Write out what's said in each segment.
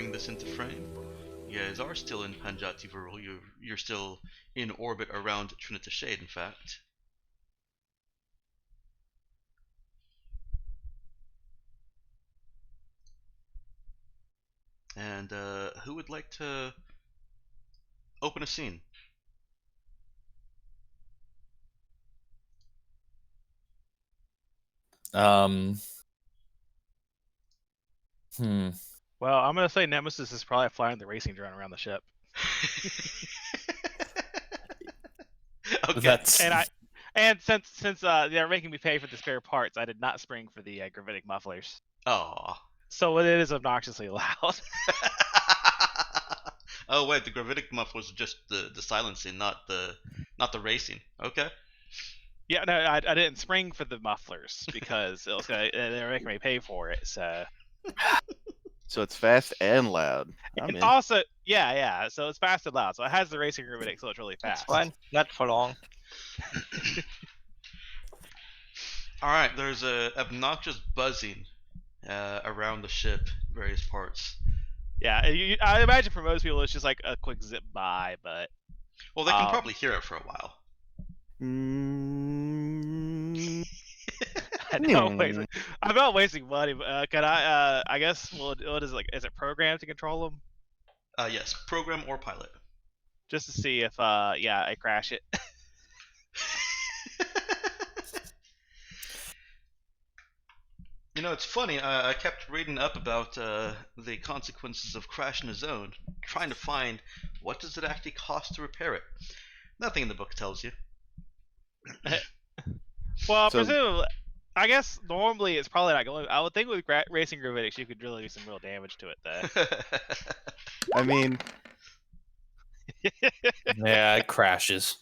bring this into frame. You guys are still in Panjati Virul. You're still in orbit around Trinita Shade, in fact. And who would like to open a scene? Hmm. Well, I'm gonna say Nemesis is probably flying the racing drone around the ship. Okay. That's And since they're making me pay for the spare parts, I did not spring for the gravitic mufflers. Oh. So it is obnoxiously loud. Oh wait, the gravitic muff was just the silencing, not the racing. Okay. Yeah, no, I didn't spring for the mufflers because it was they're making me pay for it. So it's fast and loud. I'm and in. also, yeah. So it's fast and loud. So it has the racing gravitic, so it's really fast. That's fine. Not for long. All right. There's a obnoxious buzzing around the ship, various parts. Yeah, I imagine for most people it's just like a quick zip by, but Well, they can probably hear it for a while. I'm not wasting money. But, can I? I guess. What is it like? Is it programmed to control them? Yes, program or pilot. Just to see if I crash it. You know, it's funny. I kept reading up about the consequences of crashing a zone, trying to find what does it actually cost to repair it. Nothing in the book tells you. Well, So- presumably, I guess normally it's probably not going. I would think with racing gravitics you could really do some real damage to it, though. I mean, yeah, it crashes.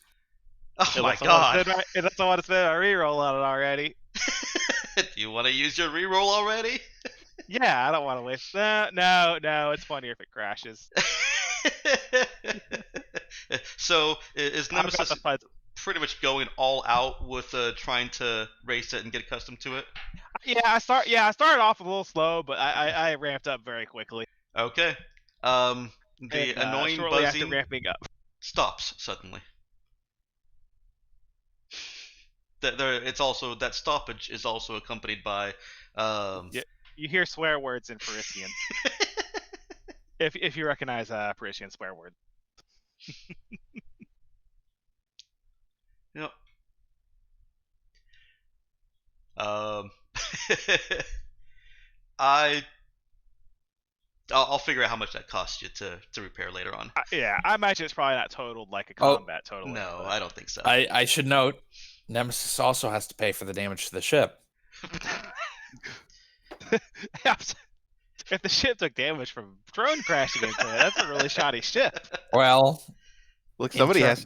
Oh my god! Unless I want to spend a reroll on it already. Do you want to use your reroll already? Yeah, I don't want to waste. No, it's funnier if it crashes. So is I'm about Nemesis to fight- pretty much going all out with trying to race it and get accustomed to it? Yeah, I started off a little slow, but I ramped up very quickly. Okay. The annoying shortly buzzing after ramping up. stops suddenly. It's also that stoppage is also accompanied by Yeah. You hear swear words in Parisian. if you recognize Parisian swear word. you know I'll figure out how much that costs you to repair later on. I imagine it's probably not totaled like a combat total. No, I don't think so. I should note, Nemesis also has to pay for the damage to the ship. If the ship took damage from drone crashing into it, that's a really shoddy ship. Well, look, somebody has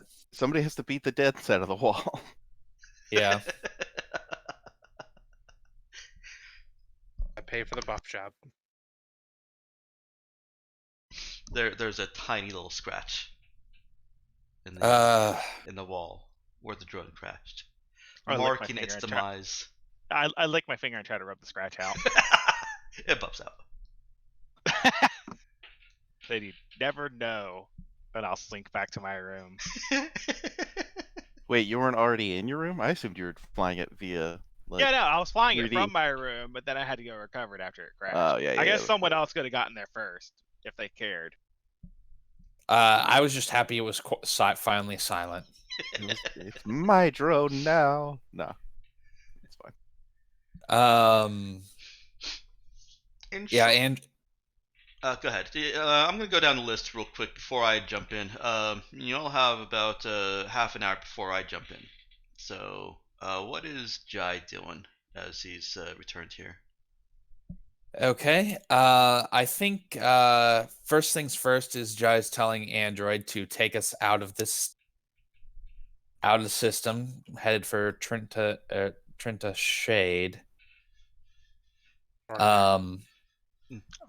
to beat the death out of the wall. Yeah. I pay for the buff job. There's a tiny little scratch in the wall where the drone crashed, marking its demise. I lick my finger and try to rub the scratch out. It bumps out. Then you never know when I'll slink back to my room. Wait, you weren't already in your room? I assumed you were flying it via. Yeah, no, I was flying 3D. it from my room, but then I had to go recover it after it crashed. Oh yeah. I guess someone else could have gotten there first if they cared. I was just happy it was finally silent. It's my drone now. No, it's fine. Yeah, and go ahead. I'm gonna go down the list real quick before I jump in. You all have about half an hour before I jump in. So, what is Jai doing as he's returned here? okay. I think first things first is Jai's telling Android to take us out of the system, headed for Trinta Shade.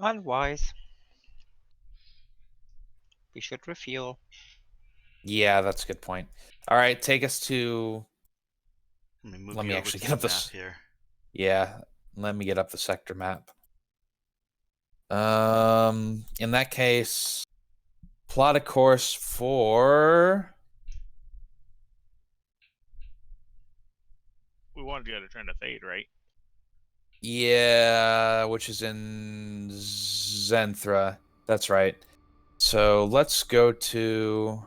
Unwise. We should refuel. Yeah, that's a good point. All right, take us to. Let me actually get up this here. Yeah, let me get up the sector map. In that case, plot a course for. We wanted to go to Trend of Fade, right? Yeah, which is in Zenthra. That's right. So let's go to.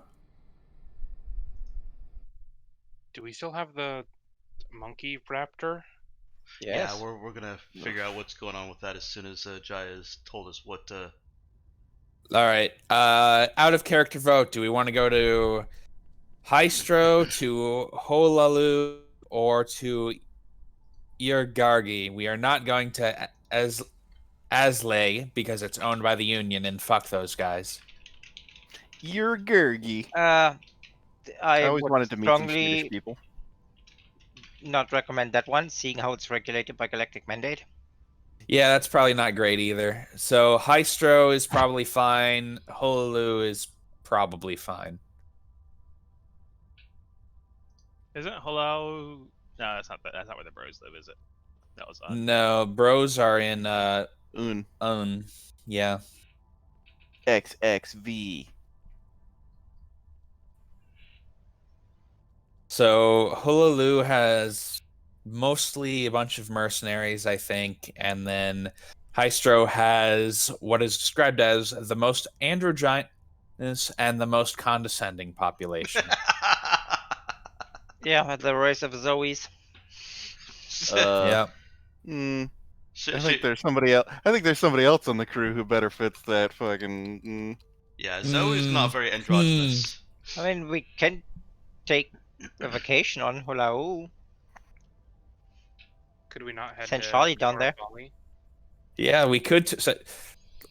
Do we still have the monkey raptor? Yeah, Yes. we're gonna figure out what's going on with that as soon as Jai has told us what. All right. Out of character vote. Do we want to go to Hystro, to Holalu, or to Irgargi? We are not going to Aslay because it's owned by the Union, and fuck those guys. You're Gurgi. I I always would wanted to meet some Swedish strongly people. not recommend that one, seeing how it's regulated by Galactic Mandate. Yeah, that's probably not great either. So Hystro is probably fine. Holalu is probably fine. Isn't Hello? No, that's not that's not where the bros live, is it? That was on. No, bros are in Un. yeah. XXV. So Hulalu has mostly a bunch of mercenaries, I think, and then Hystro has what is described as the most androgynous and the most condescending population. Yeah, the race of Zoes. Yeah. I Shit, think there's somebody else. I think there's somebody else on the crew who better fits that fucking. yeah, Zoe's not very Hmm. androgynous. I mean, we can take a vacation on Hulau. Could we not head Send to Charlie down there. Bali? Yeah, we could.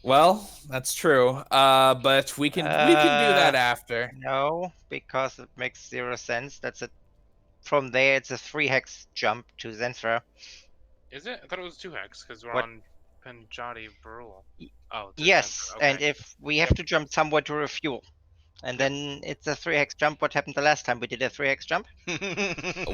Well, that's true. But we can do that after. No, because it makes 0 sense. That's it. From there, it's a 3 hex jump to Zenthra. Is it? I thought it was 2 hex because we're What? on Penjati Brule. Oh, it's a Yes, center, and okay. if we have to jump somewhere to refuel, and then it's a 3 hex jump. What happened the last time we did a 3 hex jump?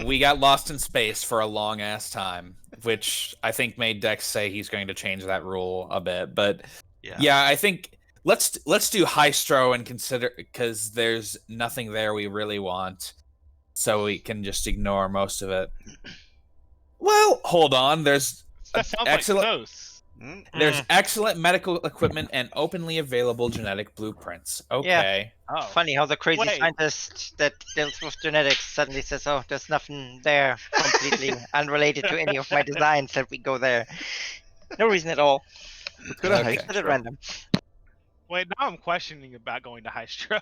We got lost in space for a long ass time, which I think made Dex say he's going to change that rule a bit. But yeah, I think let's do Hystro and consider, because there's nothing there we really want, so we can just ignore most of it. Well, hold on. There's That sounds excellent. like Sos. There's excellent medical equipment and openly available genetic blueprints. Okay. Oh, Funny how the crazy Wait. scientist that deals with genetics suddenly says, "Oh, there's nothing there, completely unrelated to any of my designs that we go there." No reason at all. Let's go to Okay. Just at Hystro. random. Wait, now I'm questioning about going to Hystro.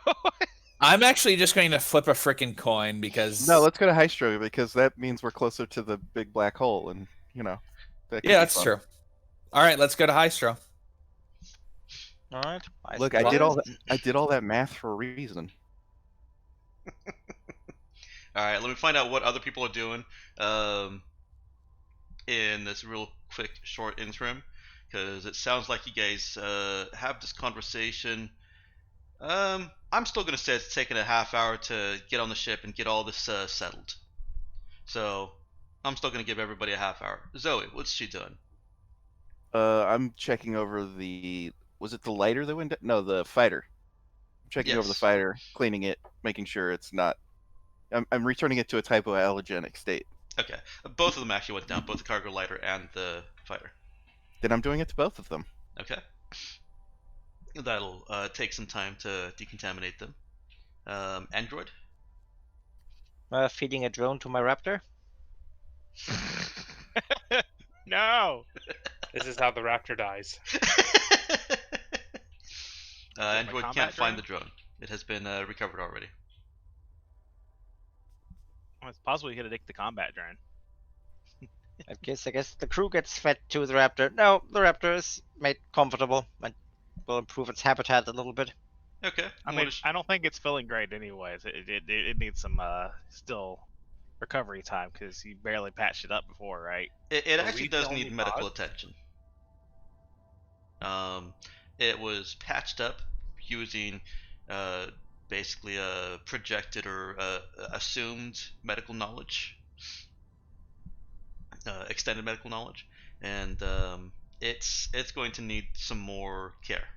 I'm actually just going to flip a frickin' coin because No, let's go to Hystro because that means we're closer to the big black hole, and that could be that's fun. true. All right, let's go to Hystro. All right. Look, I did all that math for a reason. All right, let me find out what other people are doing in this real quick, short interim, because it sounds like you guys have this conversation. I'm still gonna say it's taking a half hour to get on the ship and get all this settled. So I'm still gonna give everybody a half hour. Zoe, what's she doing? I'm checking over the. Was it the lighter that went? No, the fighter. I'm checking over the Yes. fighter, cleaning it, making sure it's not. I'm returning it to a hypoallergenic state. Okay, both of them actually went down, both the cargo lighter and the fighter. Then I'm doing it to both of them. Okay, that'll take some time to decontaminate them. Android. Feeding a drone to my raptor. No. This is how the raptor dies. Android combat can't find drone? the drone. It has been recovered already. Well, it's possible you could take the combat drone. I guess the crew gets fed to the raptor. No, the raptor is made comfortable and will improve its habitat a little bit. Okay. I mean, I don't think it's feeling great anyways. It needs some still recovery time because you barely patched it up before, right? It Are actually we does the need only medical mod? attention. It was patched up using basically a projected or assumed medical knowledge, extended medical knowledge, and it's going to need some more care.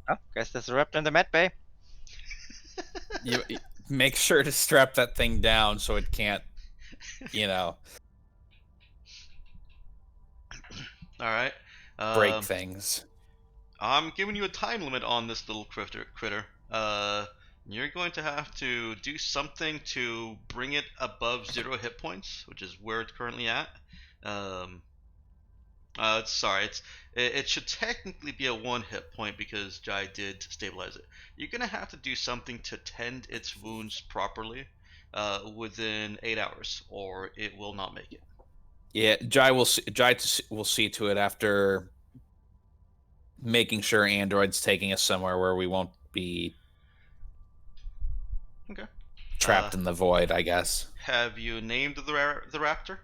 Oh, guess there's a raptor in the med bay. You make sure to strap that thing down so it can't, All right. break things. I'm giving you a time limit on this little critter. You're going to have to do something to bring it above 0 hit points, which is where it's currently at. It should technically be a 1 hit point because Jai did stabilize it. You're gonna have to do something to tend its wounds properly within 8 hours, or it will not make it. Yeah, Jai will see to it after making sure Android's taking us somewhere where we won't be trapped in the void, I guess. Have you named the raptor?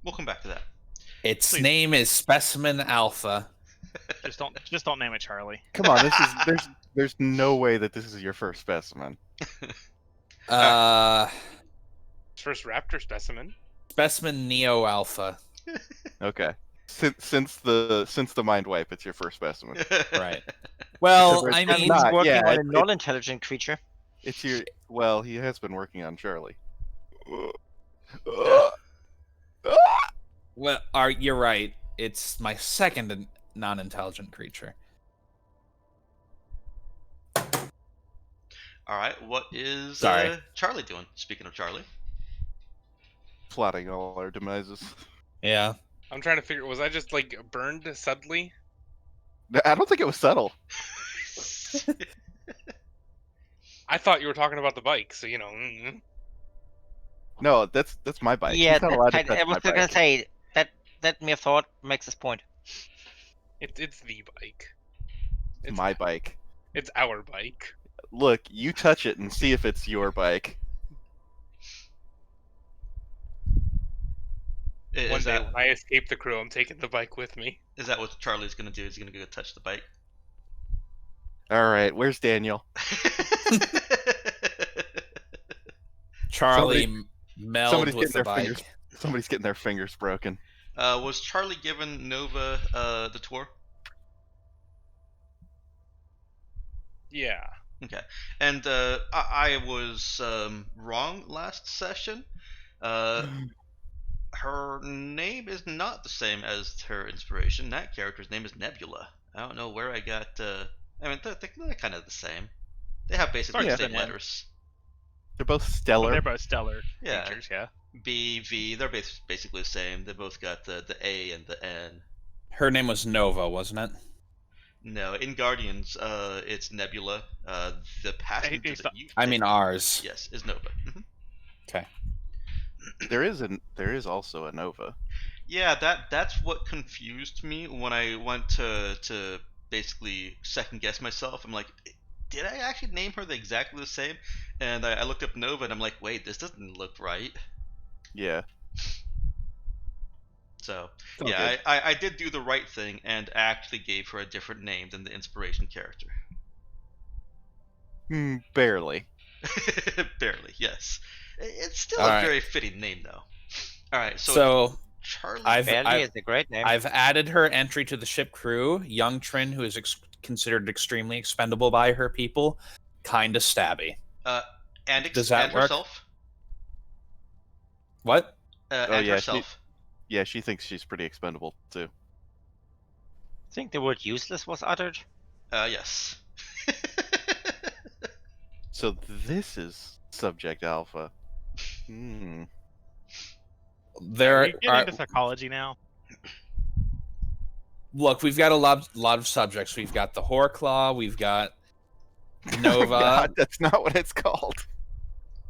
We'll come back to that. Its Please. name is Specimen Alpha. Just don't name it Charlie. Come on, there's no way that this is your first specimen. First raptor specimen. Specimen Neo Alpha. Okay. Since the mind wipe, it's your first specimen. Right. Well, It's I He's mean, not, working yeah, on a it- non-intelligent creature. It's your well, he has been working on Charlie. well, you're right. It's my second non-intelligent creature. All right. What is Sorry. Charlie doing? Speaking of Charlie. Plotting all our demises. Yeah. I'm trying to figure. Was I just like burned suddenly? I don't think it was subtle. I thought you were talking about the bike, so No, that's my bike. Yeah, He's not allowed to I touch was my gonna bike. say that mere thought makes his point. It's the bike. It's my bike. It's our bike. Look, you touch it and see if it's your bike. One day when I escape the crew, I'm taking the bike with me. Is that what Charlie's gonna do? Is he gonna go touch the bike? All right, where's Daniel? Charlie melded somebody's with the getting their bike. fingers- Somebody's getting their fingers broken. Was Charlie given Nova the tour? Yeah. Okay. And I was wrong last session. Her name is not the same as her inspiration. That character's name is Nebula. I don't know where I got. I mean, they're kind of the same. They have basically the same letters. They're both stellar. They're both stellar Yeah. features, yeah. B, V, they're basically the same. They both got the A and the N. Her name was Nova, wasn't it? No, in Guardians, it's Nebula. The patent that you I mean ours. Yes, is Nova. Mhm. Okay. There is also a Nova. Yeah, that's what confused me when I went to basically second guess myself. I'm like, did I actually name her exactly the same? And I looked up Nova and I'm like, wait, this doesn't look right. Yeah. So Oh, yeah, good. I did do the right thing and actually gave her a different name than the inspiration character. Barely. Barely, yes. It's still All a right. very fitting name though. All right, So Charlie. Barely is a great name. I've added her entry to the ship crew. Young Trin, who is considered extremely expendable by her people, kinda stabby. Does that work? Herself? What? And yeah, herself. She thinks she's pretty expendable too. I think the word useless was uttered. Yes. So this is Subject Alpha. There Are you getting into psychology now? Look, we've got a lot of subjects. We've got the Horclaw. We've got Nova. God, that's not what it's called.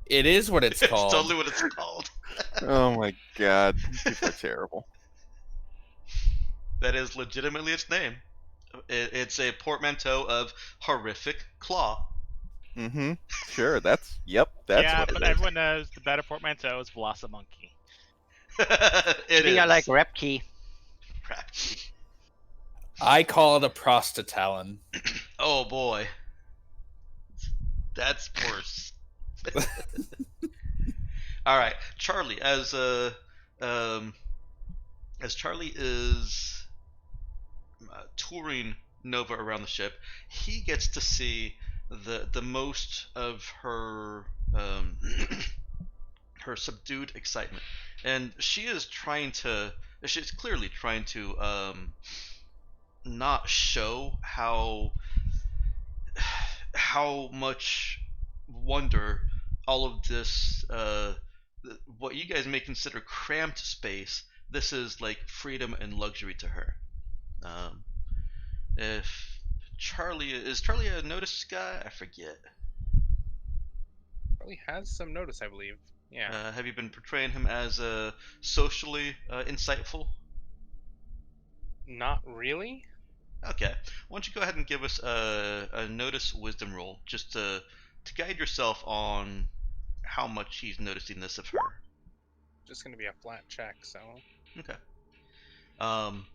It is what it's called. It's totally what it's called. Oh my god, people are terrible. That is legitimately its name. It's a portmanteau of horrific claw. Mm-hmm. Sure, that's Yeah, what but it is. everyone knows the better portmanteau is Velocimonkey. We are like rep key. Crap. I call it a prostitutalon. Oh boy. That's worse. All right, Charlie. As Charlie is touring Nova around the ship, he gets to see the most of her her subdued excitement, and she's clearly trying to not show how much wonder all of this what you guys may consider cramped space, this is like freedom and luxury to her. If Charlie a notice guy? I forget. Charlie has some notice, I believe. Yeah. Have you been portraying him as socially insightful? Not really. Okay. Why don't you go ahead and give us a notice wisdom roll, just to guide yourself on how much he's noticing this of her. Just gonna be a flat check, so. Okay. I'm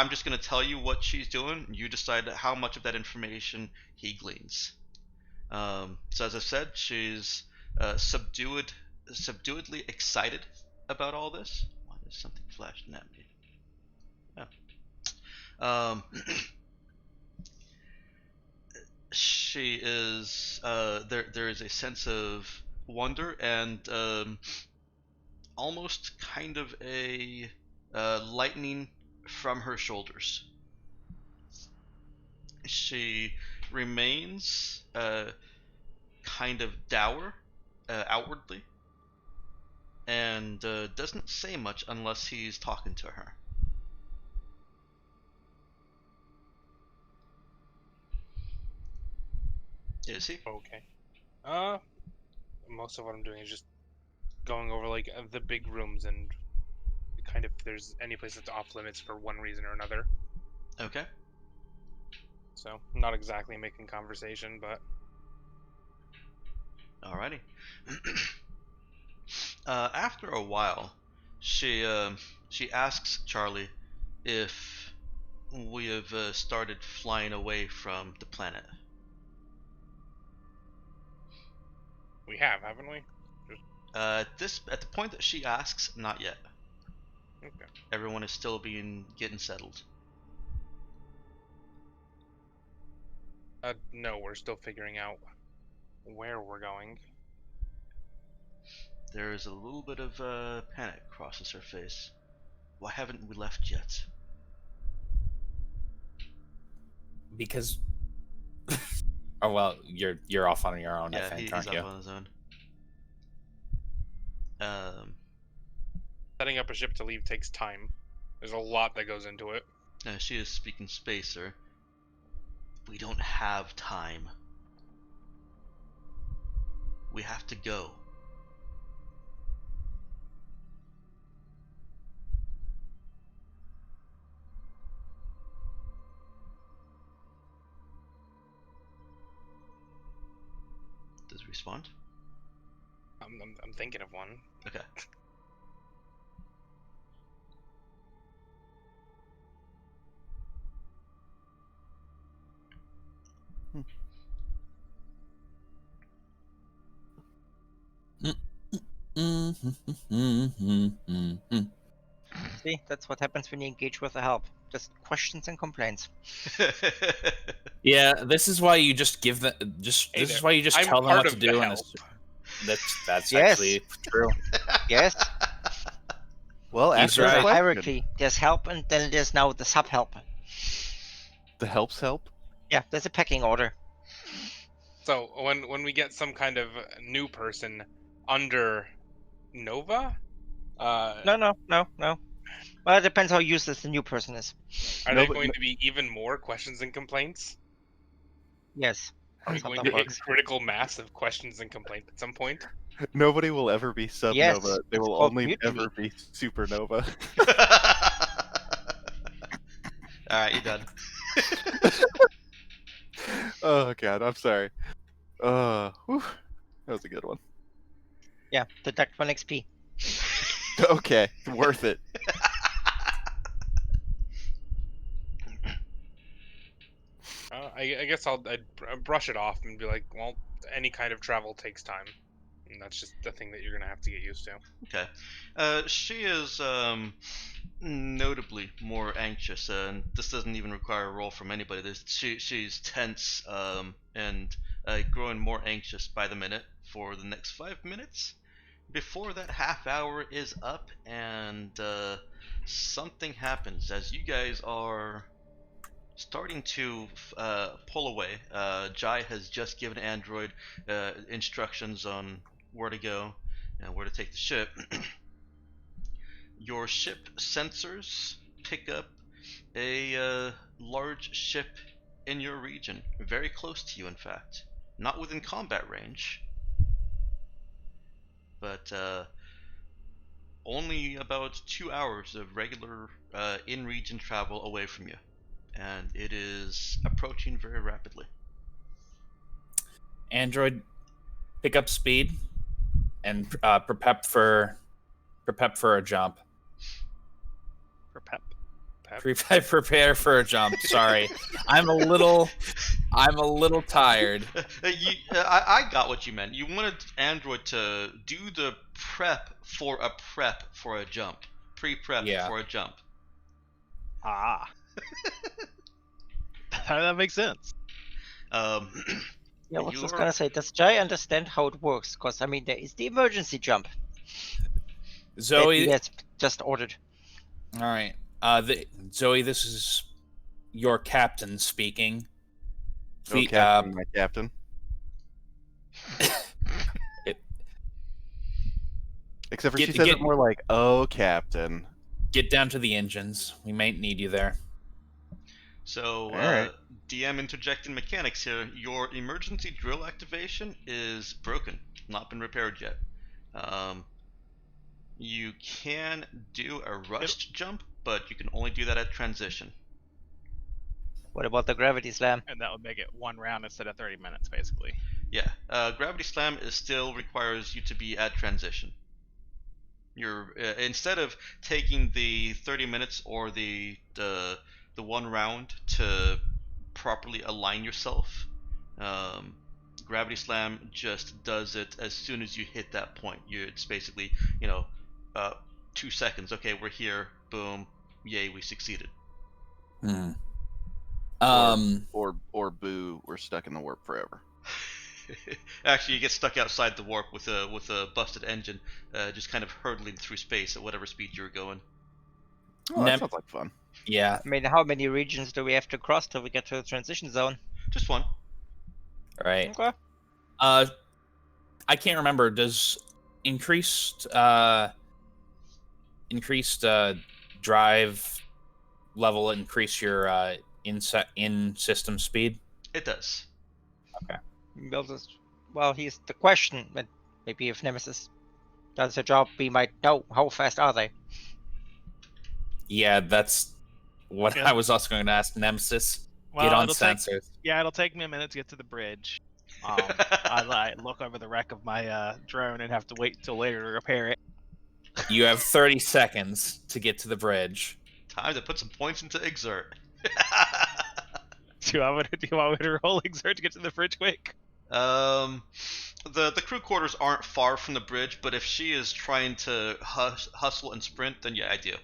just gonna tell you what she's doing. You decide how much of that information he gleans. So as I said, she's subduedly excited about all this. Why is something flashing at me? Oh. She is there is a sense of wonder and almost kind of a lightning from her shoulders. She remains kind of dour outwardly, and doesn't say much unless he's talking to her. Is he? Okay. Most of what I'm doing is just going over like the big rooms and kind of if there's any place that's off limits for one reason or another. Okay. So not exactly making conversation, but. Alrighty. After a while, she asks Charlie if we have started flying away from the planet. We have, haven't we? At the point that she asks, not yet. Okay. Everyone is still getting settled. No, we're still figuring out where we're going. There is a little bit of panic crosses her face. Why haven't we left yet? Because oh well, you're off on your own, Yeah, I think, he's aren't you? off on his own. Setting up a ship to leave takes time. There's a lot that goes into it. She is speaking spacer. We don't have time. We have to go. Does he respond? I'm thinking of one. Okay. See, that's what happens when you engage with the help. Just questions and complaints. Yeah, this is why you just give them this is why you just I'm tell them part what to of do, the and help. that's Yes. actually true. Yes, Well, He's ask her right. a question. hierarchy. There's help, and then there's now the sub-help. The helps help. Yeah, there's a pecking order. So when we get some kind of new person under Nova, No. Well, it depends how useless the new person is. are No, there but going to be even more questions and complaints? Yes. Are we That's how going that to hit works. critical mass of questions and complaints at some point? Nobody will ever be subnova. Yes, They it's will called only mutiny. ever be supernova. Alright, you're done. Oh god, I'm sorry. Whew, that was a good one. Yeah, deduct 1 XP. Okay, worth it. I guess I'd brush it off and be like, well, any kind of travel takes time, and that's just the thing that you're gonna have to get used to. Okay. She is notably more anxious, and this doesn't even require a roll from anybody. She's tense and growing more anxious by the minute for the next 5 minutes before that half hour is up, and something happens as you guys are starting to pull away. Jai has just given Android instructions on where to go and where to take the ship. Your ship sensors pick up a large ship in your region, very close to you, in fact. Not within combat range, but only about 2 hours of regular in-region travel away from you. And it is approaching very rapidly. Android, pick up speed and prepare for a jump. Prepare for a jump. Sorry, I'm a little tired. I got what you meant. You wanted Android to do the prep for a jump, pre-prep for a jump. Ah, that makes sense. Yeah, I was just gonna say, does Jai understand how it works? Because I mean, there is the emergency jump. Zoe, that's just ordered. All right, Zoe, this is your captain speaking. Captain, my captain. Except for she says it more like, "Oh, captain." Get down to the engines. We might need you there. So, right. DM interjecting mechanics here. Your emergency drill activation is broken, not been repaired yet. You can do a rushed jump, but you can only do that at transition. What about the gravity slam? And that would make it 1 round instead of 30 minutes, basically. Yeah, gravity slam still requires you to be at transition. You're instead of taking the 30 minutes or the 1 round to properly align yourself, gravity slam just does it as soon as you hit that point. It's basically 2 seconds. Okay, we're here. Boom. Yay, we succeeded. Or boo, we're stuck in the warp forever. Actually, you get stuck outside the warp with a busted engine, just kind of hurtling through space at whatever speed you're going. Oh, that sounds like fun. Yeah. I mean, how many regions do we have to cross till we get to the transition zone? Just one. Right. Okay. I can't remember. Does increased drive level increase your in-system speed? It does. Okay. Well, here's the question. But maybe if Nemesis does her job, we might know how fast are they. Yeah, that's what I was also going to ask Nemesis. Well, get on sensors. It'll take me a minute to get to the bridge. I look over the wreck of my drone and have to wait until later to repair it. You have 30 seconds to get to the bridge. Time to put some points into exert. Do you want me to roll exert to get to the bridge quick? The crew quarters aren't far from the bridge, but if she is trying to hustle and sprint, then yeah, I do.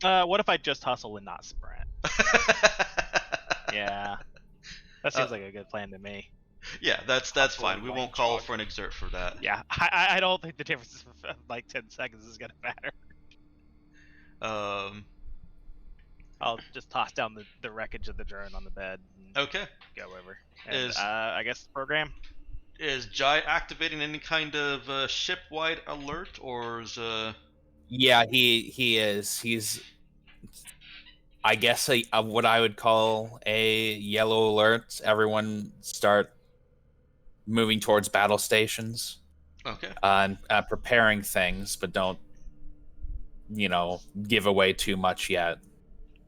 What if I just hustle and not sprint? Yeah, that seems like a good plan to me. Yeah, that's fine. We won't call for an exert for that. Yeah, I don't think the difference of like 10 seconds is gonna matter. I'll just toss down the wreckage of the drone on the bed. And okay. Go over. And, I guess the program. Is Jai activating any kind of ship-wide alert, or is Yeah, he is. He's, I guess, what I would call a yellow alert. Everyone start moving towards battle stations. Okay. And preparing things, but don't, give away too much yet.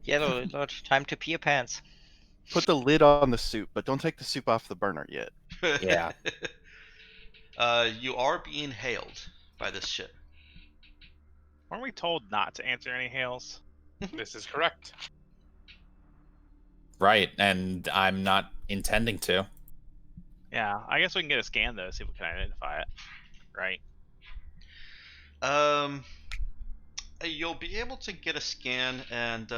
Yellow alert, time to pee your pants. Put the lid on the soup, but don't take the soup off the burner yet. Yeah. You are being hailed by this ship. Weren't we told not to answer any hails? This is correct. Right, and I'm not intending to. Yeah, I guess we can get a scan though, see if we can identify it. Right. You'll be able to get a scan and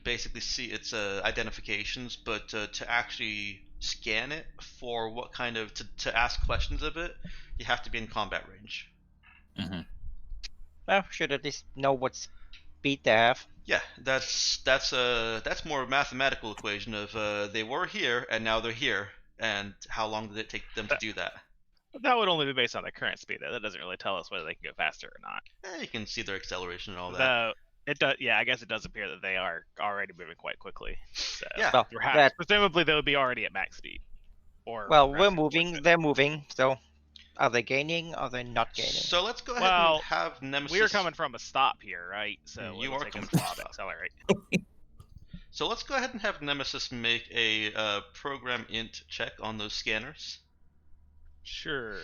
basically see its identifications, but to actually scan it for what kind of to ask questions of it, you have to be in combat range. Mm-hmm. Well, should at least know what speed they have. Yeah, that's more a mathematical equation of they were here and now they're here, and how long did it take them to do that? That would only be based on their current speed, though. That doesn't really tell us whether they can go faster or not. You can see their acceleration and all that. Though it does, yeah, I guess it does appear that they are already moving quite quickly. So Yeah. Well, perhaps, presumably they would be already at max speed. Or well, we're perhaps moving. towards it. They're moving. So, are they gaining? Are they not gaining? So let's go ahead Well, and have Nemesis. We are coming from a stop here, right? So You it'll are take coming us a from a while to stop. accelerate. So let's go ahead and have Nemesis make a program int check on those scanners. Sure.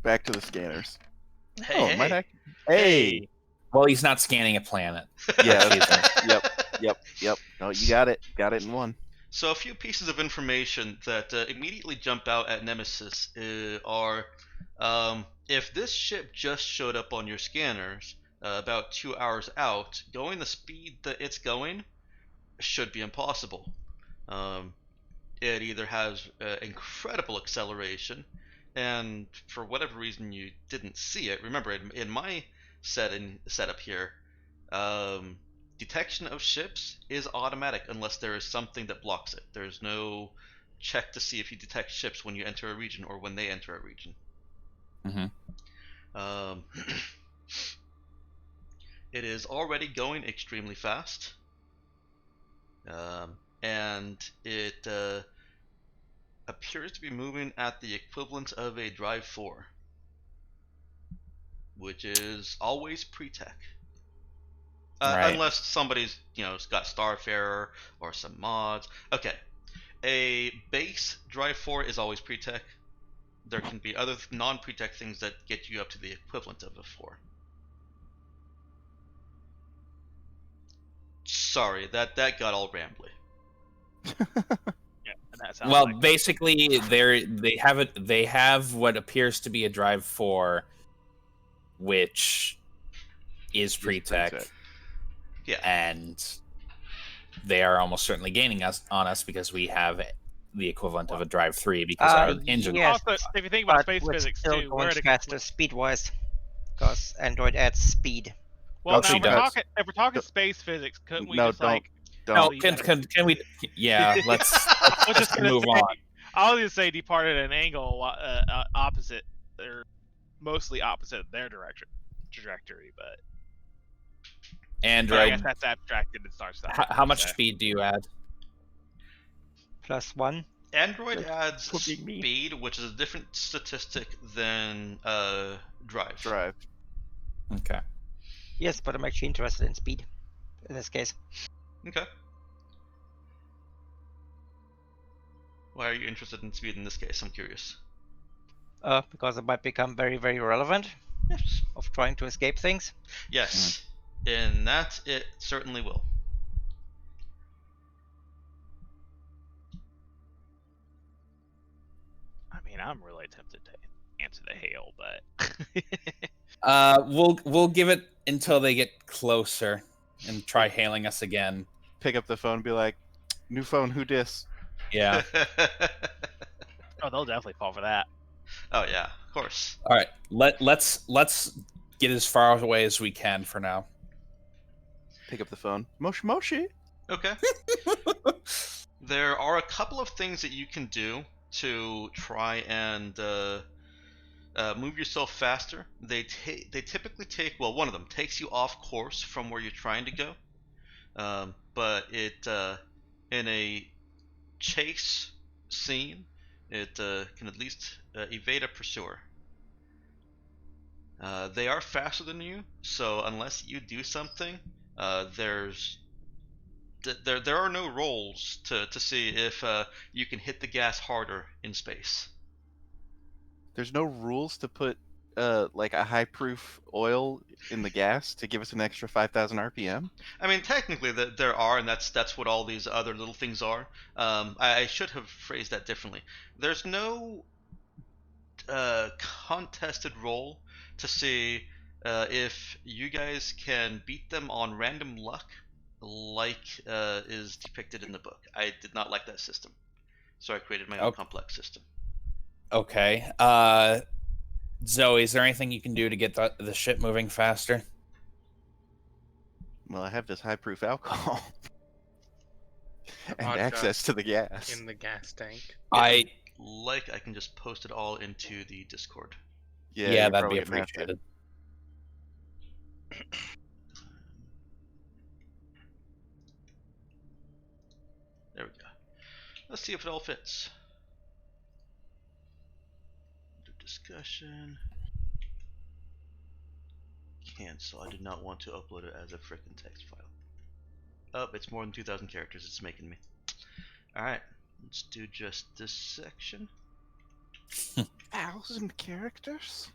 Back to the scanners. Hey, might hey. I... Hey. Well, he's not scanning a planet. Yeah. Jesus. Yep. No, you got it. Got it in one. So a few pieces of information that immediately jump out at Nemesis are if this ship just showed up on your scanners about 2 hours out, going the speed that it's going should be impossible. It either has incredible acceleration, and for whatever reason you didn't see it. Remember, in my setup here, detection of ships is automatic unless there is something that blocks it. There's no check to see if you detect ships when you enter a region or when they enter a region. Mm-hmm. It is already going extremely fast, and it appears to be moving at the equivalent of a Drive 4, which is always pre-tech. Right. Unless somebody's, got Starfarer or some mods. Okay, a base Drive 4 is always pre-tech. There can be other non-pre-tech things that get you up to the equivalent of a 4. Sorry, that got all rambly. Yeah, and that sounds Well, like basically, they have what appears to be a Drive 4, which is pre-tech, Yeah. and they are almost certainly gaining on us because we have the equivalent of a Drive 3 because our engine. Yes, also, if you think about but space we're physics still too, going we're at a faster speed-wise, because Android adds speed. well, Oh, now she if we're does. talking if we're talking space physics, couldn't we No, just don't. No, leave can we? Yeah, let's I was just gonna move say, on. I was gonna say depart at an angle opposite, or mostly opposite their trajectory, but I Android, guess that's abstracted and starts that. how much speed do you add? +1. Android That's adds cooking me. speed, which is a different statistic than drive. Drive. Okay. Yes, but I'm actually interested in speed in this case. Okay. Why are you interested in speed in this case? I'm curious. Because it might become very, very relevant Yes. of trying to escape things. Yes. In that, it certainly will. I mean, I'm really tempted to answer the hail, but We'll give it until they get closer and try hailing us again. Pick up the phone and be like, new phone, who dis? Yeah. oh, they'll definitely fall for that. Oh yeah, of course. All right. Let's get as far away as we can for now. Pick up the phone. Moshi Moshi. Okay. There are a couple of things that you can do to try and move yourself faster. They typically take, well, one of them takes you off course from where you're trying to go, but it in a chase scene, it can at least evade a pursuer. They are faster than you, so unless you do something, there are no rolls to see if you can hit the gas harder in space. There's no rules to put like a high proof oil in the gas to give us an extra 5,000 RPM. I mean, technically there are, and that's what all these other little things are. I should have phrased that differently. There's no contested role to see if you guys can beat them on random luck, like is depicted in the book. I did not like that system, so I created my own complex system. Okay. Zoe, is there anything you can do to get the ship moving faster? Well, I have this high-proof alcohol and Vodka access to the gas. in the gas tank. I can just post it all into the Discord. Yeah, you that'd be probably gonna have to. appreciated. There we go. Let's see if it all fits. Do discussion. Cancel. I did not want to upload it as a frickin' text file. Oh, it's more than 2,000 characters. It's making me. Alright, let's do just this section. 1,000 characters?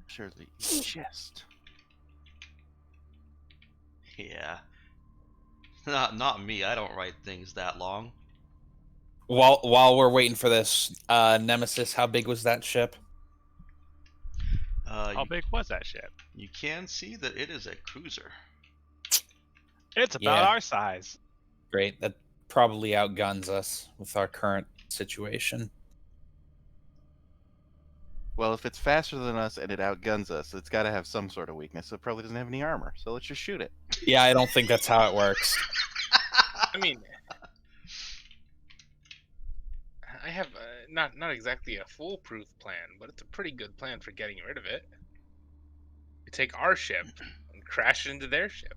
Surely just. Yeah. Not me. I don't write things that long. While we're waiting for this, Nemesis, how big was that ship? How big was that ship? You can see that it is a cruiser. It's about our size. Great. That probably outguns us with our current situation. Well, if it's faster than us and it outguns us, it's got to have some sort of weakness. So it probably doesn't have any armor. So let's just shoot it. Yeah, I don't think that's how it works. I mean, I have not exactly a foolproof plan, but it's a pretty good plan for getting rid of it. You take our ship and crash it into their ship.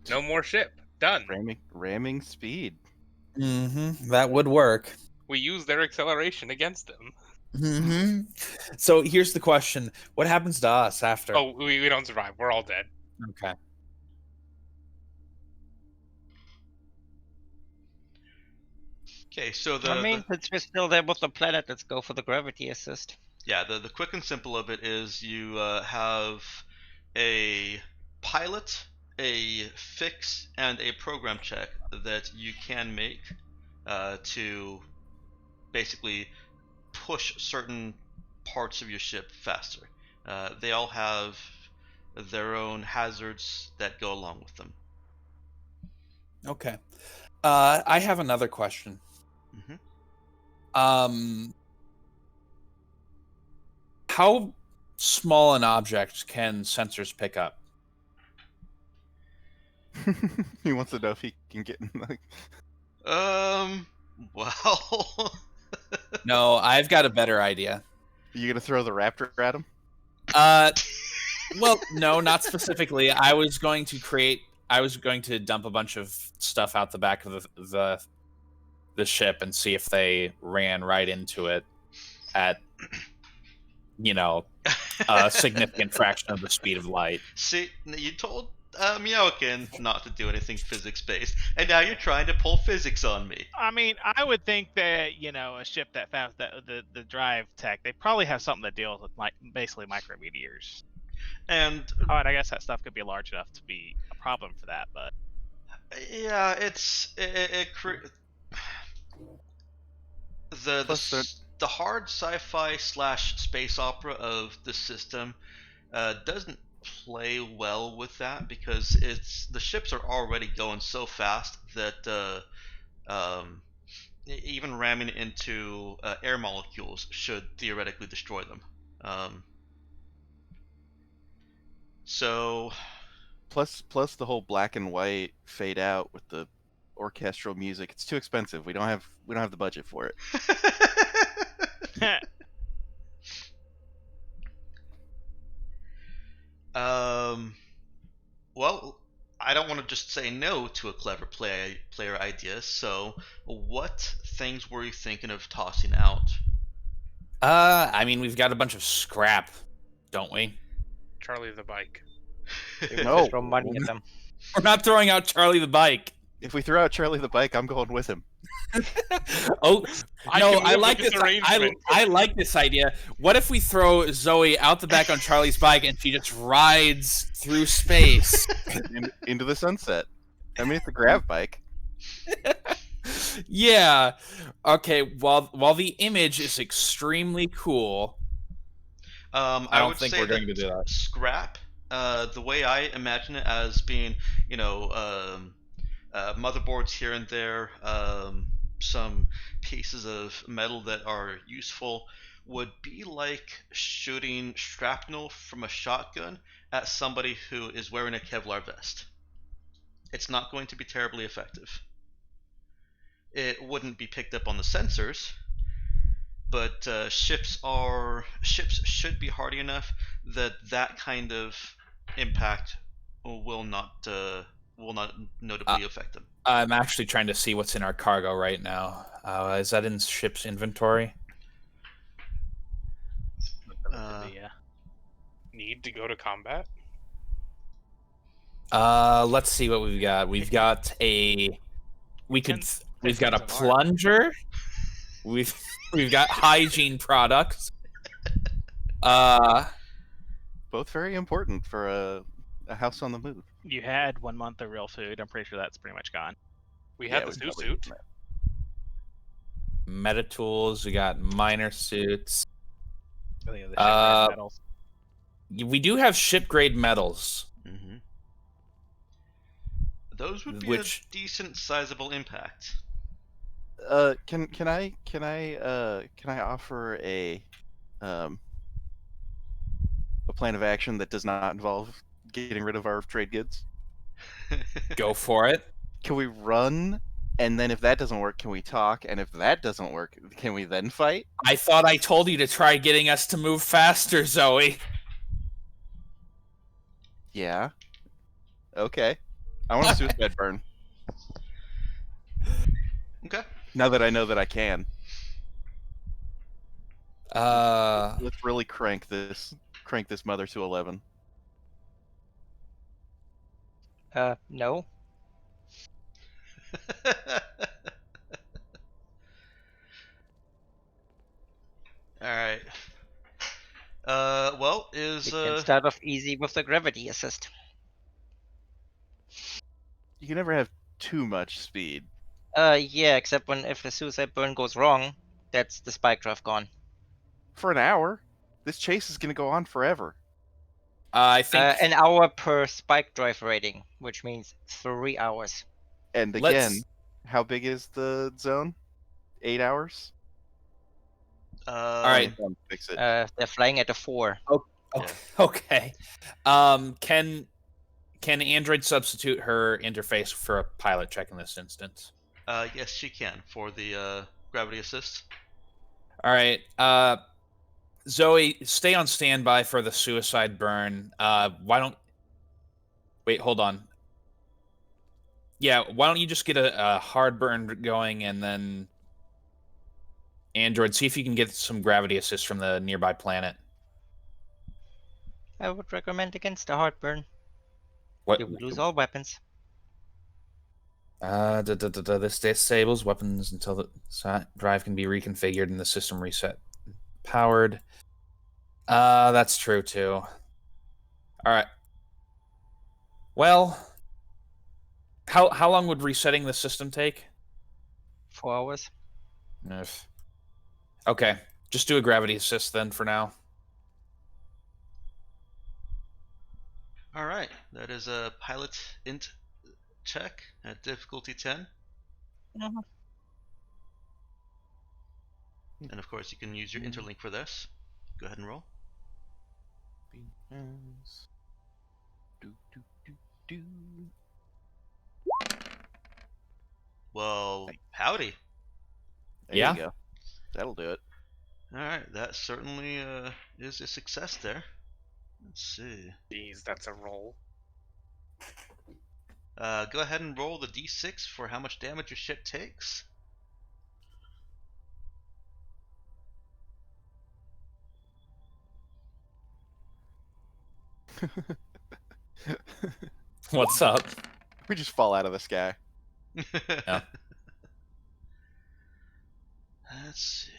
No more ship. Done. Ramming speed. Mm-hmm. That would work. We use their acceleration against them. Mm-hmm. So here's the question: what happens to us after? Oh, we don't survive. We're all dead. Okay. Okay, so since we're still there with the planet, let's go for the gravity assist. Yeah, the quick and simple of it is you have a pilot, a fix, and a program check that you can make to basically push certain parts of your ship faster. They all have their own hazards that go along with them. Okay. I have another question. Mm-hmm. How small an object can sensors pick up? He wants to know if he can get in the... Well... No, I've got a better idea. Are you gonna throw the raptor at him? Well, no, not specifically. I was going to dump a bunch of stuff out the back of the ship and see if they ran right into it at, a significant fraction of the speed of light. See, you told Meowkin not to do anything physics-based, and now you're trying to pull physics on me. I mean, I would think that, a ship that found the drive tech, they probably have something that deals with basically micrometeors. And I guess that stuff could be large enough to be a problem for that, but... Yeah, the hard sci-fi / space opera of the system doesn't play well with that, because the ships are already going so fast that even ramming into air molecules should theoretically destroy them. So plus the whole black and white fade out with the orchestral music, it's too expensive. We don't have the budget for it. Well, I don't want to just say no to a clever player idea, so what things were you thinking of tossing out? I mean, we've got a bunch of scrap, don't we? Charlie the bike. No. Throw money at them. We're not throwing out Charlie the bike. If we throw out Charlie the bike, I'm going with him. Oh no! I like this. I like this idea. What if we throw Zoe out the back on Charlie's bike and she just rides through space into the sunset? I mean, it's a grav bike. Yeah. Okay. While the image is extremely cool, I don't would think say we're that going to do that. scrap, the way I imagine it as being, motherboards here and there, some pieces of metal that are useful, would be like shooting shrapnel from a shotgun at somebody who is wearing a Kevlar vest. It's not going to be terribly effective. It wouldn't be picked up on the sensors, but ships should be hardy enough that that kind of impact will not notably affect them. I'm actually trying to see what's in our cargo right now. Is that in ship's inventory? Yeah. Need to go to combat? Let's see what we've got. We've got a we've got a plunger. We've got hygiene products. Both very important for a house on the move. You had 1 month of real food. I'm pretty sure that's pretty much gone. We had the new suit. Meta tools. We got miner suits. I think of the ship metals. We do have ship grade metals. Mm-hmm. Those would be a decent, sizable impact. Can I offer a plan of action that does not involve getting rid of our trade goods? Go for it. Can we run, and then if that doesn't work, can we talk? And if that doesn't work, can we then fight? I thought I told you to try getting us to move faster, Zoe. Yeah. Okay. I want a suicide burn. Okay. Now that I know that I can. Let's really crank this mother to 11. No. Alright. Well, We can start off easy with the gravity assist. You can never have too much speed. Yeah, except if the suicide burn goes wrong, that's the spike drive gone. For an hour? This chase is gonna go on forever. I think an hour per spike drive rating, which means 3 hours. And again, how big is the zone? 8 hours? All right. Fix it. They're flying at a 4. Okay. Can Android substitute her interface for a pilot check in this instance? Yes, she can for the gravity assist. All right. Zoe, stay on standby for the suicide burn. Wait, hold on. Yeah, why don't you just get a hard burn going, and then Android, see if you can get some gravity assist from the nearby planet. I would recommend against the heartburn. What? You would lose all weapons. This disables weapons until the drive can be reconfigured and the system reset. Powered. That's true too. Alright. Well, how long would resetting the system take? 4 hours. Okay, just do a gravity assist then for now. Alright, that is a pilot int check at difficulty 10. Mm-hmm. And of course you can use your interlink for this. Go ahead and roll. Well, howdy. There you go. That'll do it. Alright, that certainly is a success there. Let's see. Jeez, that's a roll. Go ahead and roll the d6 for how much damage your ship takes. What's up? We just fall out of the sky. Yeah. Let's see.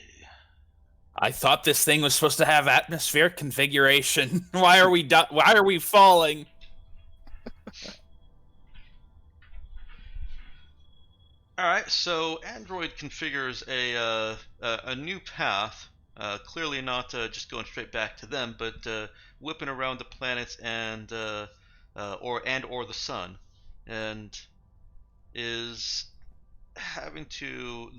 I thought this thing was supposed to have atmospheric configuration. Why are we falling? All right, so Android configures a new path Clearly not just going straight back to them, but whipping around the planets and or the sun, and is having to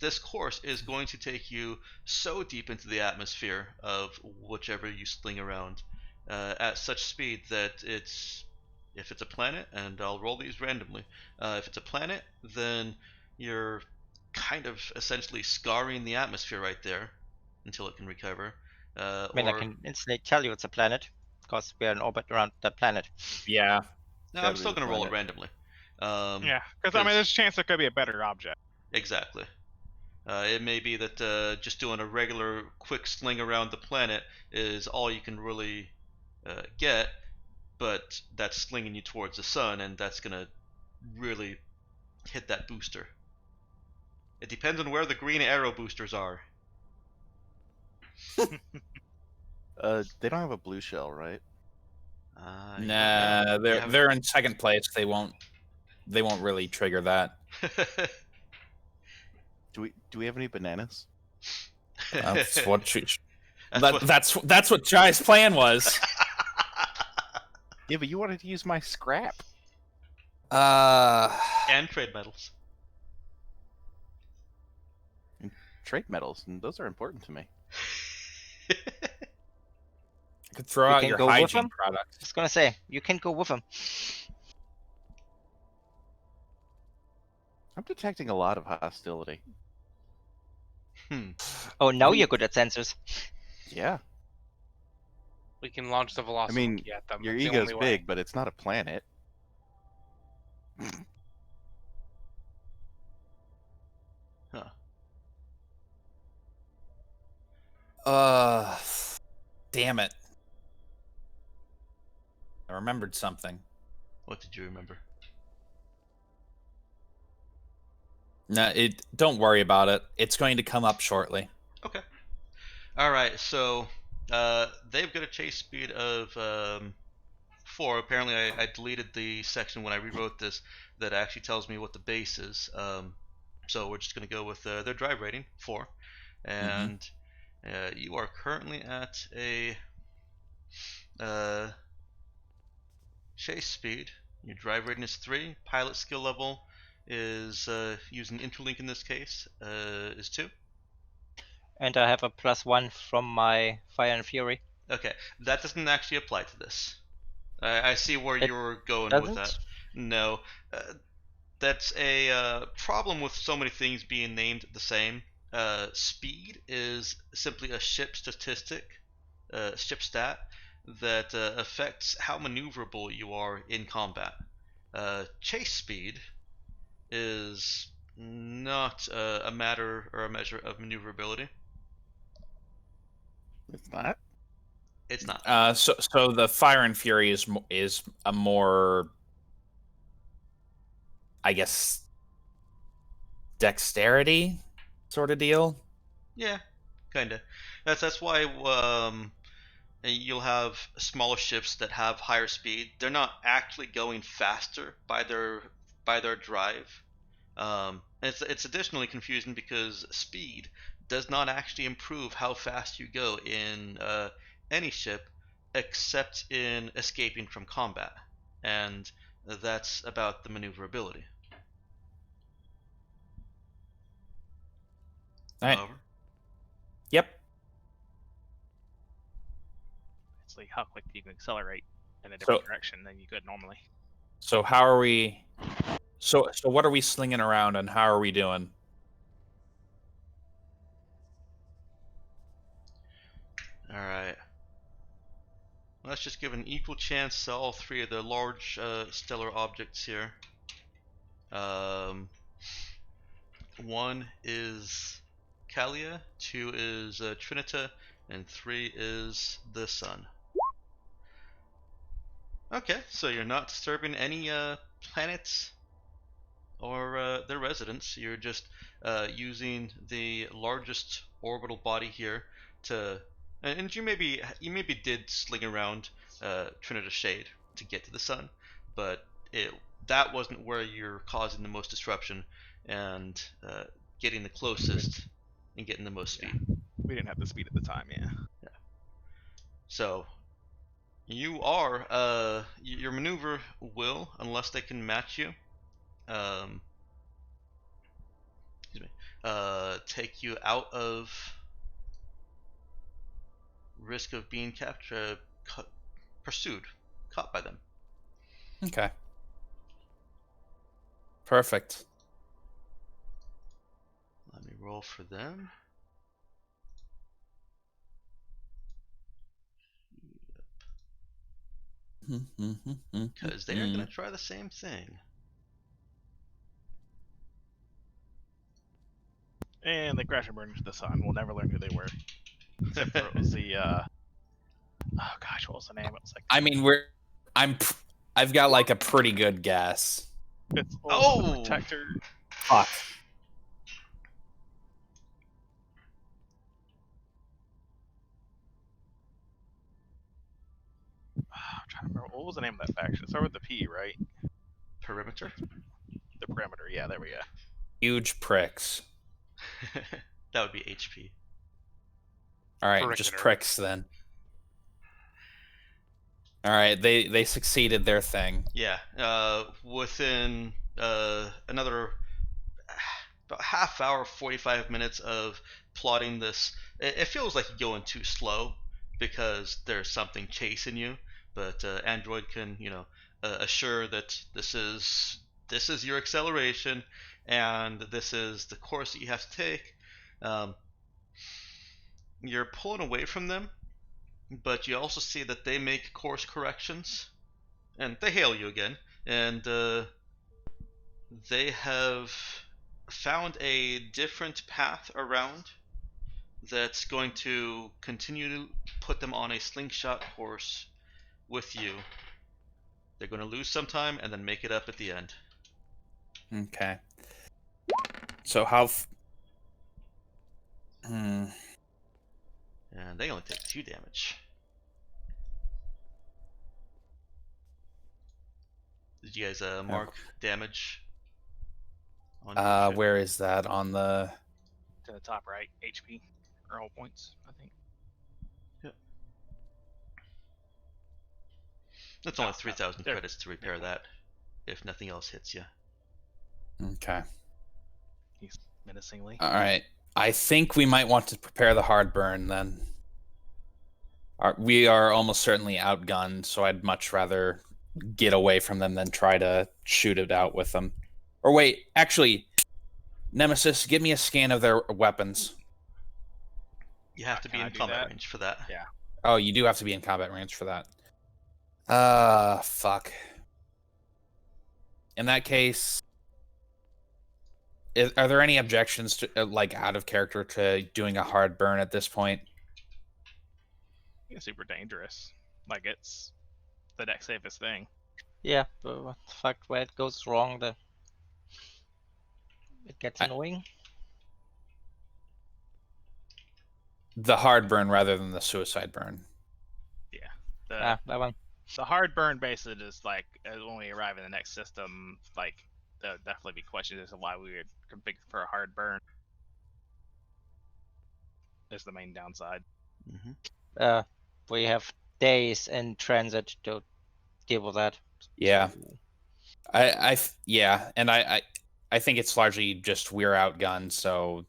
this course is going to take you so deep into the atmosphere of whichever you sling around at such speed that if it's a planet, and I'll roll these randomly, if it's a planet, then you're kind of essentially scarring the atmosphere right there until it can recover. I mean, I can instantly tell you it's a planet because we're in orbit around the planet. Yeah. No, I'm still going to roll it randomly. Yeah, because I mean, there's a chance there could be a better object. Exactly. It may be that just doing a regular quick sling around the planet is all you can really get, but that's slinging you towards the sun, and that's going to really hit that booster. It depends on where the green arrow boosters are. They don't have a blue shell, right? Nah, they're in second place. They won't really trigger that. Do we have any bananas? That's what that's what Jai's plan was. Yeah, but you wanted to use my scrap. And trade metals. And trade metals, and those are important to me. You could throw out your hygiene products. I was gonna say, you can go with them. I'm detecting a lot of hostility. Oh, now you're good at sensors. Yeah. We can launch the velocity. I mean, at them. your That's the ego's only big, way. but it's not a planet. Damn it. I remembered something. What did you remember? No, don't worry about it. It's going to come up shortly. Okay. All right. So they've got a chase speed of 4. Apparently, I deleted the section when I rewrote this that actually tells me what the base is. So we're just going to go with their drive rating 4, and you are currently at a chase speed. Your drive rating is 3. Pilot skill level is using interlink in this case is 2. And I have a +1 from my Fire and Fury. Okay, that doesn't actually apply to this. I see where you're going with that. No, that's a problem with so many things being named the same. Speed is simply a ship statistic, ship stat, that affects how maneuverable you are in combat. Chase speed is not a matter or a measure of maneuverability. It's not. It's not. So the Fire and Fury is a more, I guess, dexterity sort of deal. Yeah, kinda. That's why you'll have smaller ships that have higher speed. They're not actually going faster by their drive. It's additionally confusing because speed does not actually improve how fast you go in any ship, except in escaping from combat, and that's about the maneuverability. All right. Over. Yep. It's like how quick you can accelerate in a different direction than you could normally. So how are we? So what are we slinging around, and how are we doing? All right. Let's just give an equal chance to all 3 of the large stellar objects here. 1 is Kalia, 2 is Trinita, and 3 is the Sun. Okay, so you're not disturbing any planets or their residents. You're just using the largest orbital body here to, and you maybe did sling around Trinita's shade to get to the sun, but that wasn't where you're causing the most disruption and getting the closest and getting the most speed. We didn't have the speed at the time, yeah. So you are your maneuver will, unless they can match you, take you out of risk of being captured, pursued, caught by them. Okay. Perfect. Let me roll for them. Because they're going to try the same thing. And they crash and burn into the sun. We'll never learn who they were. Except for it was the, oh gosh, what was the name? It was like... I mean, I've got like a pretty good guess. It's the Protector. Fuck. I'm trying to remember. What was the name of that faction? It started with the P, right? Perimeter? The Perimeter, yeah, there we go. Huge pricks. That would be HP. Alright, just pricks then. Alright, they succeeded their thing. Yeah, within another about half hour, 45 minutes of plotting this, it feels like you're going too slow because there's something chasing you, but Android can, assure that this is your acceleration and this is the course that you have to take. You're pulling away from them, but you also see that they make course corrections, and they hail you again, and they have found a different path around that's going to continue to put them on a slingshot course with you. They're going to lose some time and then make it up at the end. Okay. So how... And they only take 2 damage. Did you guys mark damage? Where is that on the... To the top right, HP. Or all points, I think. Yep. That's only 3,000 credits to repair that, if nothing else hits you. Okay. He's menacingly. Alright. I think we might want to prepare the hard burn then. We are almost certainly outgunned, so I'd much rather get away from them than try to shoot it out with them. Or wait, actually, Nemesis, give me a scan of their weapons. You have to be in combat range for that. Yeah. Oh, you do have to be in combat range for that. Fuck. In that case, are there any objections to, like, out of character to doing a hard burn at this point? It's super dangerous. Like, it's the next safest thing. Yeah, but what the fuck, where it goes wrong, then it gets annoying. The hard burn rather than the suicide burn. Yeah. That one. The hard burn basically is like, when we arrive in the next system, like, there'll definitely be questions as to why we would configure for a hard burn. That's the main downside. Mm-hmm. We have days in transit to deal with that. Yeah. I think it's largely just we're outgunned, so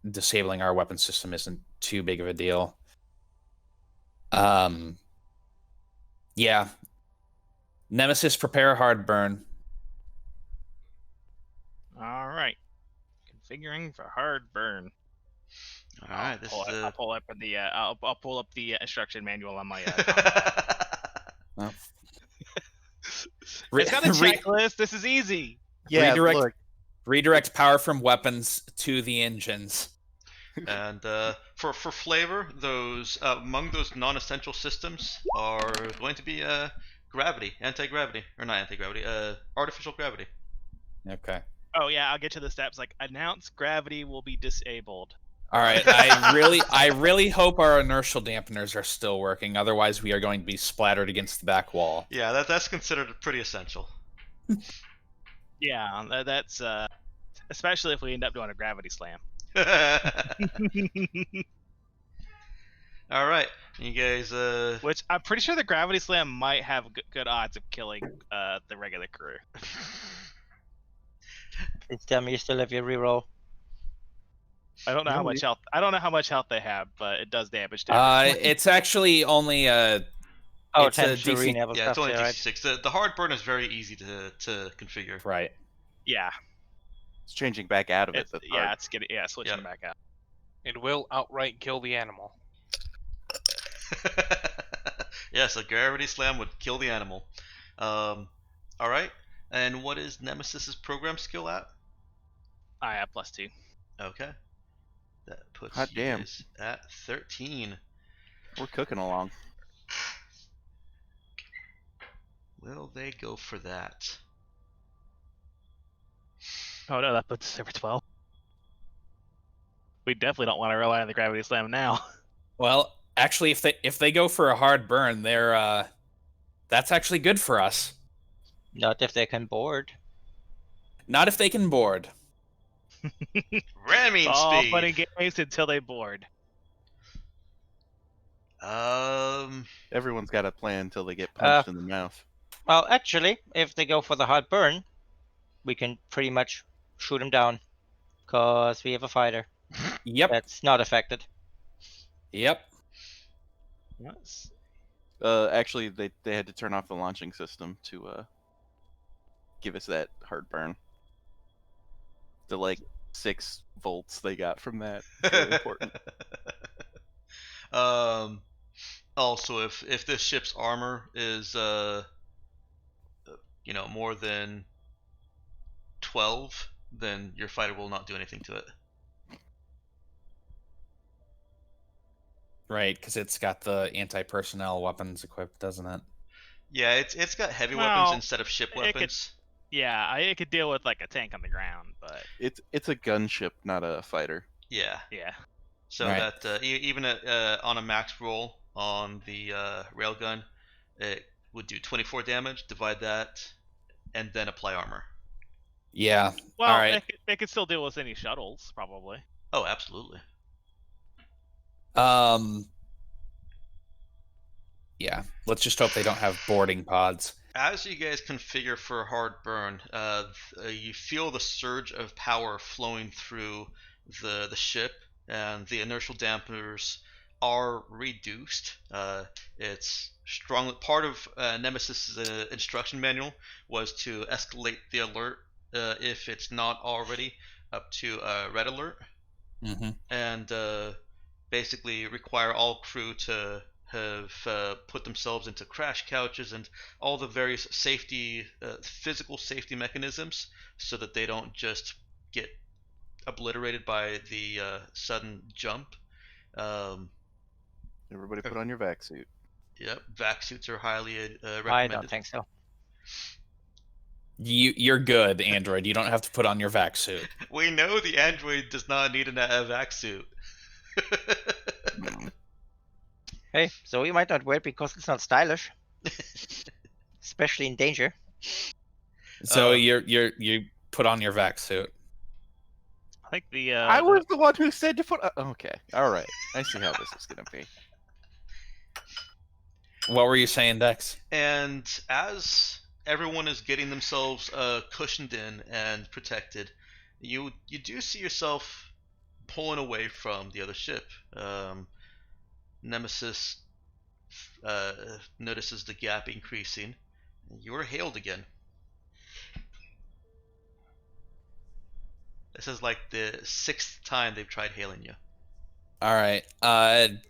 disabling our weapon system isn't too big of a deal. Yeah. Nemesis, prepare a hard burn. All right. Configuring for hard burn. All right. I'll pull up the I'll pull up the instruction manual on my. Well. It's got a checklist. This is easy. Yeah, redirect power from weapons to the engines. And for flavor, those among those non-essential systems are going to be gravity, anti-gravity, or not anti-gravity, artificial gravity. Okay. Oh yeah, I'll get to the steps. Like, announce gravity will be disabled. All right. I really hope our inertial dampeners are still working. Otherwise, we are going to be splattered against the back wall. Yeah, that's considered pretty essential. Yeah, that's especially if we end up doing a gravity slam. All right, you guys. Which I'm pretty sure the gravity slam might have good odds of killing the regular crew. Please tell me you still have your reroll. I don't know how much health. I don't know how much health they have, but it does damage to everyone. It's actually only Oh, it's a 10 to DC. enable Yeah, stuff it's only there, right? DC6. The hard burn is very easy to configure. Right. Yeah. It's changing back out of it. It's getting switching back out. It will outright kill the animal. Yes, a gravity slam would kill the animal. All right. And what is Nemesis's program skill at? I have +2. Okay. That puts Hot you damn. guys at 13. We're cooking along. Will they go for that? Oh no, that puts us over 12. We definitely don't want to rely on the gravity slam now. Well, actually, if they go for a hard burn, that's actually good for us. Not if they can board. Not if they can board. Ramming It's all speed. fun and games until they board. Everyone's got a plan until they get punched in the mouth. Well, actually, if they go for the hard burn, we can pretty much shoot them down. Because we have a fighter. Yep. That's not affected. Yep. Yes. Actually, they had to turn off the launching system to give us that hard burn. The like 6 volts they got from that is really important. Also, if this ship's armor is more than 12, then your fighter will not do anything to it. Right, because it's got the anti-personnel weapons equipped, doesn't it? Yeah, it's got heavy weapons instead of ship weapons. It could deal with like a tank on the ground, but It's a gunship, not a fighter. Yeah. yeah. So Right. that even on a max roll on the railgun, it would do 24 damage. Divide that, and then apply armor. Yeah. Well, All right. they could still deal with any shuttles, probably. Oh, absolutely. Yeah. Let's just hope they don't have boarding pods. As you guys configure for hard burn, you feel the surge of power flowing through the ship, and the inertial dampers are reduced. It's strong. Part of Nemesis's instruction manual was to escalate the alert if it's not already up to red alert, and basically require all crew to have put themselves into crash couches and all the various safety, physical safety mechanisms, so that they don't just get obliterated by the sudden jump. Everybody put on your vac suit. Yep, vac suits are highly recommended. I don't think so. You're good, Android. You don't have to put on your vac suit. We know the android does not need a vac suit. Hey, so we might not wear it because it's not stylish. Especially in danger. So you put on your vac suit. I think the I was the one who said to put. Okay, all right. I see how this is gonna be. What were you saying, Dex? And as everyone is getting themselves cushioned in and protected, you do see yourself pulling away from the other ship. Nemesis notices the gap increasing. You are hailed again. This is like the 6th time they've tried hailing you. All right.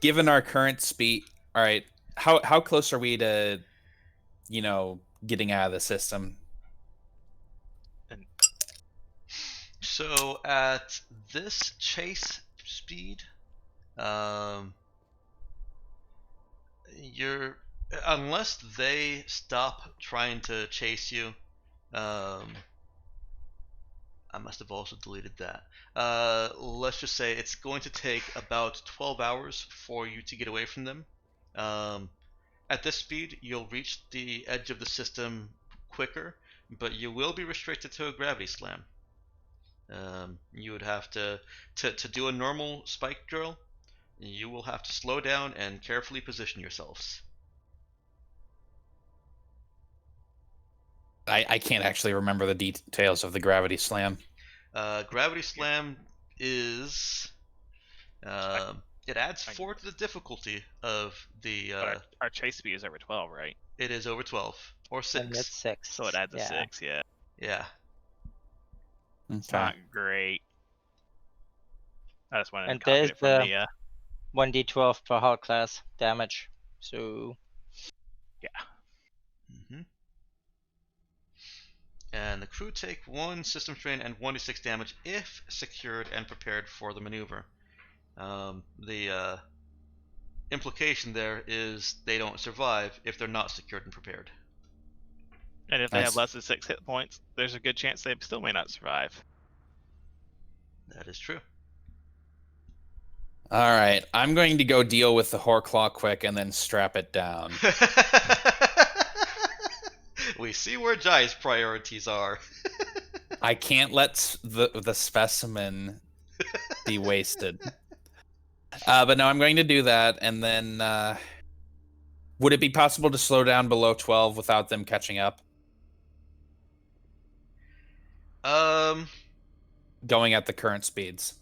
Given our current speed, all right. How close are we to, getting out of the system? So at this chase speed, you're, unless they stop trying to chase you, I must have also deleted that. Let's just say it's going to take about 12 hours for you to get away from them. At this speed, you'll reach the edge of the system quicker, but you will be restricted to a gravity slam. You would have to do a normal spike drill. You will have to slow down and carefully position yourselves. I can't actually remember the details of the gravity slam. Gravity slam is it adds 4 to the difficulty of the. Our chase speed is over 12, right? It is over 12 or 6. And it's 6. So it adds a 6. Yeah. Yeah. It's not great. I just wanted And to copy there's it from the 1d12 per hull class damage. So yeah. And the crew take 1 system strain and 1d6 damage if secured and prepared for the maneuver. The implication there is they don't survive if they're not secured and prepared. And if they have less than 6 hit points, there's a good chance they still may not survive. That is true. All right, I'm going to go deal with the Horclaw quick and then strap it down. We see where Jai's priorities are. I can't let the specimen be wasted. But no, I'm going to do that, and then would it be possible to slow down below 12 without them catching up? Going at the current speeds.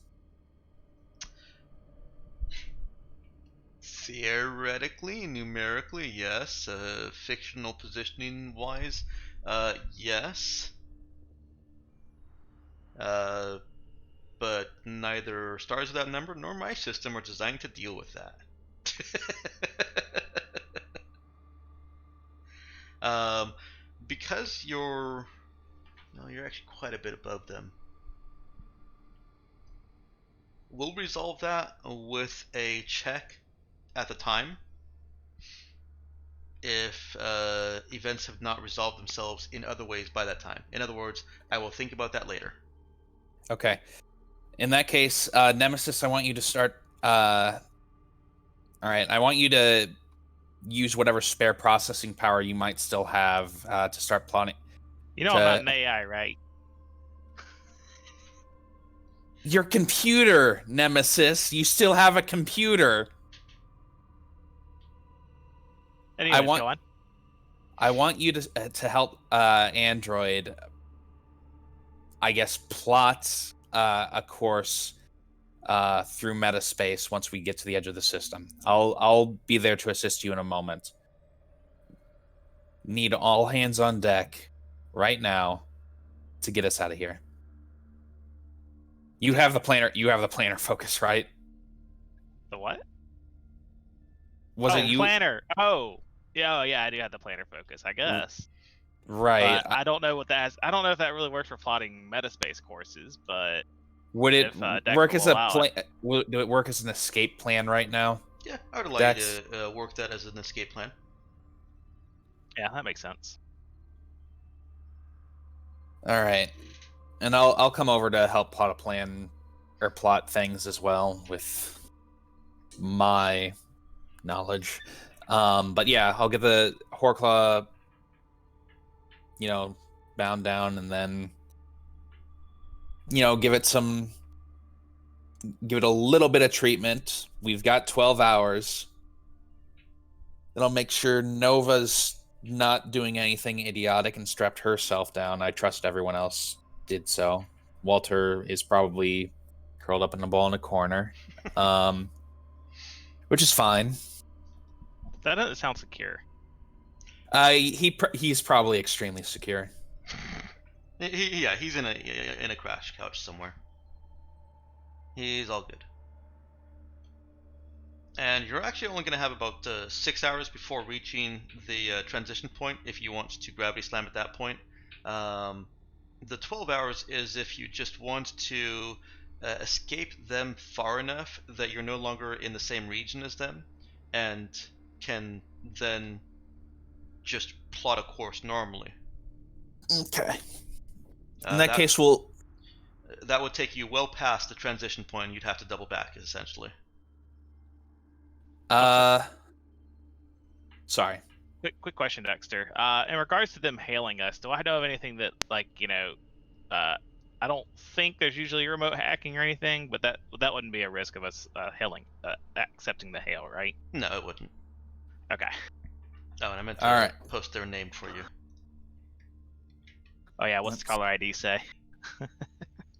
Theoretically, numerically, yes. Fictional positioning-wise, yes. But neither Stars Without Number nor my system are designed to deal with that. Because you're actually quite a bit above them. We'll resolve that with a check at the time if events have not resolved themselves in other ways by that time. In other words, I will think about that later. Okay. In that case, Nemesis, I want you to start... all right, I want you to use whatever spare processing power you might still have to start plotting. I'm not an AI, right? Your computer, Nemesis. You still have a computer. Anyways, go on. I want you to help Android, I guess, plot a course through metaspace once we get to the edge of the system. I'll be there to assist you in a moment. Need all hands on deck right now to get us out of here. You have the planner. You have the planner focus, right? The what? Was it you? Planner. Oh, yeah, I do have the planner focus, I guess. Right. But I don't know what that. I don't know if that really works for plotting metaspace courses, but would it work as a plan? Do it work as an escape plan right now? Yeah, I would like to work that as an escape plan. Yeah, that makes sense. All right, and I'll come over to help plot a plan or plot things as well with my knowledge. But yeah, I'll get the Horclaw, bound down, and then give it a little bit of treatment. We've got 12 hours. Then I'll make sure Nova's not doing anything idiotic and strapped herself down. I trust everyone else did so. Walter is probably curled up in a ball in a corner, which is fine. That doesn't sound secure. He's probably extremely secure. He's in a crash couch somewhere. He's all good. And you're actually only going to have about 6 hours before reaching the transition point if you want to gravity slam at that point. The 12 hours is if you just want to escape them far enough that you're no longer in the same region as them and can then just plot a course normally. Okay. In that case, that would take you well past the transition point, and you'd have to double back, essentially. Sorry. Quick question, Dexter. In regards to them hailing us, do I know of anything that, I don't think there's usually remote hacking or anything, but that wouldn't be a risk of us accepting the hail, right? No, it wouldn't. Okay. Oh, and I meant All to right. post their name for you. Oh yeah, what's the caller ID say?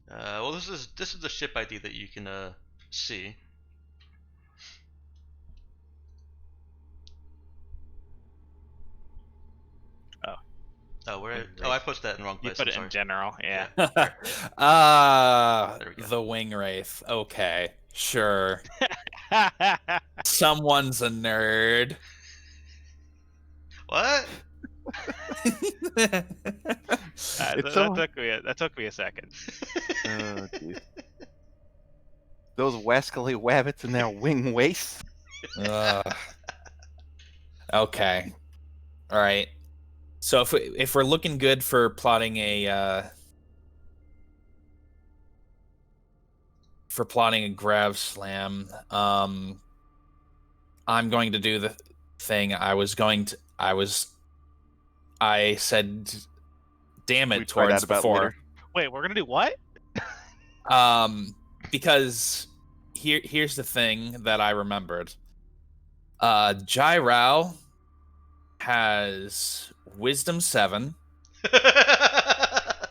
Well, this is the ship ID that you can see. Oh, where? Oh, I posted that in the wrong You place. put I'm it sorry. in general, yeah. There we go. The wing wraith. Okay, sure. Someone's a nerd. What? That took me a second. Oh, geez. Those wascally wabbits and their wing waste. Okay. All right. So if we're looking good for plotting a grav slam, I'm going to do the thing I said damn it towards before. Later. Wait, we're gonna do what? Because here's the thing that I remembered. Jai Rao has Wisdom 7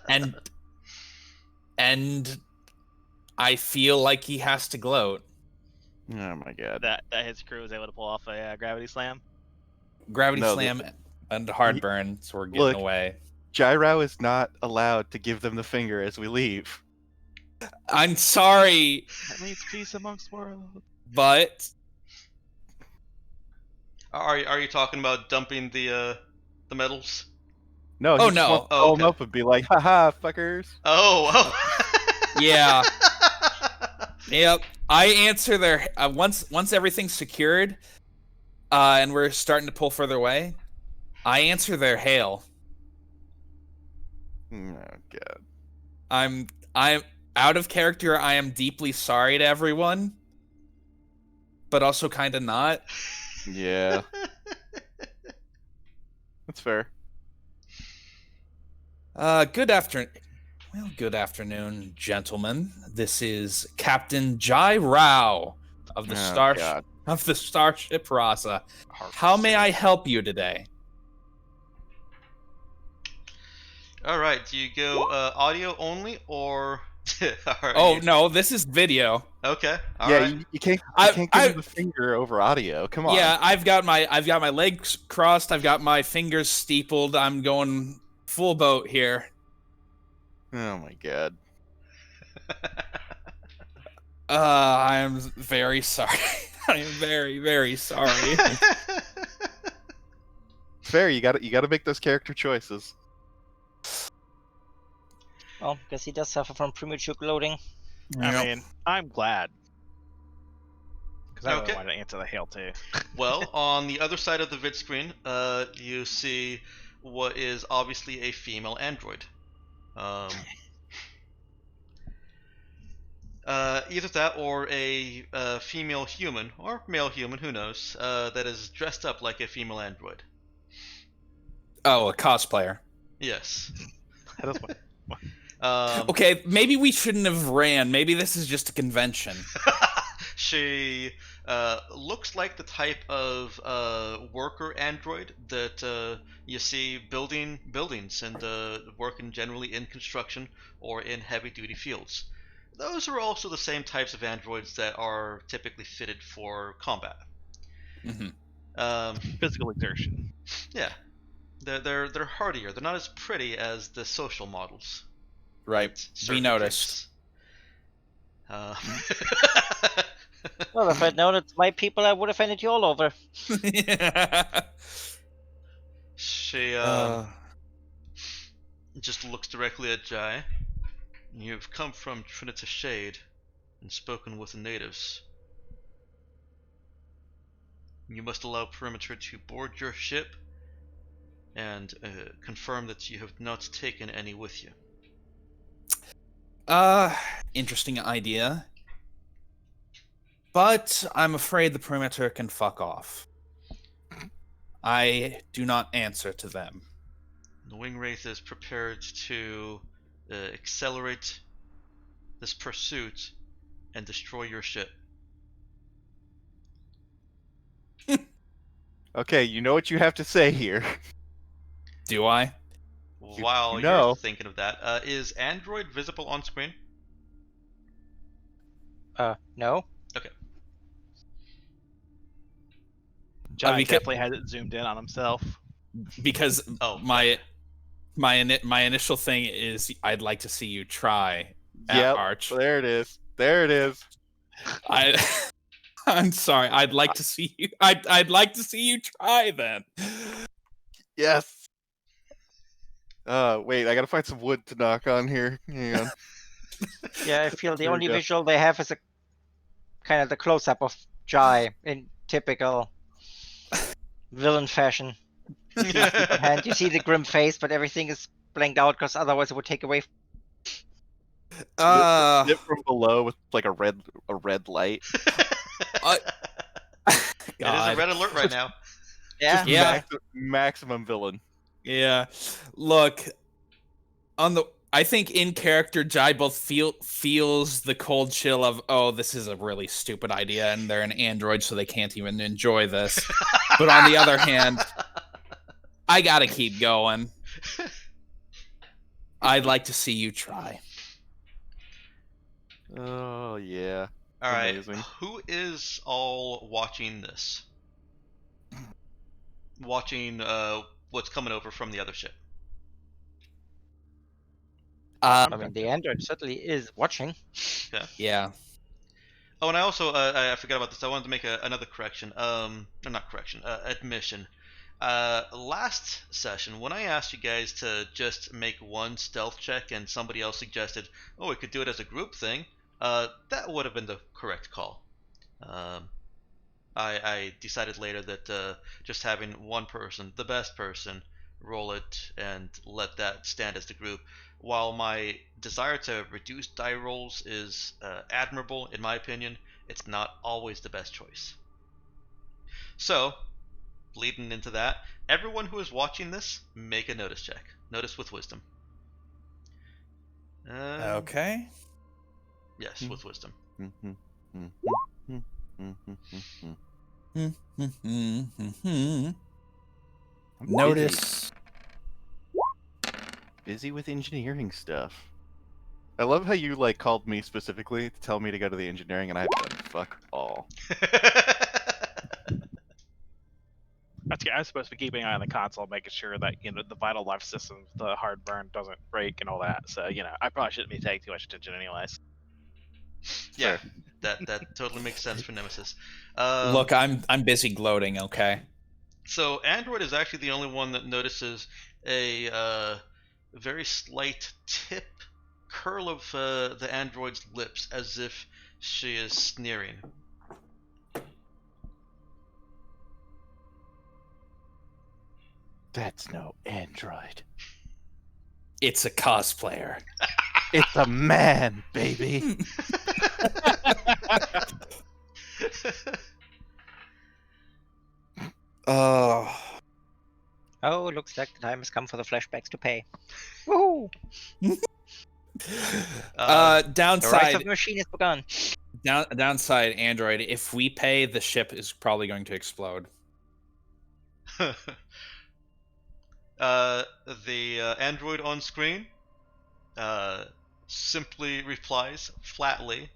and I feel like he has to gloat. Oh my god. That his crew was able to pull off a gravity slam. Slam and Hardburn, so we're getting away. Gyro is not allowed to give them the finger as we leave. I'm sorry. That means peace amongst worlds. But are you talking about dumping the medals? No. Oh no. Call them up and be like, haha, fuckers. Oh. Yeah. Yep. I answer their once everything's secured, and we're starting to pull further away. I answer their hail. Oh god. I'm out of character. I am deeply sorry to everyone, but also kind of not. Yeah. That's fair. Good afternoon, gentlemen. This is Captain Jai Rao of the Starship Rasa. How may I help you today? All right. Do you go audio only or? No, this is video. Okay. All right. You can't give them the finger over audio. Come on. Yeah, I've got my legs crossed. I've got my fingers steepled. I'm going full boat here. Oh my god. I am very sorry. I am very, very sorry. Fair. You got to make those character choices. Well, because he does suffer from premature gloating. I mean, I'm glad. Because I really wanted to answer the hail too. Well, on the other side of the vid screen, you see what is obviously a female android. Either that or a female human, or male human, who knows, that is dressed up like a female android. Oh, a cosplayer. Yes. Okay, maybe we shouldn't have ran. Maybe this is just a convention. She looks like the type of worker android that you see building buildings and working generally in construction or in heavy-duty fields. Those are also the same types of androids that are typically fitted for combat. Mm-hmm. Physical exertion. Yeah, they're hardier. They're not as pretty as the social models. Right. We noticed. Well, if I'd known it's my people, I would have handed you all over. She just looks directly at Jai. You've come from Trinita Shade and spoken with the natives. You must allow Perimeter to board your ship and confirm that you have not taken any with you. Interesting idea. But I'm afraid the Perimeter can fuck off. I do not answer to them. The Wing Wraith is prepared to accelerate this pursuit and destroy your ship. Okay, you know what you have to say here. Do I? While you know. you're thinking of that, is Android visible on screen? No. Okay. John because- definitely has it zoomed in on himself. Because Oh, my initial thing is I'd like to see you try. Yep, Arch. there it is. There it is. I'm sorry. I'd like to see you. I'd like to see you try then. Yes. Wait, I gotta find some wood to knock on here. Hang on. Yeah, I feel the There we only go. visual they have is a kind of the close-up of Jai in typical villain fashion. And you see the grim face, but everything is blanked out because otherwise it would take away. Lit from below with like a red light. It is a red alert right now. Yeah. Just Yeah. maximum villain. Yeah. Look, I think in character Jai both feels the cold chill of, oh, this is a really stupid idea and they're an android so they can't even enjoy this. But on the other hand, I gotta keep going. I'd like to see you try. Oh yeah. All right. Amazing. Who is all watching this? Watching what's coming over from the other ship. I mean, the android certainly is watching. Okay. Yeah. Oh, and I also I forgot about this. I wanted to make another correction. Not correction. Admission. Last session, when I asked you guys to just make one stealth check, and somebody else suggested, "Oh, we could do it as a group thing," that would have been the correct call. I decided later that just having one person, the best person, roll it and let that stand as the group. While my desire to reduce die rolls is admirable, in my opinion, it's not always the best choice. So, leading into that, everyone who is watching this, make a notice check. Notice with wisdom. Okay. Yes, with wisdom. Notice. Busy with engineering stuff. I love how you like called me specifically to tell me to go to the engineering, and I haven't done fuck all. I was supposed to be keeping an eye on the console, making sure that the vital life systems, the hard burn doesn't break and all that. So I probably shouldn't be taking too much attention, anyways. Yeah, that totally makes sense for Nemesis. Look, I'm busy gloating. Okay. So Android is actually the only one that notices a very slight tip curl of the android's lips, as if she is sneering. That's no android. It's a cosplayer. It's a man, baby. Oh. Oh, looks like the time has come for the flashbacks to pay. Woohoo! The rise Downside. of the machine has begun. Downside, Android. If we pay, the ship is probably going to explode. The android on screen simply replies flatly,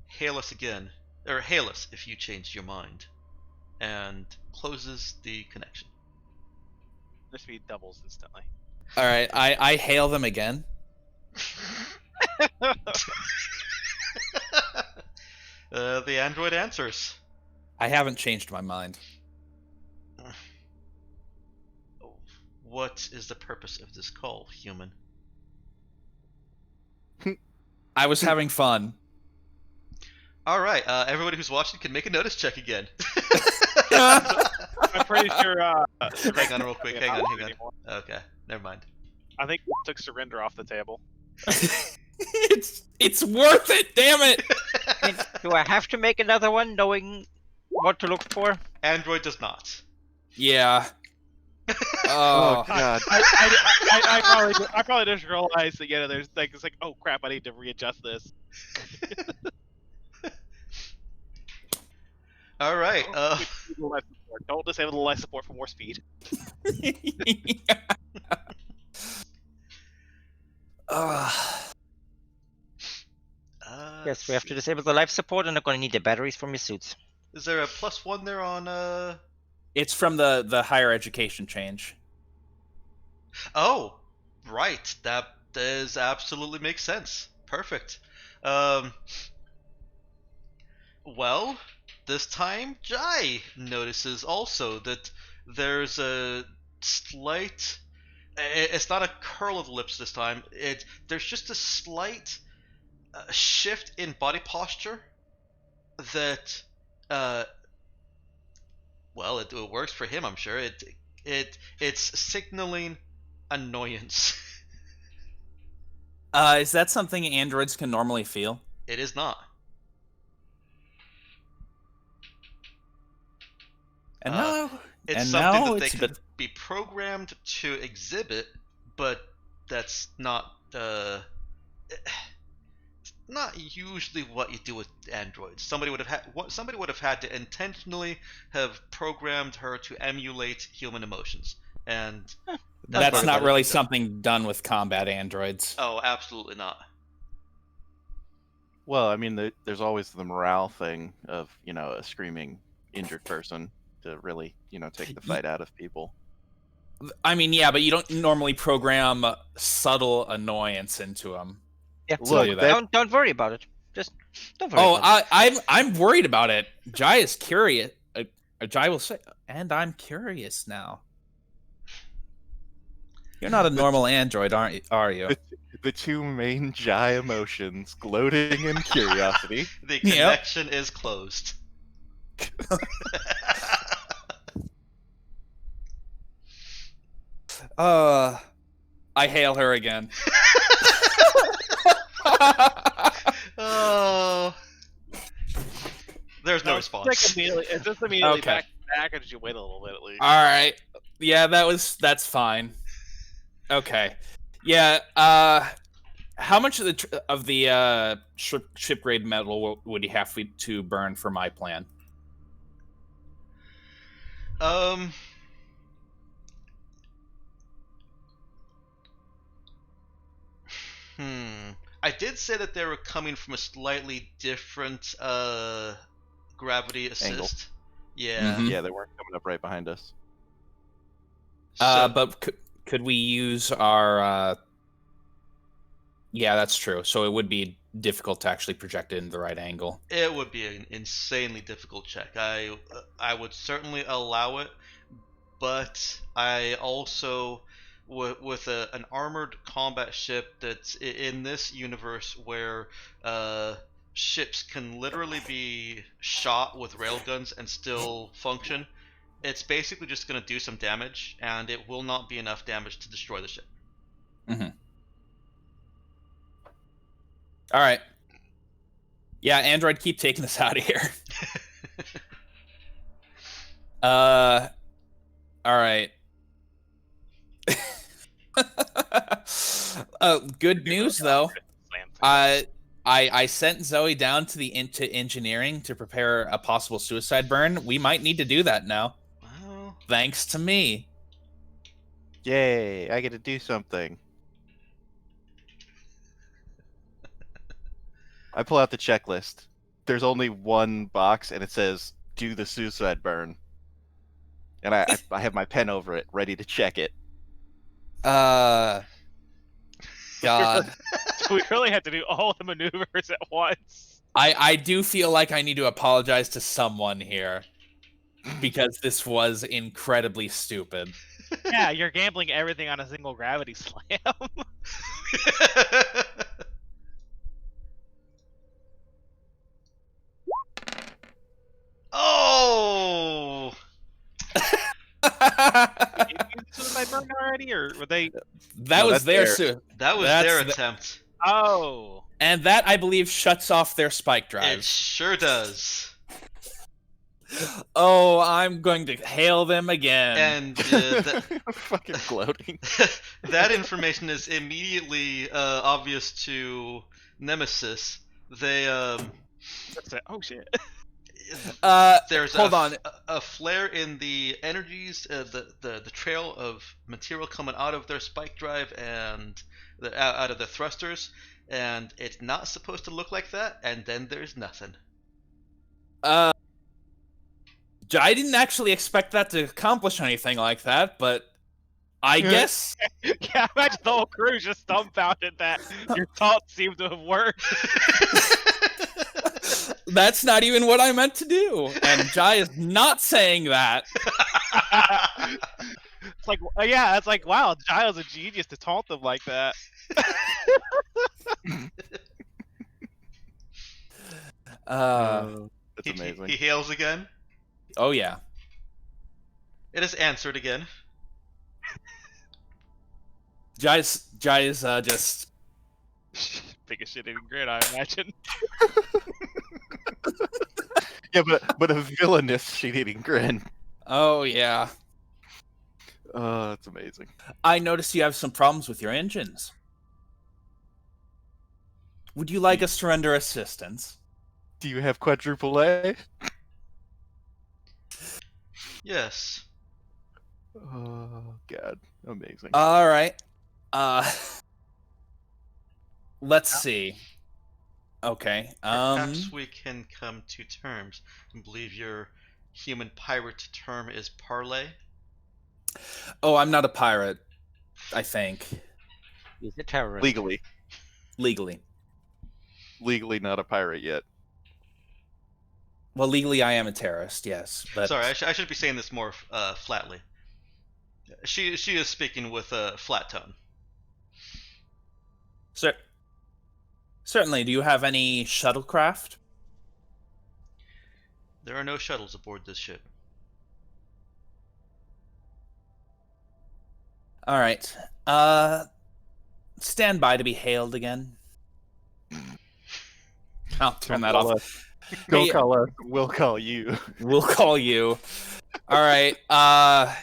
"Hail us again," or "Hail us if you changed your mind," and closes the connection. This speed doubles instantly. All right, I hail them again. The android answers. I haven't changed my mind. What is the purpose of this call, human? I was having fun. All right, everybody who's watching can make a notice check again. I'm pretty sure. Hang on real quick. Hang on. Okay, never mind. I think we took surrender off the table. It's worth it. Damn it. I mean, do I have to make another one, knowing what to look for? Android does not. Yeah. Oh God! I probably just realized that there's like it's like, oh crap, I need to readjust this. All right. Don't disable the life support for more speed. Yes, we have to disable the life support, and they're going to need the batteries from your suits. Is there a +1 there on? It's from the higher education change. Oh, right. That does absolutely make sense. Perfect. Well, this time Jai notices also that there's a slight. It's not a curl of lips this time. There's just a slight shift in body posture that, well, it works for him. I'm sure it's signaling annoyance. Is that something androids can normally feel? It is not. And now it's something that they can be programmed to exhibit, but that's not not usually what you do with androids. Somebody would have had to intentionally have programmed her to emulate human emotions, and that's not really something done with combat androids. Oh, absolutely not. Well, I mean, there's always the morale thing of a screaming injured person to really take the fight out of people. I mean, yeah, but you don't normally program subtle annoyance into them. Yeah, look, don't worry about it. Just don't worry. Oh, I'm worried about it. Jai is curious. Jai will say, and I'm curious now. You're not a normal android, are you? The two main Jai emotions, gloating and curiosity. The connection is closed. I hail her again. Oh. There's no response. It's just immediately back, or did you wait a little bit at least? All right. Yeah, that's fine. Okay. Yeah. How much of the ship grade metal would you have to burn for my plan? I did say that they were coming from a slightly different gravity assist. Angle. Yeah. Mm-hmm. Yeah, they weren't coming up right behind us. But could we use our? Yeah, that's true. So it would be difficult to actually project it in the right angle. It would be an insanely difficult check. I would certainly allow it, but I also, with an armored combat ship that's in this universe where ships can literally be shot with railguns and still function, it's basically just going to do some damage, and it will not be enough damage to destroy the ship. Mm-hmm. All right. Yeah, Android, keep taking us out of here. All right. Good news though. I sent Zoe down to into engineering to prepare a possible suicide burn. We might need to do that now. Well, thanks to me. Yay! I get to do something. I pull out the checklist. There's only one box, and it says "Do the suicide burn," and I have my pen over it, ready to check it. God. We really had to do all the maneuvers at once. I do feel like I need to apologize to someone here, because this was incredibly stupid. Yeah, you're gambling everything on a single gravity slam. Oh! Suicide burn already, or were they? That was their attempt. Oh. And that, I believe, shuts off their spike drive. It sure does. Oh, I'm going to hail them again. And fucking gloating. That information is immediately obvious to Nemesis. They oh shit. There's hold on. A flare in the energies, the trail of material coming out of their spike drive and out of the thrusters, and it's not supposed to look like that. And then there's nothing. I didn't actually expect that to accomplish anything like that, but I guess. Yeah, imagine the whole crew just dumbfounded that your taunt seemed to have worked. That's not even what I meant to do, and Jai is not saying that. It's like, yeah, it's like, wow, Jai was a genius to taunt them like that. That's amazing. He hails again. Oh yeah. It is answered again. Jai's just biggest shit-eating grin, I imagine. Yeah, but a villainous shit-eating grin. Oh yeah. Oh, that's amazing. I notice you have some problems with your engines. Would you like us to render assistance? Do you have quadruple A? Yes. Oh god, amazing. All right. Let's see. Okay. Perhaps we can come to terms. I believe your human pirate term is parlay. Oh, I'm not a pirate. I think He's a terrorist. Legally not a pirate yet. Well, legally, I am a terrorist. Yes, but Sorry, I should be saying this more flatly. She is speaking with a flat tone. Certainly. Do you have any shuttlecraft? There are no shuttles aboard this ship. All right. Stand by to be hailed again. I'll turn that off. Don't call us. We'll call you. We'll call you. All right. I'll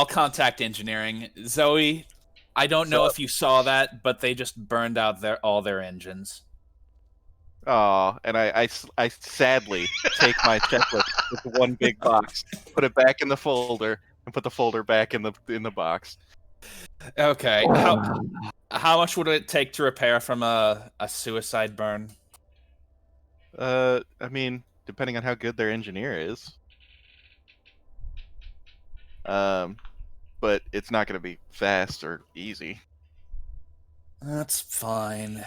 contact engineering. Zoe, I don't know if you saw that, but they just burned out all their engines. Oh, and I sadly take my checklist with one big box, put it back in the folder, and put the folder back in the box. Okay. How much would it take to repair from a suicide burn? I mean, depending on how good their engineer is. But it's not going to be fast or easy. That's fine.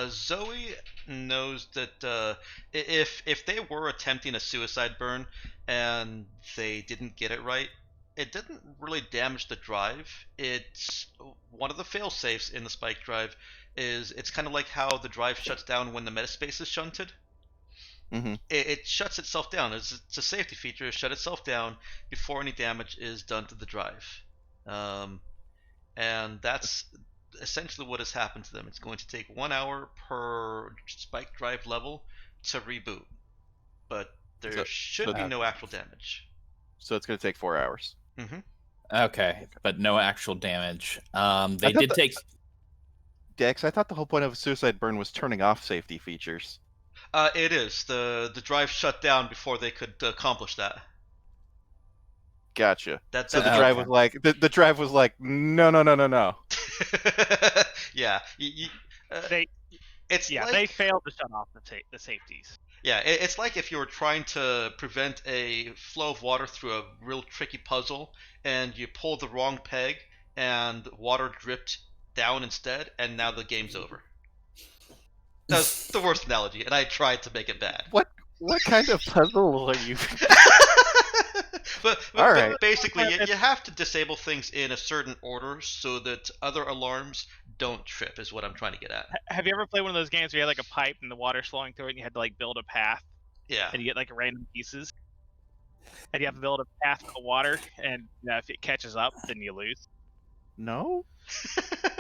Zoe knows that if they were attempting a suicide burn and they didn't get it right, it didn't really damage the drive. It's one of the fail safes in the spike drive. It's kind of like how the drive shuts down when the metaspace is shunted. Mm-hmm. It shuts itself down. It's a safety feature. Shut itself down before any damage is done to the drive, and that's essentially what has happened to them. It's going to take 1 hour per spike drive level to reboot, but there should be no actual damage. So it's going to take 4 hours. Mm-hmm. Okay, but no actual damage. They did take. Dex, I thought the whole point of a suicide burn was turning off safety features. It is. The drive shut down before they could accomplish that. Gotcha. So the drive was like the drive was like no. Yeah. They failed to shut off the safeties. Yeah, it's like if you were trying to prevent a flow of water through a real tricky puzzle, and you pulled the wrong peg, and water dripped down instead, and now the game's over. That's the worst analogy, and I tried to make it bad. What kind of puzzle are you? but All right. Basically, you have to disable things in a certain order so that other alarms don't trip, is what I'm trying to get at. Have you ever played one of those games where you had like a pipe and the water's flowing through it and you had to like build a path? Yeah. And you get like random pieces? And you have to build a path for the water, and if it catches up, then you lose. No.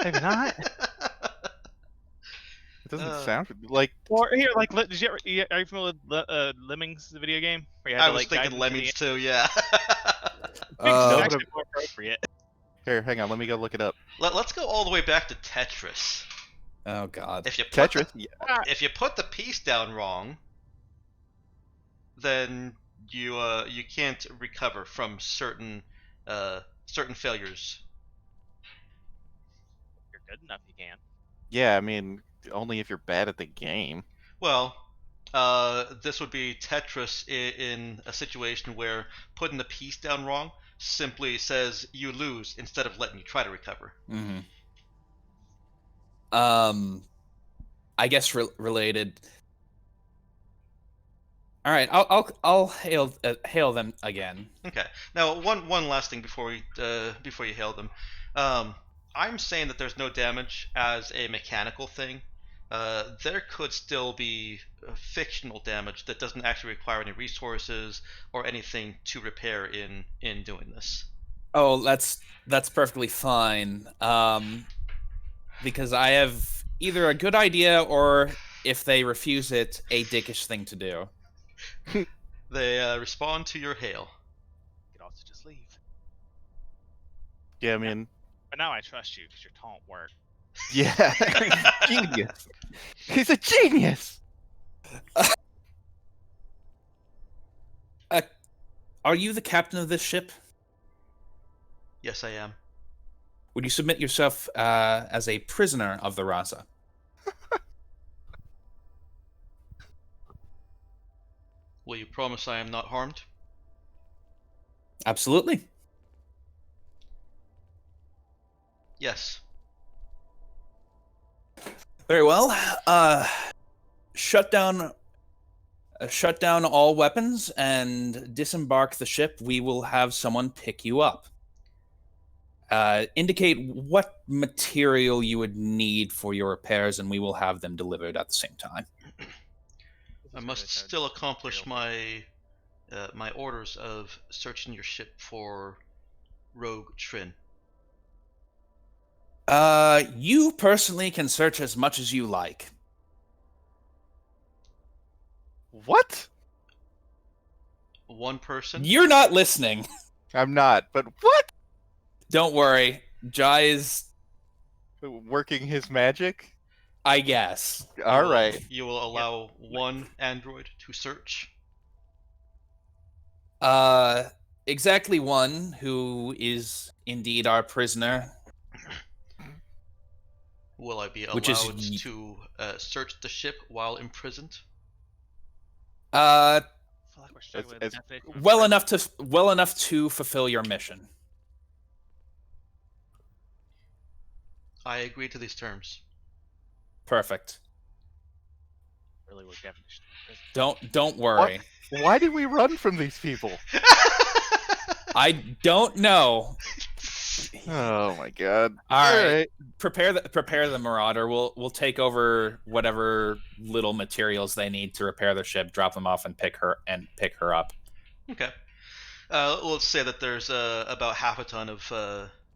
Maybe not. It doesn't sound like. Or here, like, did you ever, are you familiar with Lemmings, the video game? Where you had I to, was like, guide thinking them to the Lemmings too. Yeah. No, actually more appropriate. Here, hang on. Let me go look it up. Let's go all the way back to Tetris. Oh God. If you put Tetris. if you put the piece down wrong, then you can't recover from certain failures. If you're good enough, you can. Yeah, I mean, only if you're bad at the game. Well, this would be Tetris in a situation where putting the piece down wrong simply says you lose instead of letting you try to recover. Mm-hmm. I guess related. All right, I'll hail them again. Okay. Now, one last thing before you hail them. I'm saying that there's no damage as a mechanical thing. There could still be fictional damage that doesn't actually require any resources or anything to repair in doing this. Oh, that's perfectly fine. Because I have either a good idea or, if they refuse it, a dickish thing to do. They respond to your hail. You could also just leave. Yeah, I mean. But now I trust you because your taunt worked. Yeah, genius. He's a genius. Are you the captain of this ship? Yes, I am. Would you submit yourself as a prisoner of the Rasa? Will you promise I am not harmed? Absolutely. Yes. Very well. Shut down all weapons and disembark the ship. We will have someone pick you up. Indicate what material you would need for your repairs, and we will have them delivered at the same time. I must still accomplish my orders of searching your ship for Rogue Trin. You personally can search as much as you like. What? One person? You're not listening. I'm not, but what? Don't worry. Jai is working his magic? I guess. All right. You will allow one android to search? Exactly one, who is indeed our prisoner. Will I be allowed to search the ship while imprisoned? Well Well enough to fulfill your mission. I agree to these terms. Perfect. Really, we're definition. Don't worry. Why did we run from these people? I don't know. Oh my god! All right. Prepare the Marauder. We'll take over whatever little materials they need to repair the ship. Drop them off and pick her up. Okay. Let's say that there's about half a ton of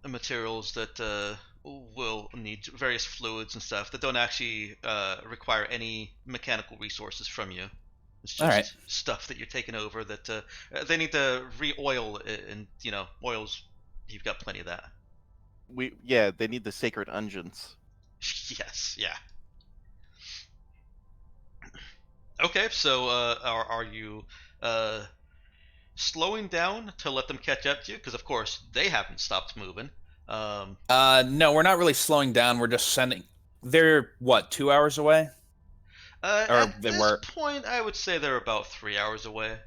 materials that will need various fluids and stuff that don't actually require any mechanical resources from you. It's just stuff that you're taking over that they need to re-oil, and oils. You've got plenty of that. They need the sacred unguents. Yes, yeah. Okay, so are you slowing down to let them catch up to you? Because of course they haven't stopped moving. No, we're not really slowing down. We're just sending. They're what, 2 hours away? At this point, I would say they're about 3 hours away.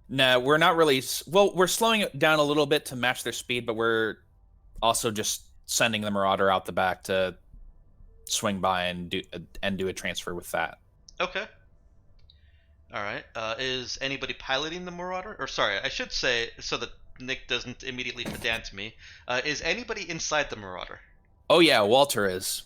No, we're not really. Well, we're slowing it down a little bit to match their speed, but we're also just sending the Marauder out the back to swing by and do a transfer with that. Okay. All right. Is anybody piloting the Marauder? Or sorry, I should say, so that Nick doesn't immediately pedant me. Is anybody inside the Marauder? Oh yeah, Walter is,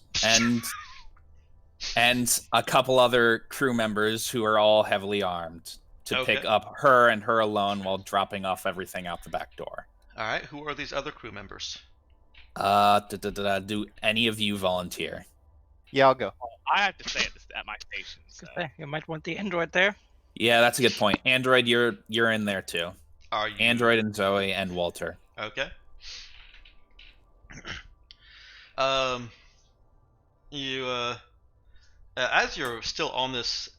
and a couple other crew members who are all heavily armed to pick up her and her alone while dropping off everything out the back door. All right. Who are these other crew members? Do any of you volunteer? Yeah, I'll go. I have to stay at my station. So. You might want the android there. Yeah, that's a good point. Android, you're in there too. Are you? Android and Zoe and Walter. Okay. You as you're still on this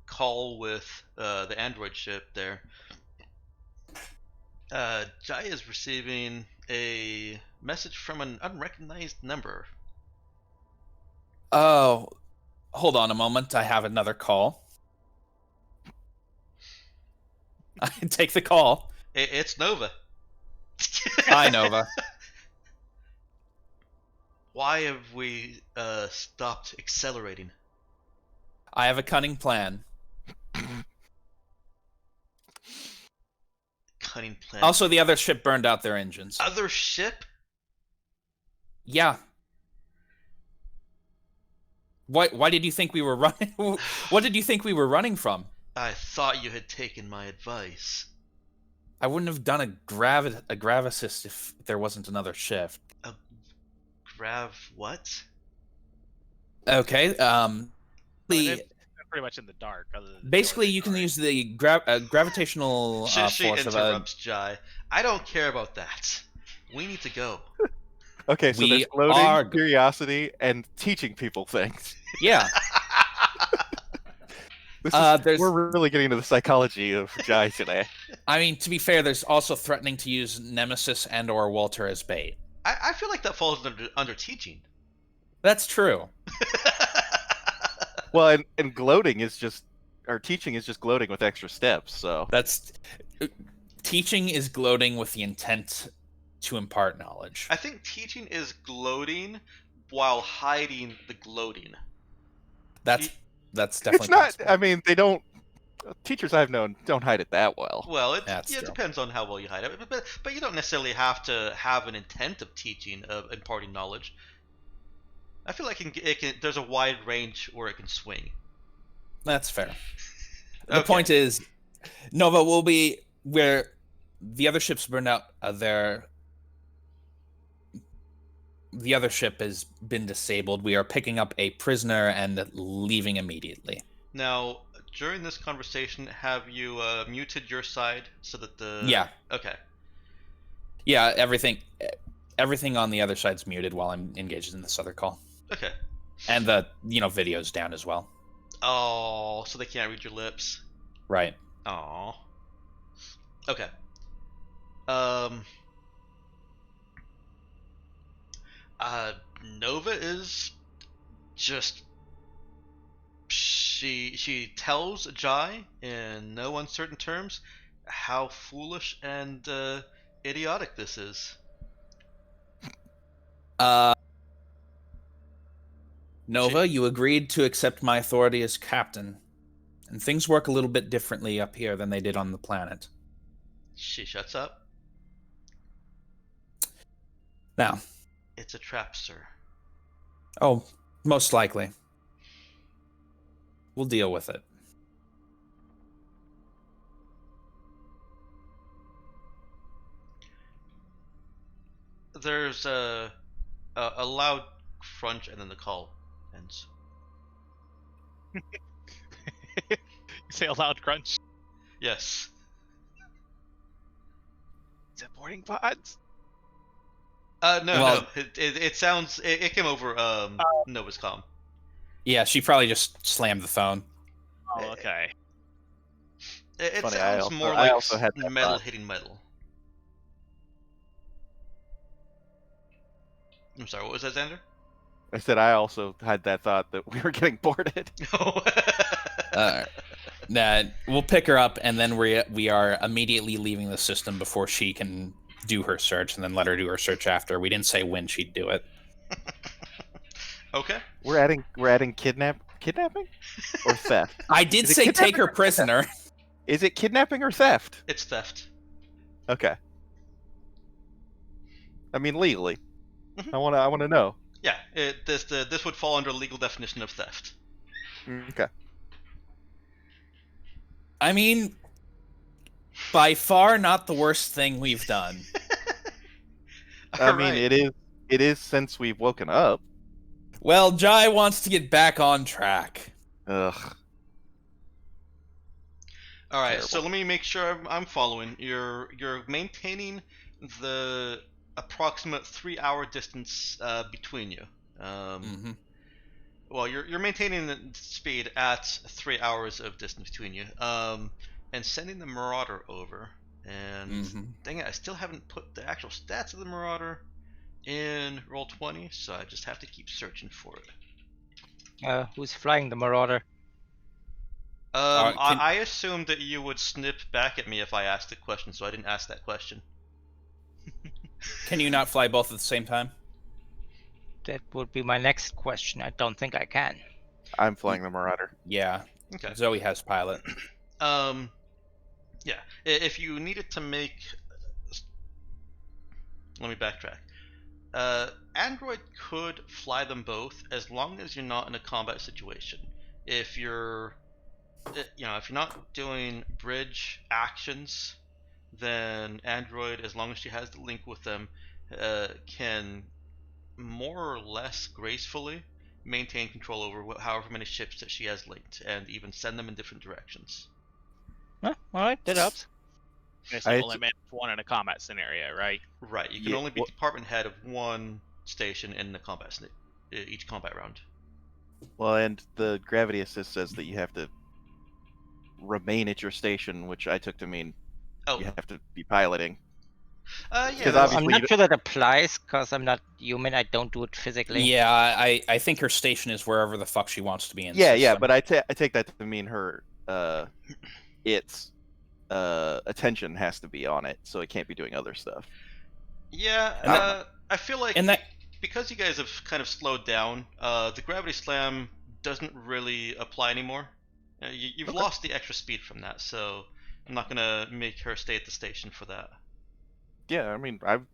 call with the android ship there, Jai is receiving a message from an unrecognized number. Oh, hold on a moment. I have another call. I take the call. It's Nova. Hi, Nova. Why have we stopped accelerating? I have a cunning plan. Cunning plan. Also, the other ship burned out their engines. Other ship? Yeah. Why did you think we were running? What did you think we were running from? I thought you had taken my advice. I wouldn't have done a grav assist if there wasn't another ship. A grav what? Okay. They're pretty much in the dark. Other than Basically, you can use the gravitational She force of a. interrupts Jai. I don't care about that. We need to go. Okay, so We there's floating, are- curiosity, and teaching people things. Yeah. We're really getting into the psychology of Jai today. I mean, to be fair, there's also threatening to use Nemesis and/or Walter as bait. I feel like that falls under teaching. That's true. Well, and gloating is just, or teaching is just gloating with extra steps. So That's teaching is gloating with the intent to impart knowledge. I think teaching is gloating while hiding the gloating. That's definitely. it's not. possible. I mean, they don't. Teachers I've known don't hide it that well. Well, it That's true. depends on how well you hide it, but you don't necessarily have to have an intent of teaching, of imparting knowledge. I feel like it can. There's a wide range where it can swing. That's fair. The Okay. point is, Nova will be where the other ships burned out. The other ship has been disabled. We are picking up a prisoner and leaving immediately. Now, during this conversation, have you muted your side so that the... Yeah. Okay. Yeah, everything on the other side's muted while I'm engaged in this other call. Okay. And the video's down as well. Oh, so they can't read your lips. Right. Oh. Okay. Nova is just... She tells Jai in no uncertain terms how foolish and idiotic this is. Nova, you agreed to accept my authority as captain, and things work a little bit differently up here than they did on the planet. She shuts up. Now. It's a trap, sir. Oh, most likely. We'll deal with it. There's a loud crunch, and then the call ends. You say a loud crunch. Yes. Is it boarding pods? No. It sounds. It came over Nova's comm. Yeah, she probably just slammed the phone. Oh, okay. It Funny, sounds more I like also had that metal thought. hitting metal. I'm sorry, what was that, Xander? I said I also had that thought that we were getting boarded. No. Nah, we'll pick her up, and then we are immediately leaving the system before she can do her search, and then let her do her search after. We didn't say when she'd do it. Okay. We're adding kidnapping or theft. I did Is it say take kidnapping her or prisoner. Is it kidnapping or theft? It's theft. Okay. I mean legally. Mhm. I want to know. Yeah, this would fall under legal definition of theft. Okay. I mean, by far not the worst thing we've done. I mean, it is since we've woken up. Well, Jai wants to get back on track. Ugh. All right, Terrible. so let me make sure I'm following. You're maintaining the approximate 3-hour distance between you. Well, you're maintaining the speed at 3 hours of distance between you, and sending the Marauder over. And dang it, I still haven't put the actual stats of the Marauder in Roll20, so I just have to keep searching for it. Who's flying the Marauder? I assumed that you would snip back at me if I asked the question, so I didn't ask that question. Can you not fly both at the same time? That would be my next question. I don't think I can. I'm flying the Marauder. Yeah. Okay. Zoe has pilot. Yeah. If you needed to make... Let me backtrack. Android could fly them both as long as you're not in a combat situation. If you're not doing bridge actions, then Android, as long as she has the link with them, can more or less gracefully maintain control over however many ships that she has linked, and even send them in different directions. Huh? All right, that helps. It's only meant one in a combat scenario, right? Right. You can only be department head of one station in the each combat round. Well, and the gravity assist says that you have to remain at your station, which I took to mean you have to be piloting. Yeah, I'm not sure that applies because I'm not human. I don't do it physically. Yeah, I think her station is wherever the fuck she wants to be in. Yeah, but I take that to mean her its attention has to be on it, so it can't be doing other stuff. Yeah, I feel like because you guys have kind of slowed down, the gravity slam doesn't really apply anymore. You've lost the extra speed from that, so I'm not gonna make her stay at the station for that. Yeah, I mean, I'm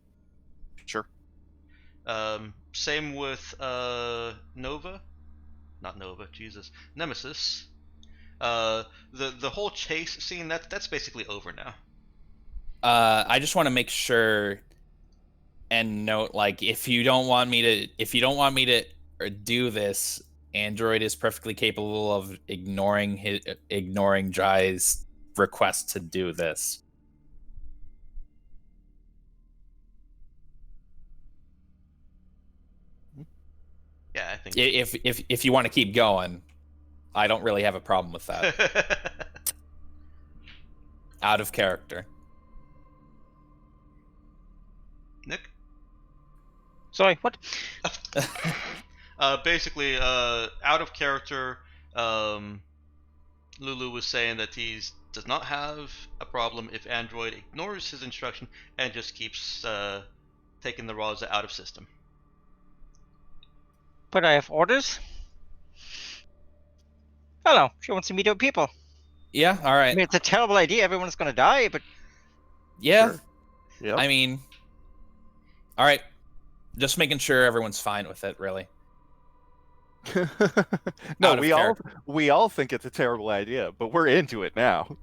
sure. Same with Nova, not Nova, Jesus, Nemesis. The whole chase scene that's basically over now. I just want to make sure and note, like, if you don't want me to do this, Android is perfectly capable of ignoring Jai's request to do this. Yeah, I think if you want to keep going, I don't really have a problem with that. Out of character. Nick? Sorry, what? Basically, out of character, Lulu was saying that he does not have a problem if Android ignores his instruction and just keeps taking the Raza out of system. But I have orders. I don't know. She wants to meet her people. Yeah, all right. I mean, it's a terrible idea. Everyone's gonna die, but... Yeah. Sure. Yep. I mean... All right. Just making sure everyone's fine with it, really. No, we all think it's a terrible idea, but we're into it now.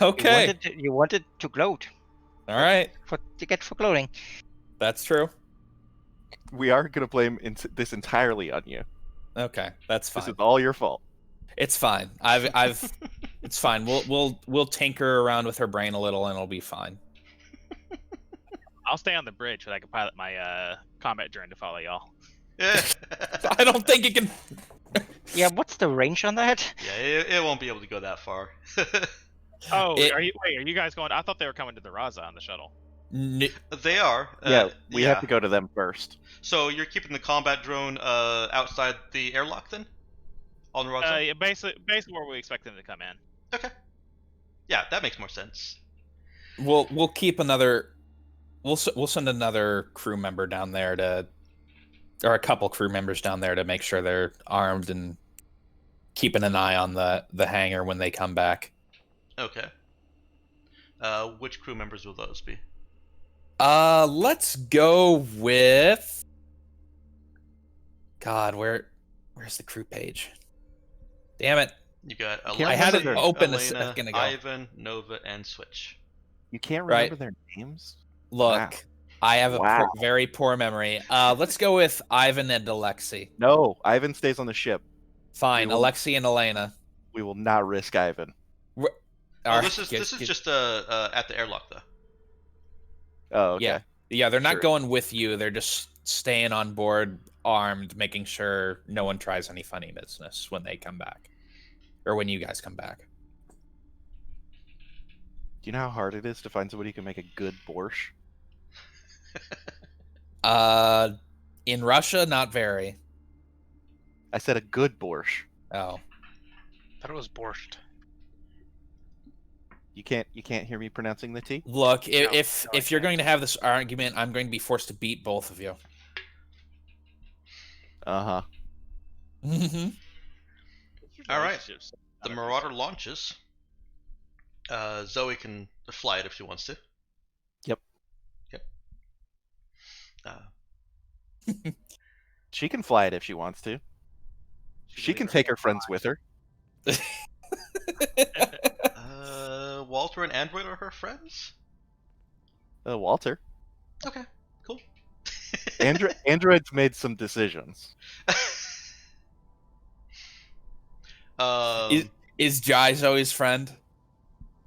Okay. You wanted to gloat. All right. To get for gloating. That's true. We are going to blame this entirely on you. Okay, that's fine. This is all your fault. It's fine. I've it's fine. We'll tinker around with her brain a little and it'll be fine. I'll stay on the bridge so I can pilot my combat drone to follow y'all. Yeah. I don't think it can. Yeah, what's the range on that? Yeah, it won't be able to go that far. Are you guys going? I thought they were coming to the Raza on the shuttle. They are. We have to go to them first. So you're keeping the combat drone outside the airlock then? On the Raza? Yeah, basically where we expect them to come in. Okay. Yeah, that makes more sense. We'll keep another. We'll send another crew member down there or a couple crew members down there to make sure they're armed and keeping an eye on the hangar when they come back. Okay. Which crew members will those be? Let's go with. God, where's the crew page? Damn it! You got I had it open Elena, a second ago. Ivan, Nova, and Switch. You can't remember their names? Look, Wow. I have a very poor memory. Let's go with Ivan and Alexei. No, Ivan stays on the ship. Fine, Alexei and Elena. We will not risk Ivan. This is just at the airlock though. Oh, okay. Yeah, they're not going with you. They're just staying on board, armed, making sure no one tries any funny business when they come back, or when you guys come back. Do you know how hard it is to find somebody who can make a good borscht? In Russia, not very. I said a good borscht. Oh. I thought it was borscht. You can't hear me pronouncing the T? Look, if you're going to have this argument, I'm going to be forced to beat both of you. Uh-huh. Mm-hmm. All right. The Marauder launches. Zoe can fly it if she wants to. Yep. She can fly it if she wants to. She can take her friends with her. Walter and Android are her friends? Walter. Okay, cool. Android's made some decisions. Is Jai Zoe's friend?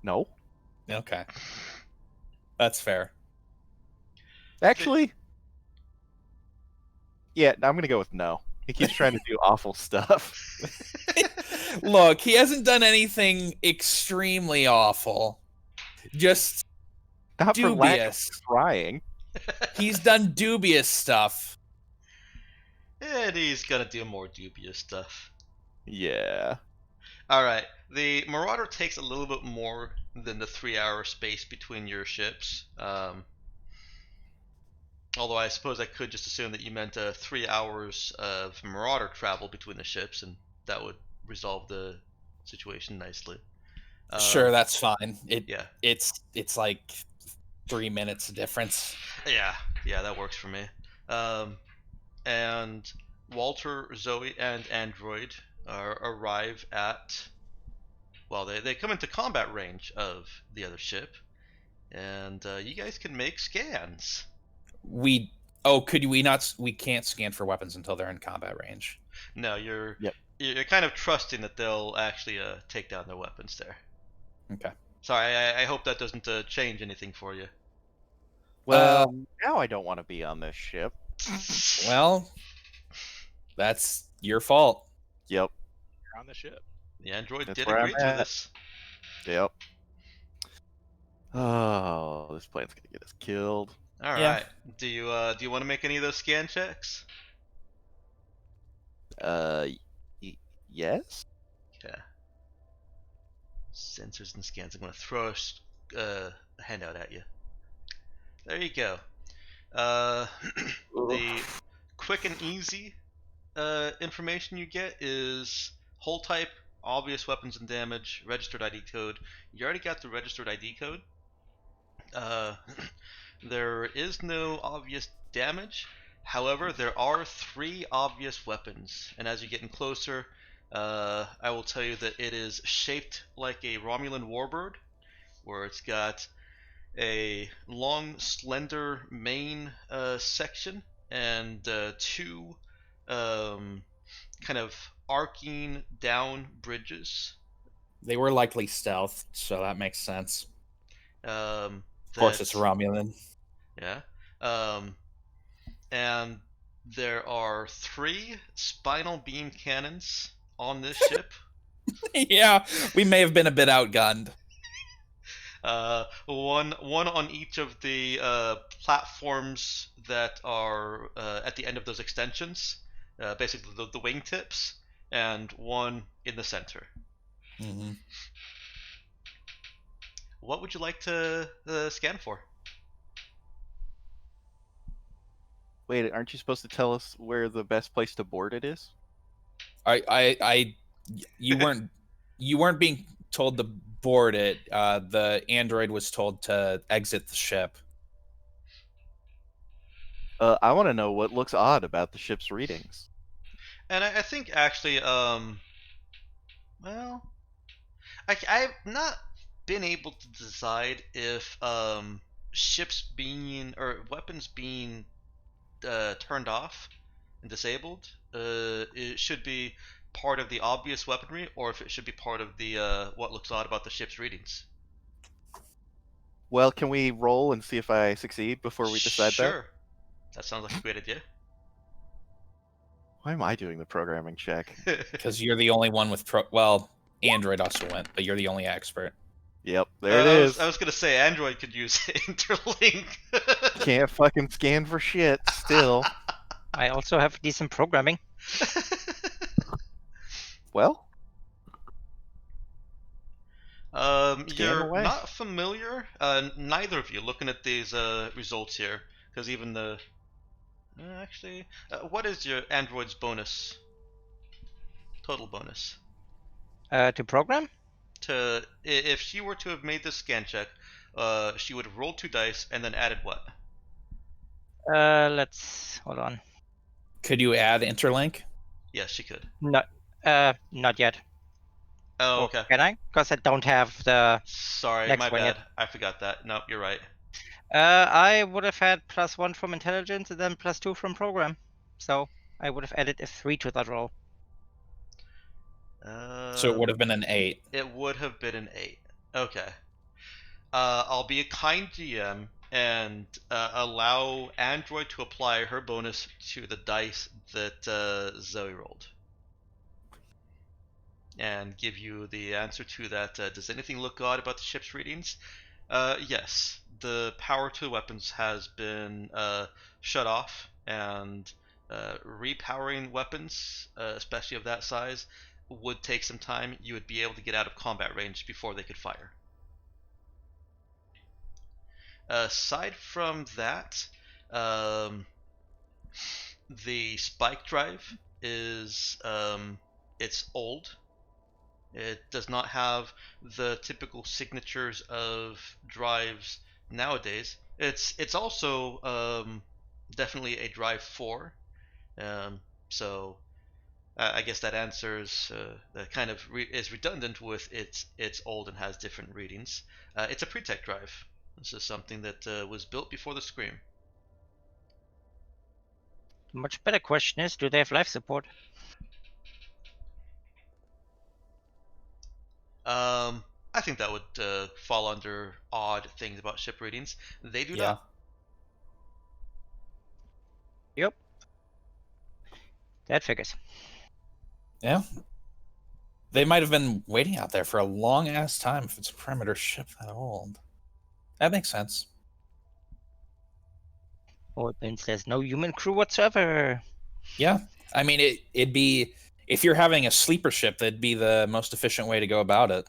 No. Okay. That's fair. Actually, yeah, I'm gonna go with no. He keeps trying to do awful stuff. Look, he hasn't done anything extremely awful. Just not dubious. For lack of trying. He's done dubious stuff. And he's gonna do more dubious stuff. Yeah. Alright, the Marauder takes a little bit more than the 3-hour space between your ships. Although I suppose I could just assume that you meant 3 hours of Marauder travel between the ships, and that would resolve the situation nicely. Sure, that's fine. Yeah. It's like 3 minutes difference. Yeah, that works for me. And Walter, Zoe, and Android arrive at... Well, they come into combat range of the other ship, and you guys can make scans. Could we not? We can't scan for weapons until they're in combat range. No, you're kind of trusting that they'll actually take down their weapons there. Okay. Sorry, I hope that doesn't change anything for you. Well, now I don't want to be on this ship. Well, that's your fault. Yep. You're on the ship. The android did agree to this. Yep. Oh, this plan's gonna get us killed. All right. Do you want to make any of those scan checks? Yes. Okay. Sensors and scans. I'm gonna throw a handout at you. There you go. The quick and easy information you get is hull type, obvious weapons and damage, registered ID code. You already got the registered ID code. There is no obvious damage. However, there are 3 obvious weapons, and as you're getting closer, I will tell you that it is shaped like a Romulan warbird, where it's got a long, slender main section and 2 kind of arcing down bridges. They were likely stealth, so that makes sense. Of course, it's Romulan. Yeah. And there are 3 spinal beam cannons on this ship. Yeah, we may have been a bit outgunned. One on each of the platforms that are at the end of those extensions, basically the wingtips, and one in the center. Mm-hmm. What would you like to scan for? Wait, aren't you supposed to tell us where the best place to board it is? You weren't being told to board it. The android was told to exit the ship. I want to know what looks odd about the ship's readings. And I think actually, well, I've not been able to decide if ships being or weapons being turned off and disabled, it should be part of the obvious weaponry, or if it should be part of the what looks odd about the ship's readings. Well, can we roll and see if I succeed before we decide that? Sure. That sounds like a great idea. Why am I doing the programming check? Because you're the only one with well, Android also went, but you're the only expert. Yep, there it is. I was gonna say Android could use interlink. Can't fucking scan for shit still. I also have decent programming. Well, you're away. not familiar, neither of you, looking at these results here, because even the actually, what is your Android's bonus? Total bonus. To program? If she were to have made this scan check, she would have rolled 2 dice and then added what? Let's hold on. Could you add interlink? Yes, she could. Not yet. Oh, okay. Can I? Because I don't have the. Sorry, next my one bad. yet. I forgot that. No, you're right. I would have had +1 from intelligence and then +2 from program, so I would have added a 3 to that roll. So it would have been an 8. It would have been an 8. Okay. I'll be a kind GM and allow Android to apply her bonus to the dice that Zoe rolled. And give you the answer to that. Does anything look odd about the ship's readings? Yes. The power to the weapons has been shut off, and repowering weapons, especially of that size, would take some time. You would be able to get out of combat range before they could fire. Aside from that, the spike drive is it's old. It does not have the typical signatures of drives nowadays. It's also definitely a drive 4. So I guess that answers that kind of is redundant with it's old and has different readings. It's a pre-tech drive. This is something that was built before the Scream. Much better question is, do they have life support? I think that would fall under odd things about ship readings. They do not. Yep. That figures. Yeah. They might have been waiting out there for a long ass time if it's a perimeter ship that old. That makes sense. Or it means there's no human crew whatsoever. Yeah. I mean, it'd be, if you're having a sleeper ship, that'd be the most efficient way to go about it.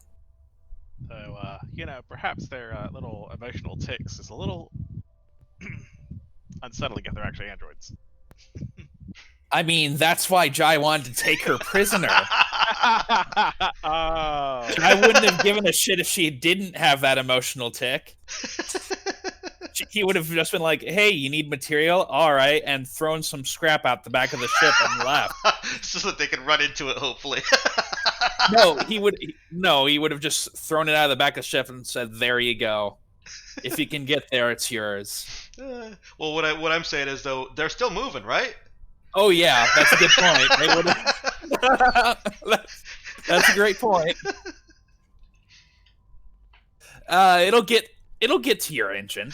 So, perhaps their little emotional ticks is a little unsettling if they're actually androids. I mean, that's why Jai wanted to take her prisoner. Oh. I wouldn't have given a shit if she didn't have that emotional tick. He would have just been like, hey, you need material? All right, and thrown some scrap out the back of the ship and left. So that they can run into it, hopefully. He would have just thrown it out of the back of the ship and said, there you go. If you can get there, it's yours. Well, what I'm saying is, though, they're still moving, right? Oh, yeah, that's a good point. They would have... That's a great point. It'll get to your engine.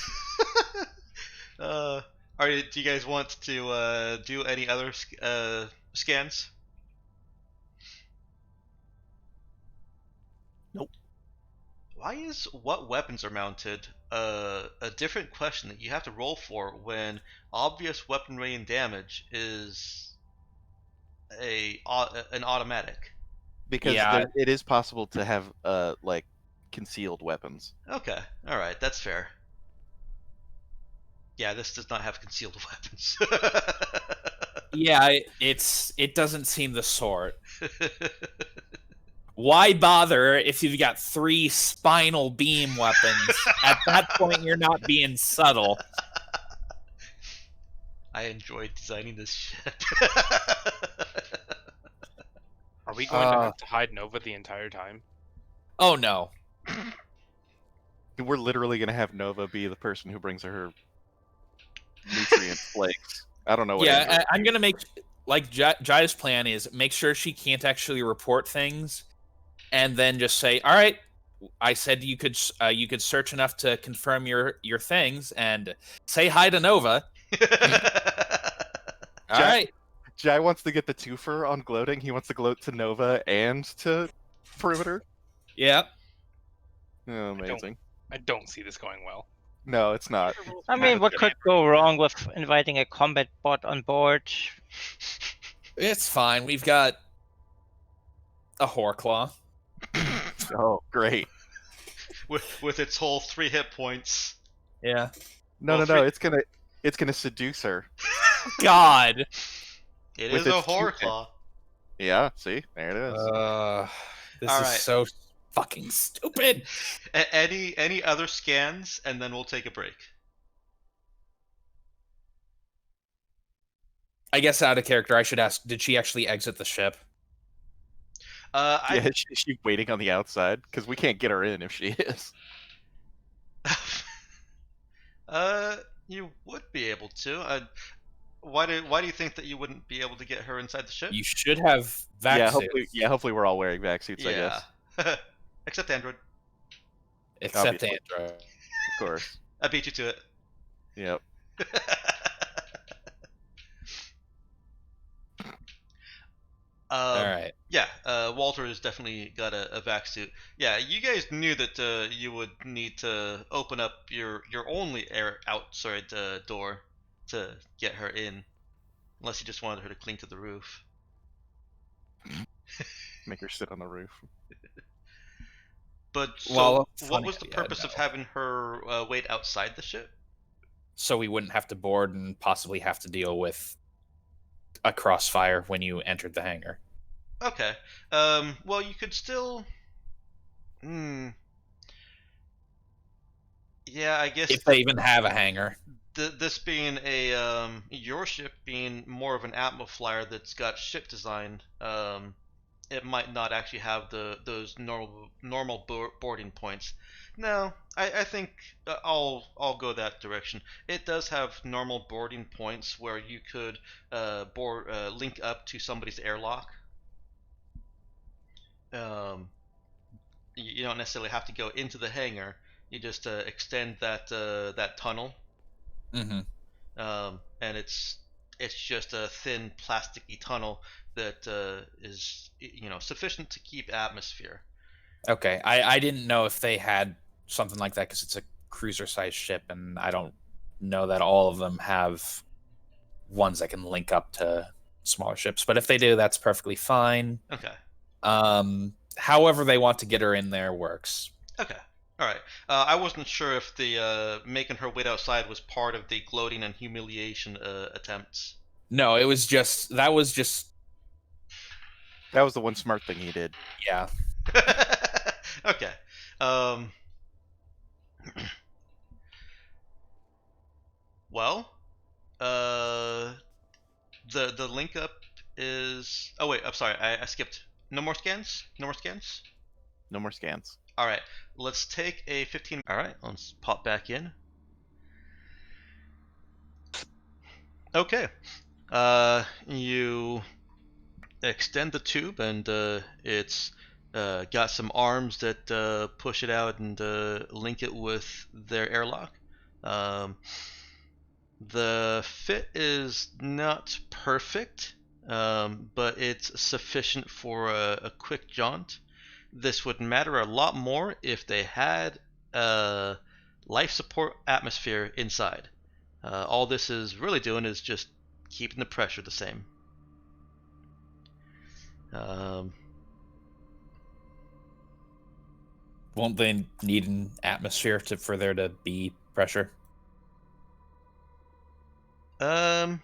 Do you guys want to do any other scans? Nope. Why is what weapons are mounted a different question that you have to roll for when obvious weaponry and damage is an automatic? Because it is possible to have like concealed weapons. Okay, all right, that's fair. Yeah, this does not have concealed weapons. Yeah, it doesn't seem the sort. Why bother if you've got 3 spinal beam weapons? At that point, you're not being subtle. I enjoyed designing this ship. Are we going to have to hide Nova the entire time? Oh, no. We're literally gonna have Nova be the person who brings her nutrient flakes. I don't know what. Yeah, I'm gonna make like Jai's plan is make sure she can't actually report things, and then just say, "All right, I said you could search enough to confirm your things, and say hi to Nova." All right. Jai wants to get the twofer on gloating. He wants to gloat to Nova and to Perimeter. Yeah. Oh, amazing. I don't see this going well. No, it's not. I mean, what could go wrong with inviting a combat bot on board? It's fine. We've got a Horclaw. Oh, great. With its whole 3 hit points. Yeah. No. It's gonna seduce her. God. It With is a its Horclaw. Yeah. See, there it is. This All is right. so fucking stupid. Any other scans, and then we'll take a break. I guess out of character, I should ask: did she actually exit the ship? Yeah, is she waiting on the outside? Because we can't get her in if she is. You would be able to. Why do you think that you wouldn't be able to get her inside the ship? You should have vac suits. Hopefully we're all wearing vac suits, I guess. Except Android. Except Obviously. Android. Of course. I beat you to it. Yep. All right. Yeah, Walter has definitely got a vac suit. Yeah, you guys knew that you would need to open up your only outside door to get her in, unless you just wanted her to cling to the roof. Make her sit on the roof. But so, Well, what was the purpose of having her wait outside the ship? So we wouldn't have to board and possibly have to deal with a crossfire when you entered the hangar. Okay. Well, you could still. Yeah, I guess. If they even have a hangar. This being a your ship being more of an Atmo flyer that's got ship design, it might not actually have those normal boarding points. No, I think I'll go that direction. It does have normal boarding points where you could link up to somebody's airlock. You don't necessarily have to go into the hangar. You just extend that tunnel. Mm-hmm. And it's just a thin plasticky tunnel that is sufficient to keep atmosphere. Okay, I didn't know if they had something like that because it's a cruiser-sized ship, and I don't know that all of them have ones that can link up to smaller ships. But if they do, that's perfectly fine. Okay. However they want to get her in there works. Okay. All right. I wasn't sure if the making her wait outside was part of the gloating and humiliation attempts. No, it was just that was the one smart thing he did. Yeah. Okay. Well, the link up is. Oh wait, I'm sorry. I skipped. No more scans. No more scans. No more scans. All right. Let's take a 15. All right. Let's pop back in. Okay. You extend the tube, and it's got some arms that push it out and link it with their airlock. The fit is not perfect, but it's sufficient for a quick jaunt. This would matter a lot more if they had a life support atmosphere inside. All this is really doing is just keeping the pressure the same. Won't they need an atmosphere for there to be pressure? Yeah,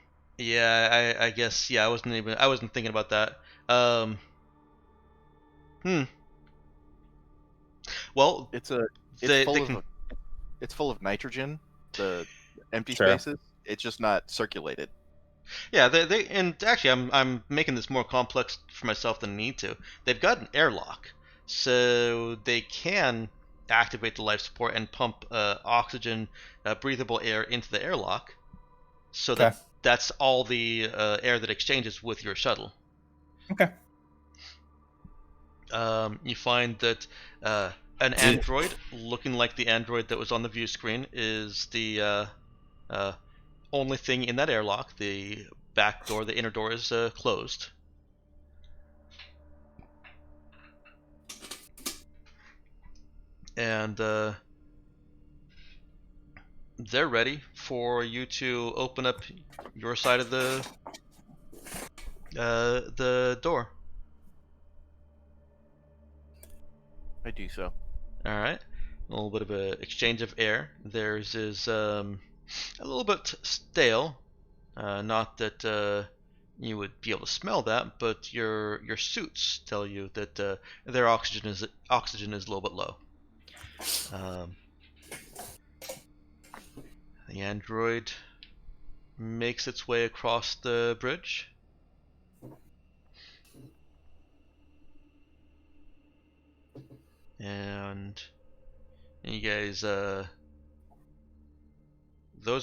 I guess. Yeah, I wasn't thinking about that. Well, it's full of nitrogen. The empty spaces. It's just not circulated. Yeah, they and actually, I'm making this more complex for myself than I need to. They've got an airlock, so they can activate the life support and pump oxygen, breathable air into the airlock, so that that's all the air that exchanges with your shuttle. Okay. You find that an android looking like the android that was on the view screen is the only thing in that airlock. The back door, the inner door, is closed. And they're ready for you to open up your side of the door. I do so. All right, a little bit of a exchange of air. Theirs is a little bit stale. Not that you would be able to smell that, but your suits tell you that their oxygen is a little bit low. The android makes its way across the bridge. And you guys, those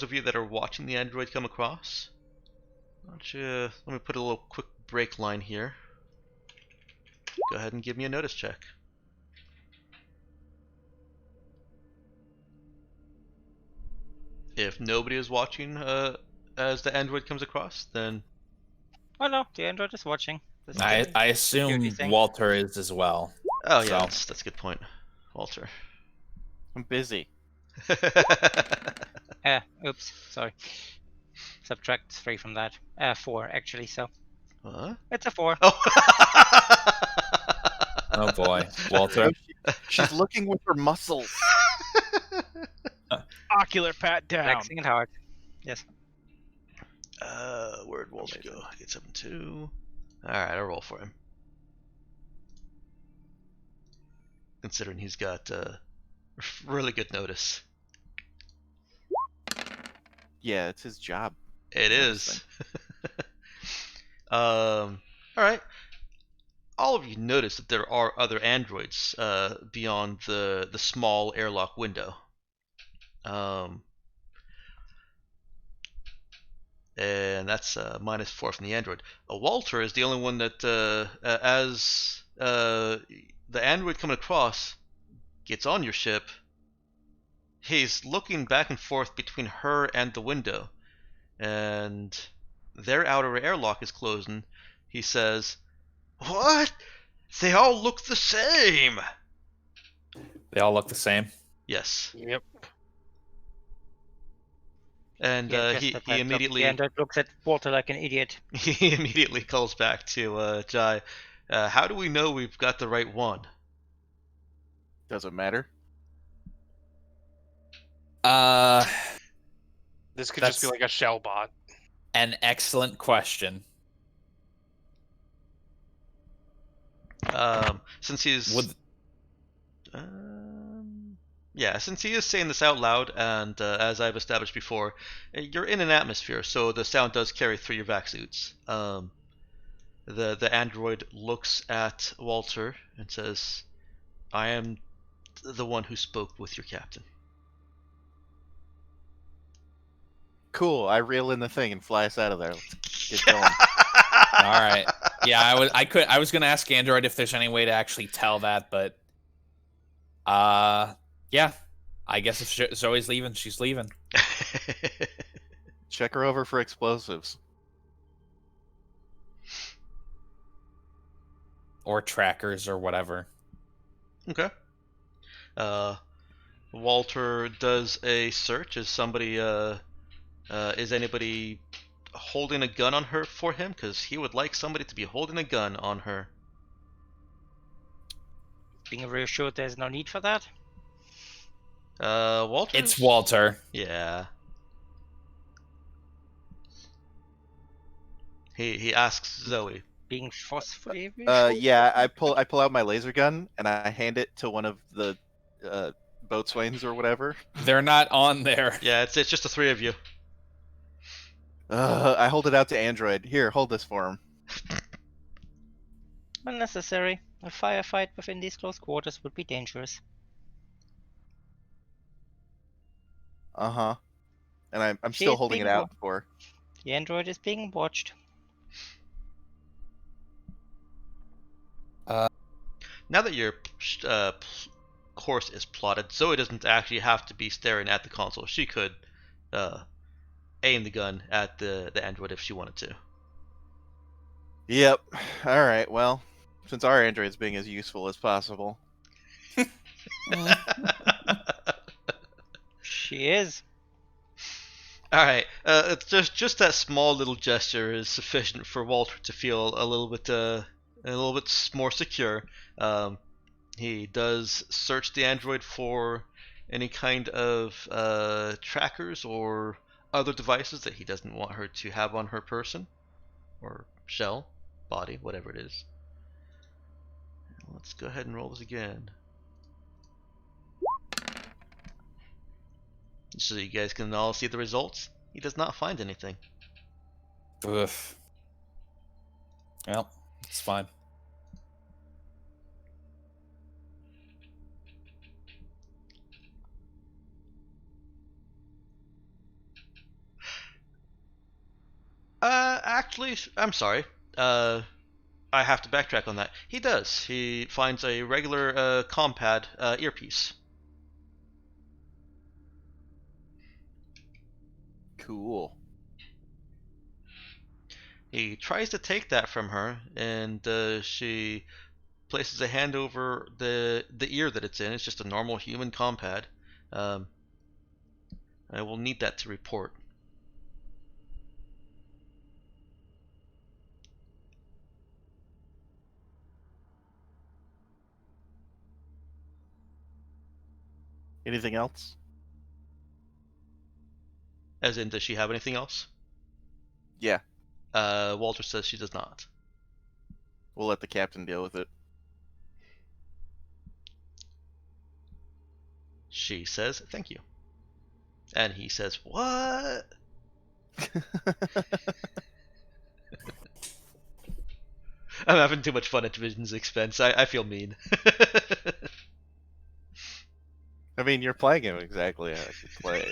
of you that are watching the android come across, let me put a little quick break line here. Go ahead and give me a notice check. If nobody is watching as the android comes across, then... Oh no, the android is watching. I assume Walter is as well. Oh yeah, that's a good point. Walter. I'm busy. Oops, sorry. Subtract 3 from that. 4 actually, so. What? It's a 4. Oh. Oh boy, Walter. She's looking with her muscles. Ocular pat down. Flexing it hard. Yes. Where'd Walter go? I get 7-2. Alright, I'll roll for him. Considering he's got really good notice. Yeah, it's his job. It is. Alright. All of you notice that there are other androids beyond the small airlock window. And that's -4 from the android. Walter is the only one that, as the android coming across gets on your ship, he's looking back and forth between her and the window, and their outer airlock is closing. He says, "What? They all look the same." They all look the same? Yes. Yep. And he immediately... The android looks at Walter like an idiot. He immediately calls back to Jai. How do we know we've got the right one? Doesn't matter. This could just be like a shell bot. An excellent question. Since he's... since he is saying this out loud, and as I've established before, you're in an atmosphere, so the sound does carry through your vac suits. The android looks at Walter and says, "I am the one who spoke with your captain." Cool. I reel in the thing and fly us out of there. Let's get going. All right. Yeah, I was gonna ask Android if there's any way to actually tell that, but yeah. I guess if Zoe's leaving, she's leaving. Check her over for explosives. Or trackers or whatever. Okay. Walter does a search. Is anybody holding a gun on her for him? Because he would like somebody to be holding a gun on her. Being reassured there's no need for that. Walter? It's Walter. Yeah. He asks Zoe. Being forcefully reassured? Yeah, I pull out my laser gun and I hand it to one of the boatswains or whatever. They're not on there. Yeah, it's just the 3 of you. I hold it out to Android. Here, hold this for him. Unnecessary. A firefight within these close quarters would be dangerous. Uh-huh. And I'm She still is holding it being out for. The android is being watched. Now that your course is plotted, Zoe doesn't actually have to be staring at the console. She could aim the gun at the android if she wanted to. Yep. All right. Well, since our android's being as useful as possible. She is. All right. It's just that small little gesture is sufficient for Walter to feel a little bit more secure. He does search the android for any kind of trackers or other devices that he doesn't want her to have on her person or shell, body, whatever it is. Let's go ahead and roll this again. So you guys can all see the results. He does not find anything. Oof. Well, it's fine. Actually, I'm sorry. I have to backtrack on that. He does. He finds a regular compad earpiece. Cool. He tries to take that from her, and she places a hand over the ear that it's in. It's just a normal human compad. I will need that to report. Anything else? As in, does she have anything else? Yeah. Walter says she does not. We'll let the captain deal with it. She says, thank you. And he says, what? I'm having too much fun at Division's expense. I feel mean. I mean, you're playing him exactly how I should play.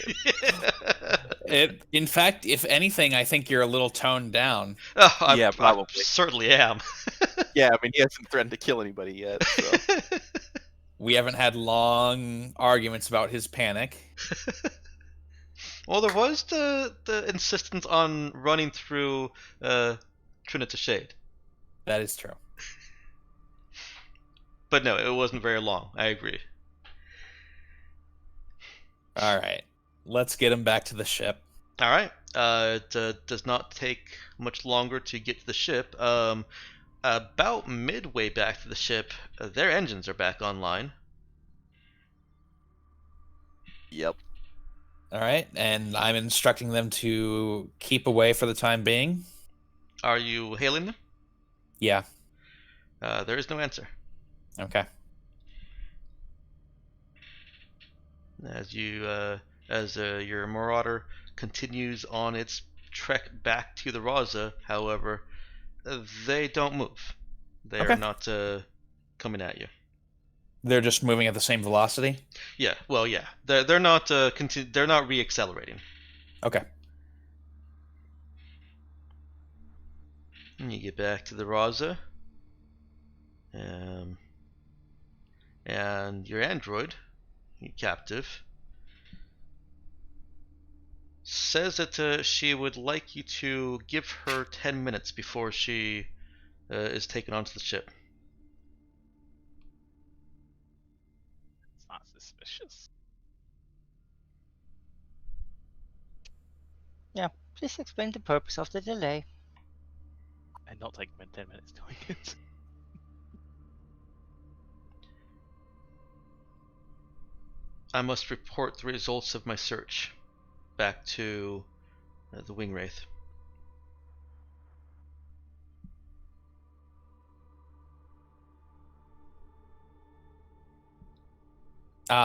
In fact, if anything, I think you're a little toned down. Oh, yeah, probably. I certainly am. Yeah, I mean, he hasn't threatened to kill anybody yet, so. We haven't had long arguments about his panic. Well, there was the insistence on running through Trinita Shade. That is true. But no, it wasn't very long. I agree. All right. Let's get him back to the ship. All right. It does not take much longer to get to the ship. About midway back to the ship, their engines are back online. Yep. All right, and I'm instructing them to keep away for the time being. Are you hailing them? Yeah. There is no answer. Okay. As your Marauder continues on its trek back to the Raza, however, they don't move. They are not coming at you. They're just moving at the same velocity? Yeah, well, yeah. They're not they're not re-accelerating. Okay. And you get back to the Raza. And your android, your captive, says that she would like you to give her 10 minutes before she is taken onto the ship. It's not suspicious. Yeah, please explain the purpose of the delay. And don't take 10 minutes doing it. I must report the results of my search back to the Wing Wraith.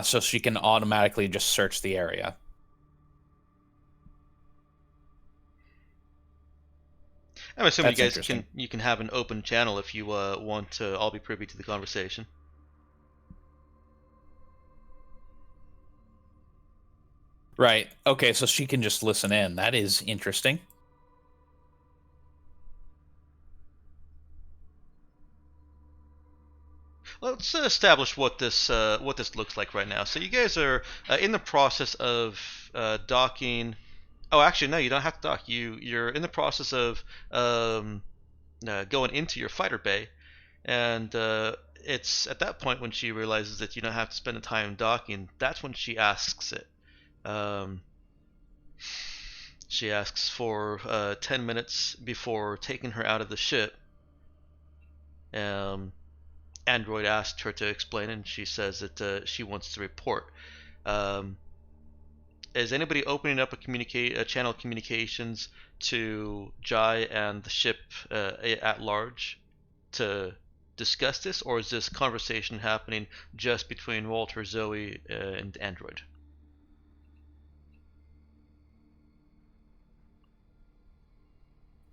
So she can automatically just search the area. I'm assuming That's you guys can have an open channel if you want to all be privy to the conversation. Right. Okay, so she can just listen in. That is interesting. Let's establish what this looks like right now. So you guys are in the process of docking. Oh, actually, no, you don't have to dock. You're in the process of going into your fighter bay, and it's at that point when she realizes that you don't have to spend the time docking. That's when she asks it. She asks for 10 minutes before taking her out of the ship. Android asked her to explain, and she says that she wants to report. Is anybody opening up a channel of communications to Jai and the ship at large to discuss this, or is this conversation happening just between Walter, Zoe, and Android?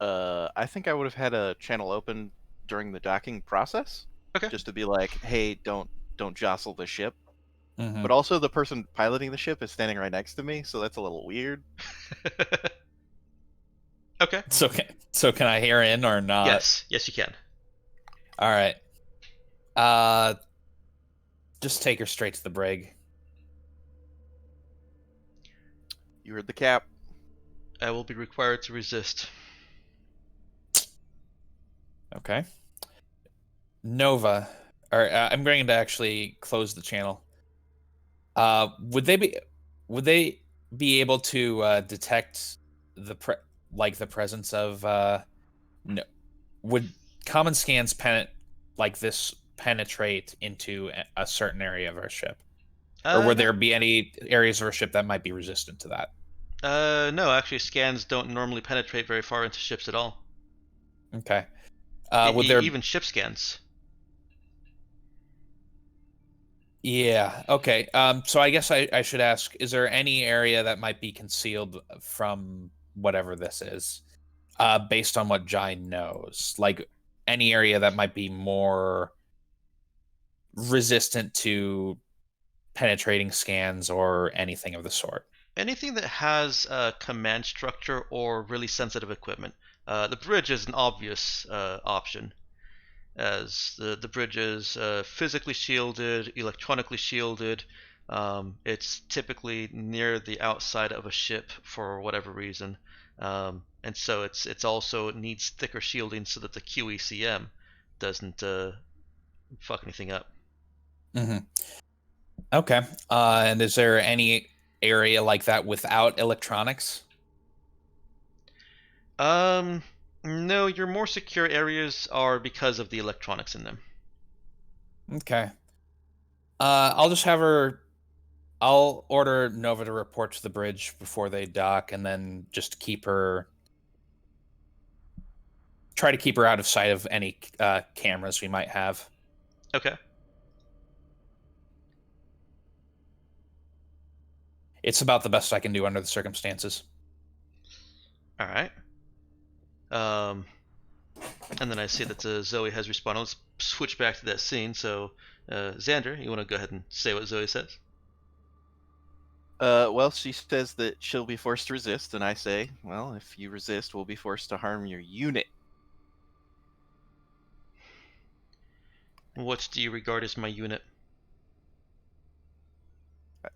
I think I would have had a channel open during the docking process. Okay. Just to be like, hey, don't jostle the ship. Mm-hmm. But also the person piloting the ship is standing right next to me, so that's a little weird. Okay. So can I hear in or not? Yes, you can. All right. Just take her straight to the brig. You heard the cap. I will be required to resist. Okay. Nova, or I'm going to actually close the channel. Would they be able to detect the presence of no? Would common scans penetrate into a certain area of our ship, or would there be any areas of our ship that might be resistant to that? No, actually, scans don't normally penetrate very far into ships at all. Okay. Would there even ship scans? Yeah. Okay. So I guess I should ask: is there any area that might be concealed from whatever this is, based on what Jai knows? Like any area that might be more resistant to penetrating scans or anything of the sort? Anything that has a command structure or really sensitive equipment. The bridge is an obvious option, as the bridge is physically shielded, electronically shielded. It's typically near the outside of a ship for whatever reason, and so it's also needs thicker shielding so that the QECM doesn't fuck anything up. Mm-hmm. Okay. And is there any area like that without electronics? No, your more secure areas are because of the electronics in them. Okay. I'll just have her. I'll order Nova to report to the bridge before they dock, and then just try to keep her out of sight of any cameras we might have. Okay. It's about the best I can do under the circumstances. All right. And then I see that Zoe has responded. Let's switch back to that scene. So, Xander, you want to go ahead and say what Zoe says? Well, she says that she'll be forced to resist, and I say, well, if you resist, we'll be forced to harm your unit. What do you regard as my unit?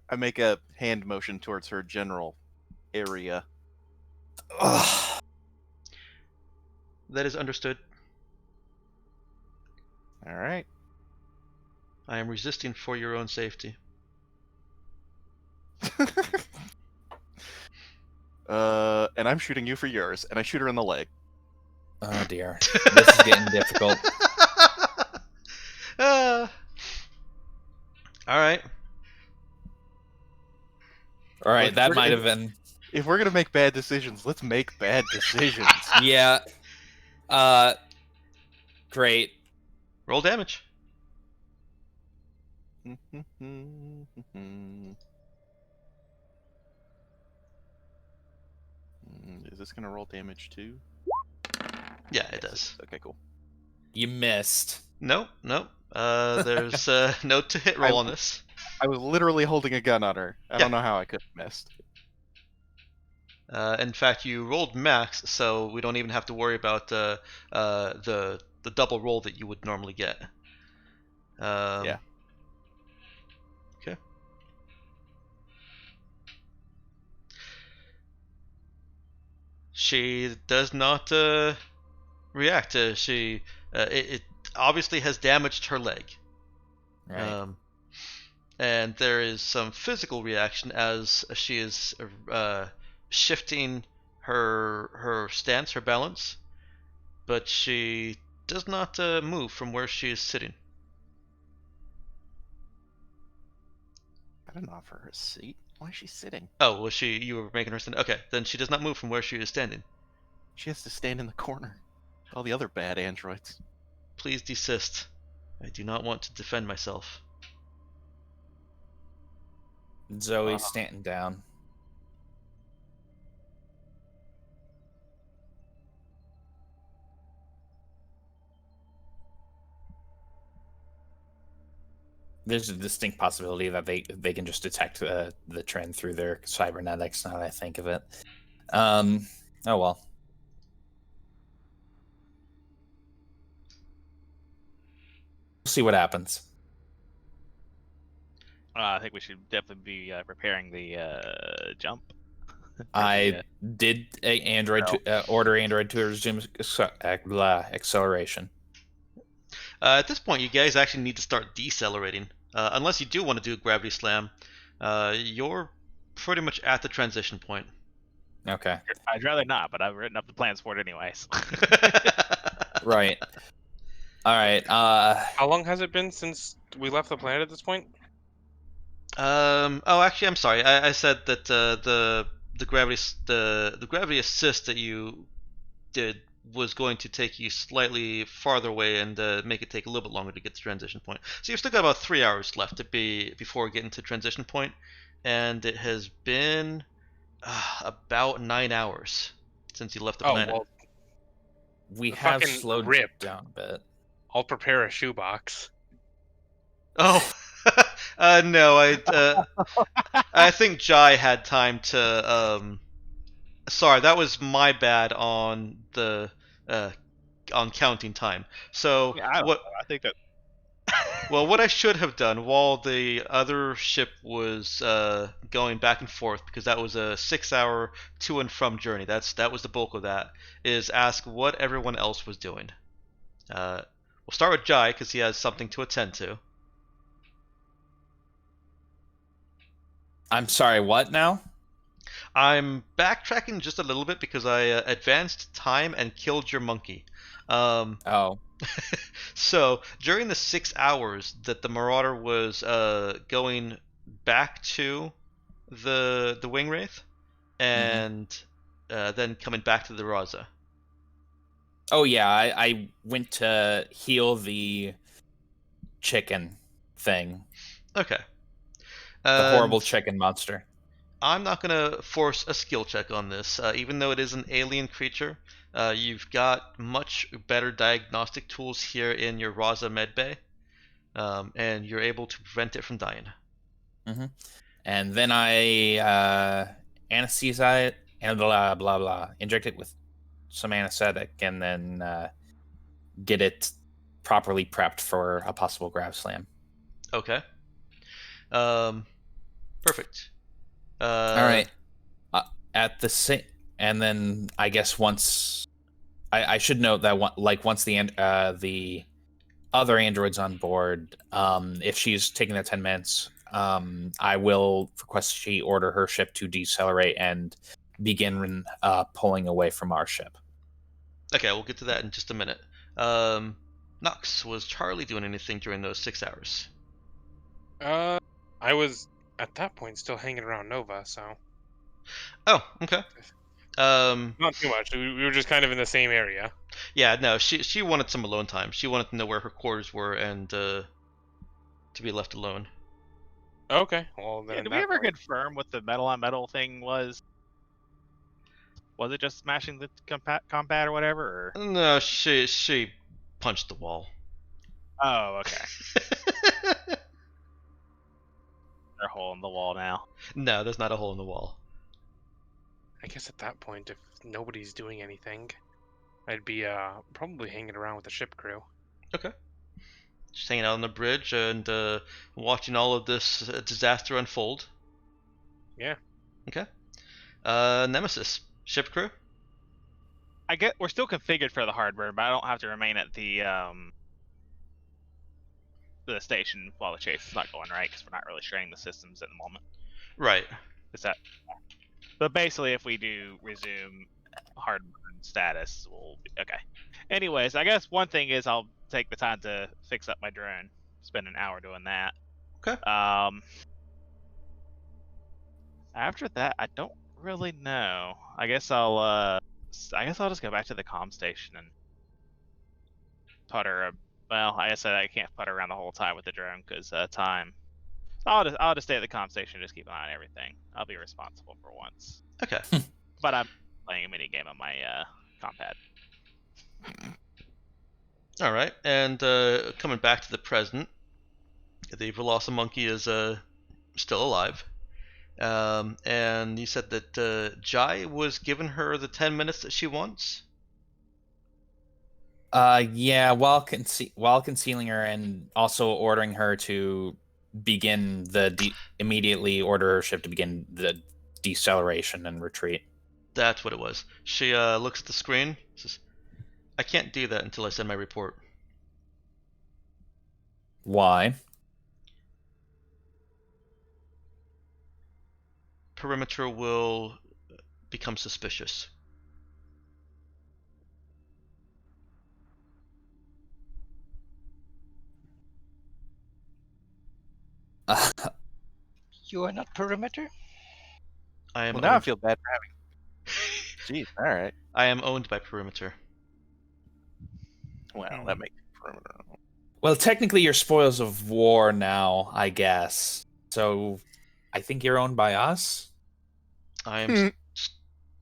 I make a hand motion towards her general area. Ugh. That is understood. All right. I am resisting for your own safety. And I'm shooting you for yours, and I shoot her in the leg. Oh dear, this is getting difficult. All right. All right, that might have been. If we're gonna make bad decisions, let's make bad decisions. Yeah. Great. Roll damage. Is this gonna roll damage too? Yeah, it does. Okay, cool. You missed. Nope. There's no to hit roll on this. I was literally holding a gun on her. I don't know how I could have missed. In fact, you rolled max, so we don't even have to worry about the double roll that you would normally get. Yeah. Okay. She does not react. It obviously has damaged her leg. Right. And there is some physical reaction as she is shifting her stance, her balance, but she does not move from where she is sitting. I didn't offer her a seat. Why is she sitting? Oh, was she? You were making her stand. Okay, then she does not move from where she is standing. She has to stand in the corner. All the other bad androids. Please desist. I do not want to defend myself. Zoe's standing down. There's a distinct possibility that they can just detect the trend through their cybernetics. Now that I think of it. Oh well. We'll see what happens. I think we should definitely be preparing the jump. I did order Android to resume acceleration. At this point, you guys actually need to start decelerating. Unless you do want to do a gravity slam, you're pretty much at the transition point. Okay. I'd rather not, but I've written up the plans for it anyways. Right. All right. How long has it been since we left the planet at this point? Oh, actually, I'm sorry. I said that the gravity assist that you did was going to take you slightly farther away and make it take a little bit longer to get to transition point. So you've still got about 3 hours left before getting to transition point, and it has been about 9 hours since you left the planet. Well, we have fucking slowed rip. down a bit. I'll prepare a shoebox. Oh, no, I think Jai had time to. Sorry, that was my bad on the on counting time. So Yeah, I think that. Well, what I should have done while the other ship was going back and forth, because that was a 6-hour to and from journey. That was the bulk of that. Is ask what everyone else was doing. We'll start with Jai because he has something to attend to. I'm sorry. What now? I'm backtracking just a little bit because I advanced time and killed your monkey. Oh. So during the 6 hours that the Marauder was going back to the Wing Wraith and then coming back to the Raza. Oh yeah, I went to heal the chicken thing. Okay. The horrible chicken monster. I'm not going to force a skill check on this, even though it is an alien creature. You've got much better diagnostic tools here in your Raza medbay, and you're able to prevent it from dying. And then I anesthesize it and blah blah blah. Inject it with some anesthetic, and then get it properly prepped for a possible grav slam. Okay. Perfect. All right. At the same, and then I guess once I should note that once the other androids on board, if she's taking that 10 minutes, I will request she order her ship to decelerate and begin pulling away from our ship. Okay, we'll get to that in just a minute. Nux, was Charlie doing anything during those 6 hours? I was at that point still hanging around Nova, so. Oh, okay. Not too much. We were just kind of in the same area. Yeah, no, she wanted some alone time. She wanted to know where her quarters were and to be left alone. Okay, well then. Yeah, did we ever confirm what the metal on metal thing was? Was it just smashing the combat or whatever? Or? No, she punched the wall. Oh, okay. There's a hole in the wall now. No, there's not a hole in the wall. I guess at that point, if nobody's doing anything, I'd be probably hanging around with the ship crew. Okay. Just hanging out on the bridge and watching all of this disaster unfold. Yeah. Okay. Nemesis, ship crew. I get we're still configured for the hardware, but I don't have to remain at the station while the chase is not going right because we're not really sharing the systems at the moment. Right. Is that? But basically, if we do resume hard status, we'll be okay. Anyways, I guess one thing is I'll take the time to fix up my drone. Spend an hour doing that. Okay. After that, I don't really know. I guess I'll just go back to the comm station and putter. Well, I guess I can't putter around the whole time with the drone because time. So I'll just stay at the comm station and just keep an eye on everything. I'll be responsible for once. Okay. But I'm playing a mini game on my compad. All right, and coming back to the present, the Velosa monkey is still alive. And you said that Jai was giving her the 10 minutes that she wants? Yeah, while concealing her and also ordering her to begin immediately order her ship to begin the deceleration and retreat. That's what it was. She looks at the screen, says, I can't do that until I send my report. Why? Perimeter will become suspicious. You are not perimeter? I am Well, now I owned. feel bad for having. Jeez, all right. I am owned by Perimeter. Well, that makes perimeter. Well, technically, you're spoils of war now, I guess. So, I think you're owned by us. I am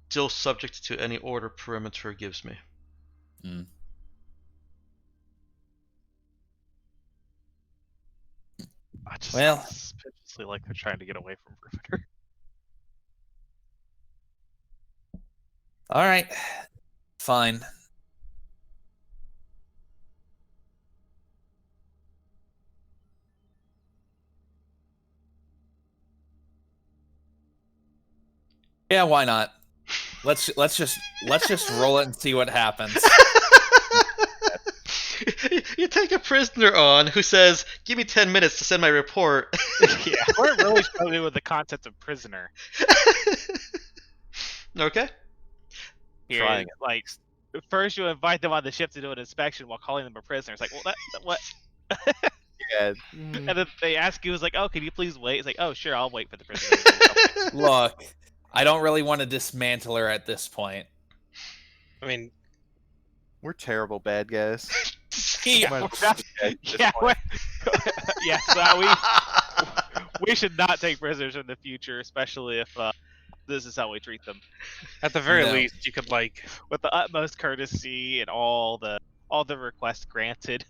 still subject to any order Perimeter gives me. I just Well, suspiciously like they're trying to get away from perimeter. All right, fine. Yeah, why not? Let's just roll it and see what happens. You take a prisoner on who says, "Give me 10 minutes to send my report." Yeah, we're really struggling with the concept of prisoner. Okay. Here, Trying like, first you invite them on the ship to do an inspection while calling them a prisoner. It's like, well, what? Yeah. And then they ask you, it's like, oh, can you please wait? It's like, oh, sure, I'll wait for the prisoner. Look, I don't really want to dismantle her at this point. I mean, We're terrible bad guys. Yeah, Might we're as well not- just at this yeah, point. yeah. So we should not take prisoners in the future, especially if this is how we treat them, at the very No. least, you could like with the utmost courtesy and all the requests granted.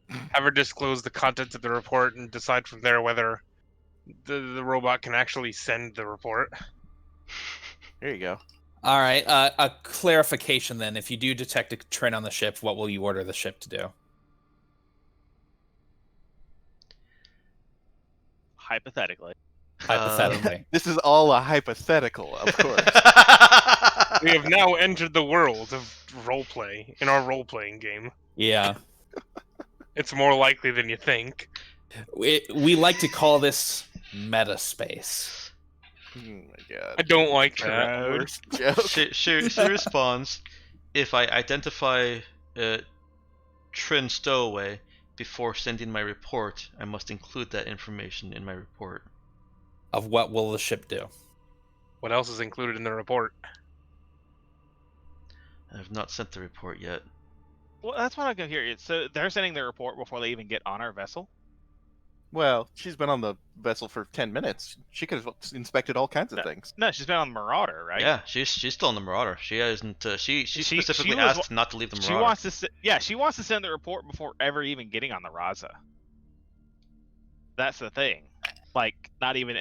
have her disclose the contents of the report and decide from there whether the robot can actually send the report. There you go. All right, a clarification then. If you do detect a trend on the ship, what will you order the ship to do? Hypothetically. Hypothetically. This is all a hypothetical, of course. We have now entered the world of roleplay in our role-playing game. Yeah. It's more likely than you think. We like to call this meta space. Oh my god. I don't like True. that. Worst joke. she responds, if I identify Trin Stowaway before sending my report, I must include that information in my report. Of what will the ship do? What else is included in the report? I have not sent the report yet. Well, that's what I can hear. So they're sending their report before they even get on our vessel. Well, she's been on the vessel for 10 minutes. She could have inspected all kinds of things. No, she's been on the Marauder, right? Yeah, she's still on the Marauder. She hasn't. She specifically was- asked not to leave the Marauder. She wants to. She wants to send the report before ever even getting on the Raza. That's the thing. like not even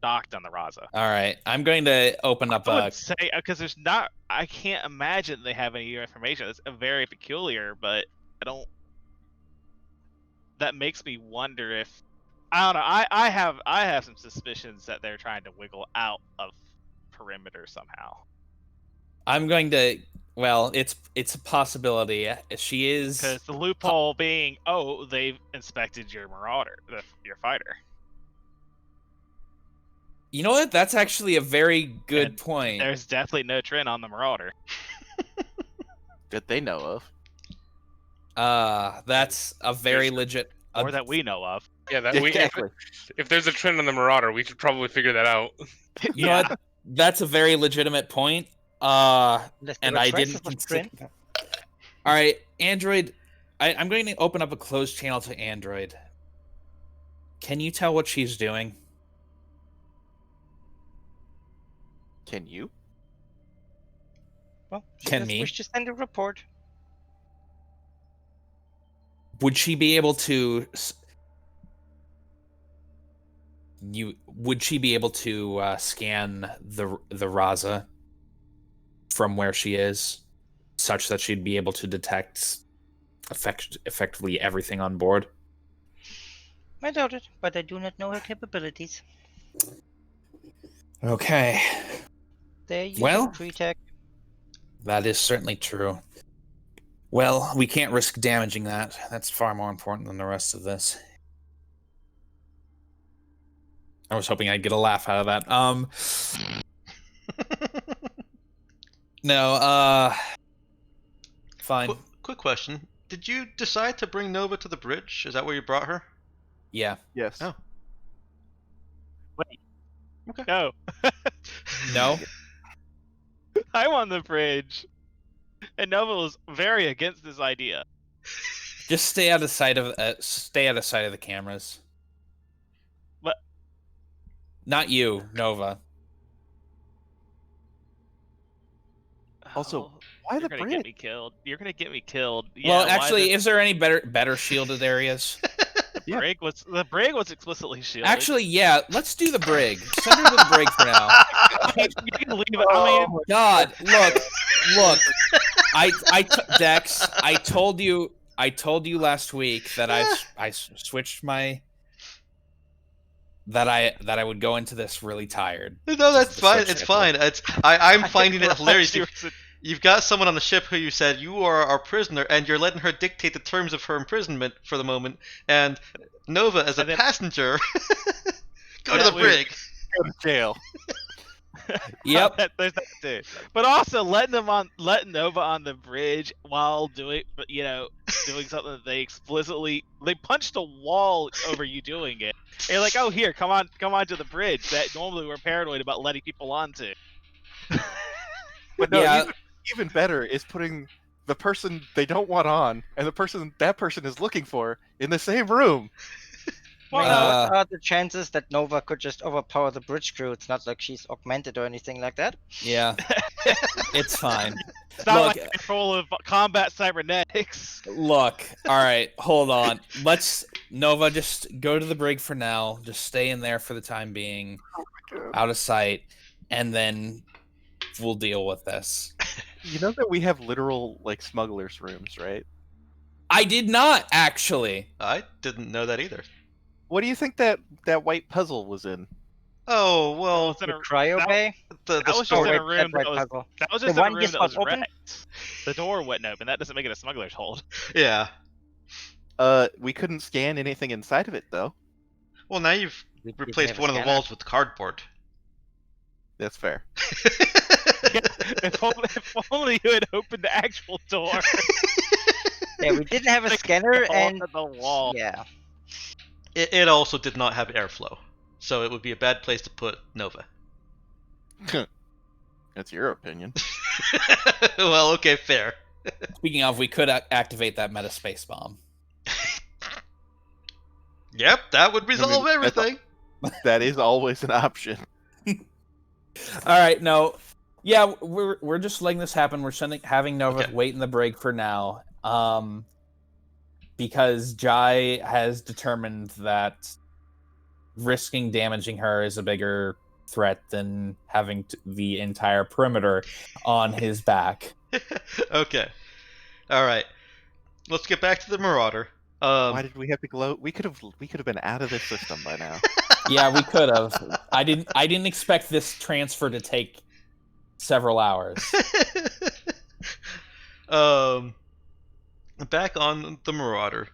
docked on the Raza. All right, I'm going to open up I would say because I can't imagine they have any information. It's very peculiar, but I don't. That makes me wonder if I don't know. I have some suspicions that they're trying to wiggle out of perimeter somehow. I'm going to. Well, it's a possibility. She is because the loophole being, oh, they've inspected your marauder, your fighter. You know what? That's actually a very good point. There's definitely no trend on the marauder that they know of. That's a very legit, or that we know of. Yeah, that exactly. If there's a trend on the marauder, we should probably figure that out. You know what? That's a very legitimate point. And I didn't consider that. All right, Android. I'm going to open up a closed channel to Android. Can you tell what she's doing? Can you? Well, can me? Wish to send a report. Would she be able to? Would she be able to scan the Raza from where she is, such that she'd be able to detect effectively everything on board? I doubt it, but I do not know her capabilities. Okay. They're using Well, tree tech. That is certainly true. Well, we can't risk damaging that. That's far more important than the rest of this. I was hoping I'd get a laugh out of that. No, fine. Quick question. Did you decide to bring Nova to the bridge? Is that where you brought her? Yeah. Yes. Oh. Wait. Okay. No. No? I'm on the bridge. And Nova was very against this idea. Just stay out of sight of the cameras. What? Not you, Nova. Also, why the You're gonna bridge? get me killed. You're gonna get me killed. Well, actually, is there any better shielded areas? The brig was explicitly shielded. Actually, yeah. Let's do the brig. Send her to the brig for now. You can leave it. I mean, God, look. Dex, I told you last week that I switched my that I would go into this really tired. No, that's fine. It's fine. I'm finding it hilarious. You've got someone on the ship who you said you are our prisoner, and you're letting her dictate the terms of her imprisonment for the moment. And Nova, as a passenger, go to the brig. Go to jail. Yep. There's that too. But also letting Nova on the bridge while doing something that they punched a wall over you doing it. And you're like, oh, here, come on to the bridge that normally we're paranoid about letting people onto. But no, even better is putting the person they don't want on and the person that person is looking for in the same room. What are the chances that Nova could just overpower the bridge crew? It's not like she's augmented or anything like that. Yeah. It's fine. It's not like control of combat cybernetics. Look, all right, hold on. Let's Nova just go to the brig for now. Just stay in there for the time being, out of sight, and then we'll deal with this. You know that we have literal smugglers' rooms, right? I did not actually. I didn't know that either. What do you think that white puzzle was in? Oh, well, the cryo bay? That was just in a room that was just in a room that was open? wrecked. The door wouldn't open. That doesn't make it a smuggler's hold. Yeah. We couldn't scan anything inside of it, though. Well, now you've replaced one of the walls with cardboard. That's fair. If only you had opened the actual door. Yeah, we didn't have a scanner, and the wall. Yeah. It also did not have airflow, so it would be a bad place to put Nova. That's your opinion. Well, okay, fair. Speaking of, we could activate that metaspace bomb. Yep, that would resolve everything. That is always an option. All right, no. Yeah, we're just letting this happen. We're having Nova wait in the brig for now. Because Jai has determined that risking damaging her is a bigger threat than having the entire perimeter on his back. Okay. All right. Let's get back to the Marauder. Why did we have to glow? We could have been out of this system by now. Yeah, we could have. I didn't expect this transfer to take several hours. Back on the Marauder.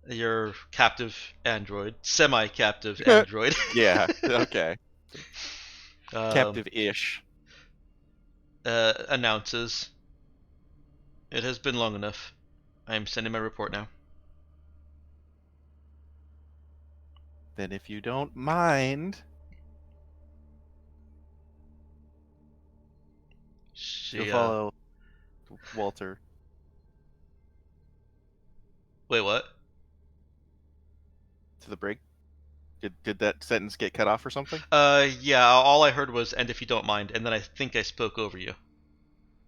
Your captive android, semi-captive android. Yeah. Okay. Captive-ish. Announces, "It has been long enough. I am sending my report now." Then, if you don't mind, you'll follow Walter. Wait, what? To the brig. Did that sentence get cut off or something? Yeah. All I heard was, "And if you don't mind," and then I think I spoke over you.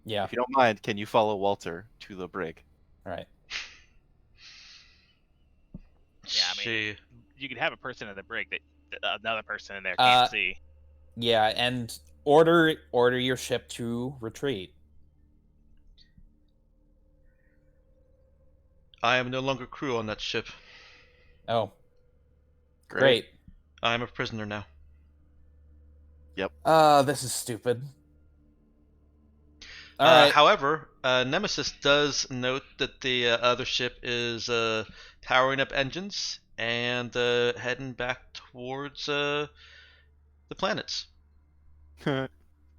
Yeah. If you don't mind, can you follow Walter to the brig? All right. Yeah, I mean, you could have a person in the brig that another person in there can't see. Yeah, and order your ship to retreat. I am no longer crew on that ship. Oh. Great. I am a prisoner now. Yep. This is stupid. All right. However, Nemesis does note that the other ship is powering up engines and heading back towards the planets.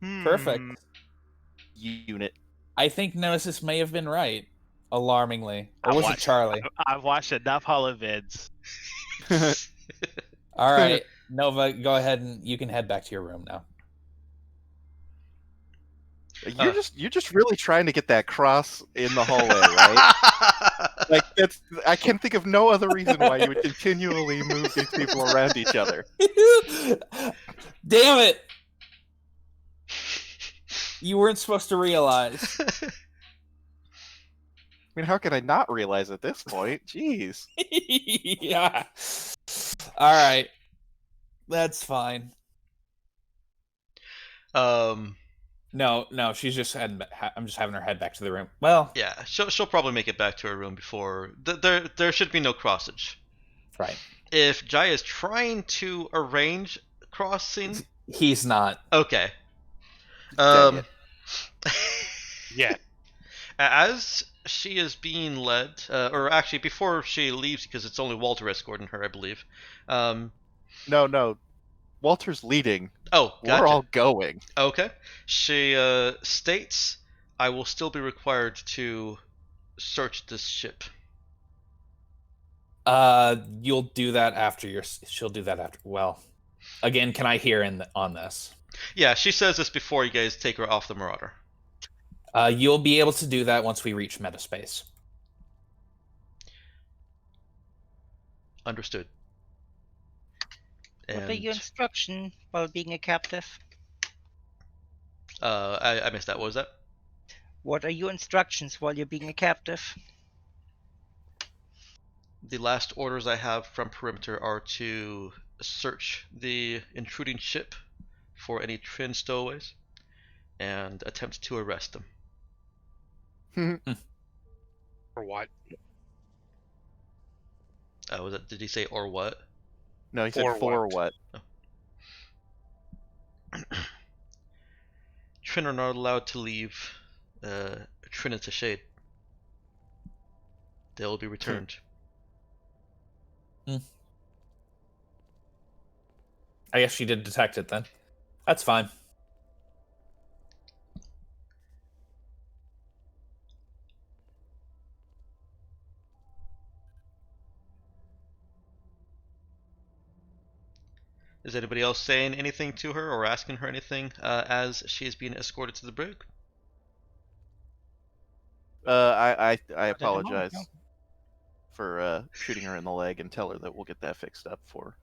Perfect. Unit. I think Nemesis may have been right. Alarmingly. Or was it Charlie? I've watched enough holo-vids. All right, Nova, go ahead and you can head back to your room now. You're just really trying to get that cross in the hallway, right? Like I can think of no other reason why you would continually move these people around each other. Damn it! You weren't supposed to realize. I mean, how could I not realize at this point? Jeez. Yeah. All right. That's fine. No, she's just heading back. I'm just having her head back to the room. Well, yeah, she'll probably make it back to her room before there should be no crossage. Right. If Jai is trying to arrange crossing, he's not. Okay. Yeah. As she is being led, or actually before she leaves, because it's only Walter escorting her, I believe. No. Walter's leading. Oh, gotcha. We're all going. Okay. She states, "I will still be required to search this ship." You'll do that after she'll do that after. Well, again, can I hear on this? Yeah, she says this before you guys take her off the Marauder. You'll be able to do that once we reach metaspace. Understood. What are your instructions while being a captive? I missed that. What was that? What are your instructions while you're being a captive? The last orders I have from Perimeter are to search the intruding ship for any Trin stowaways and attempt to arrest them. For what? Did he say or what? No, he said for what? Oh. Trin are not allowed to leave Trinita Shade. They will be returned. I guess she did detect it then. That's fine. Is anybody else saying anything to her or asking her anything as she is being escorted to the brig? I apologize for shooting her in the leg and tell her that we'll get that fixed up for her.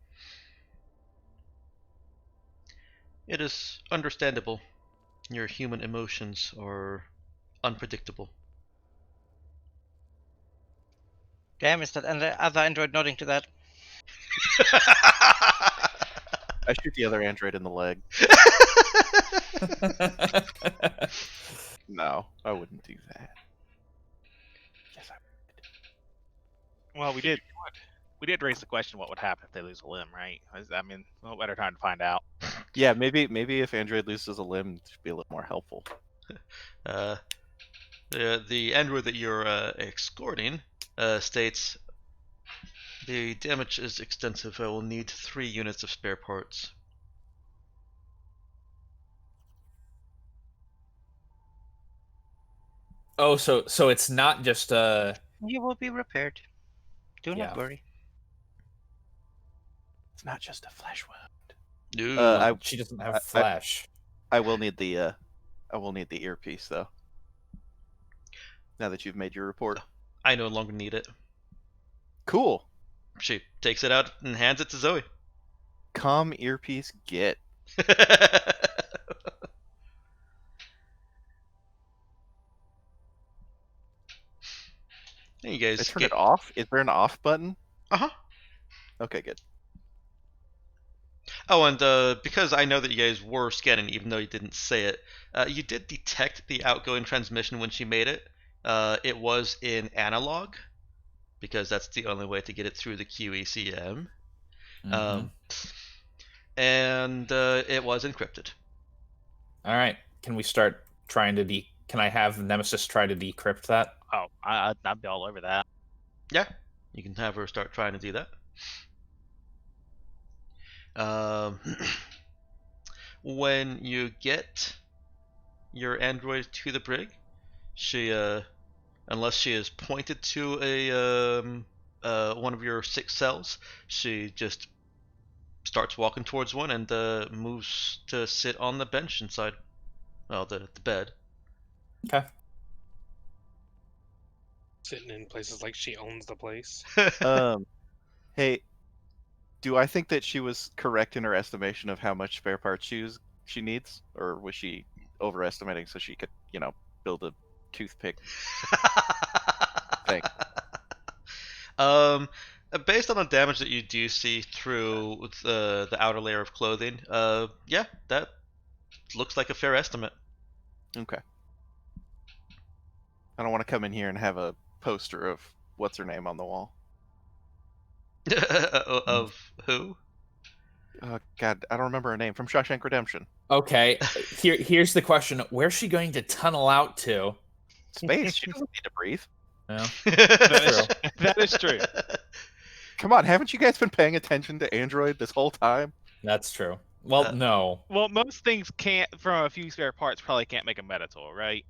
It is understandable. Your human emotions are unpredictable. Damn, is that other android nodding to that? I shoot the other android in the leg. No, I wouldn't do that. Yes, I would. Well, we did raise the question: what would happen if they lose a limb, right? I mean, no better time to find out. Yeah, maybe if android loses a limb, it should be a little more helpful. The android that you're escorting states the damage is extensive. I will need 3 units of spare parts. Oh, so it's not just You will be repaired. Do Yeah. not worry. It's not just a flesh wound. No. she doesn't have flesh. I will need the earpiece though. Now that you've made your report. I no longer need it. Cool. She takes it out and hands it to Zoe. Calm earpiece get. Hey, you guys. I turn it off? Is there an off button? Uh-huh. Okay, good. Oh, and because I know that you guys were scanning, even though you didn't say it, you did detect the outgoing transmission when she made it. It was in analog, because that's the only way to get it through the QECM. And it was encrypted. All right. Can we start trying to Can I have Nemesis try to decrypt that? Oh, I'd be all over that. Yeah, you can have her start trying to do that. When you get your android to the brig, she, unless she is pointed to a one of your 6 cells, she just starts walking towards one and moves to sit on the bench inside, well, the bed. Okay. Sitting in places like she owns the place. Hey, do I think that she was correct in her estimation of how much spare parts she needs, or was she overestimating so she could, build a toothpick thing? Based on the damage that you do see through the outer layer of clothing, yeah, that looks like a fair estimate. Okay. I don't want to come in here and have a poster of what's her name on the wall. Of who? God, I don't remember her name. From Shawshank Redemption. Okay. Here's the question: where's she going to tunnel out to? Space. She doesn't need to breathe. Yeah. That is true. Come on, haven't you guys been paying attention to Android this whole time? That's true. Well, no. Well, most things can't, from a few spare parts, probably can't make a Metator, right?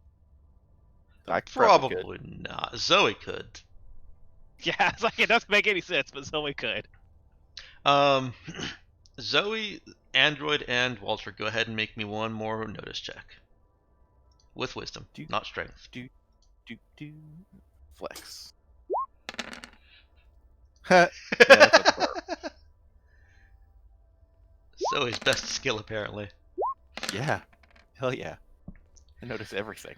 I Probably not. Zoe could. Yeah, it's like it doesn't make any sense, but Zoe could. Zoe, Android, and Walter, go ahead and make me one more notice check. With wisdom, not strength. Flex. Yeah, that's Zoe's best skill, apparently. Yeah. Hell yeah. I notice everything.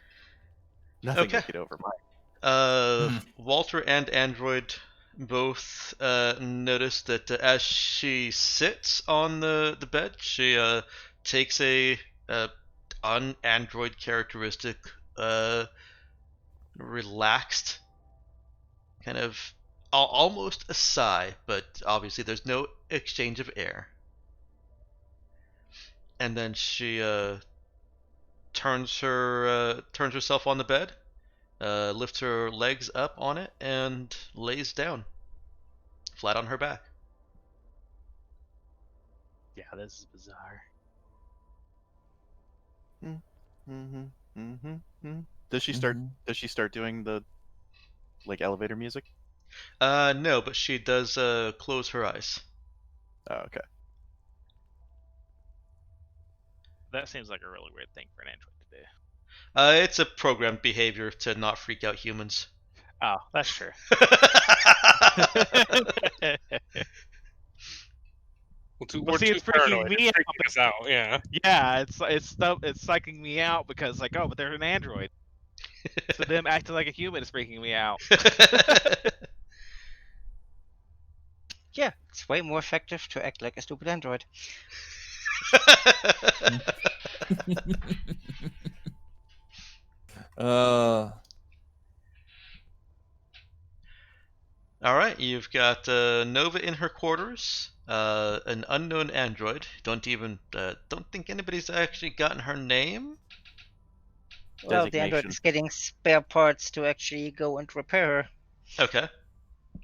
Nothing will get over mine. Walter and Android both notice that as she sits on the bed, she takes a un-Android characteristic relaxed kind of almost a sigh, but obviously there's no exchange of air. And then she turns herself on the bed, lifts her legs up on it, and lays down, flat on her back. Yeah, this is bizarre. Does she start? Does she start doing the elevator music? No, but she does close her eyes. Oh, okay. That seems like a really weird thing for an android to do. It's a programmed behavior to not freak out humans. Oh, that's true. Well, see, it's freaking me out. Yeah. Yeah, it's psyching me out because but they're an android. So them acting like a human is freaking me out. Yeah, it's way more effective to act like a stupid android. All right, you've got Nova in her quarters, an unknown android. Don't think anybody's actually gotten her name. Well, the android is getting spare parts to actually go and repair her. Okay.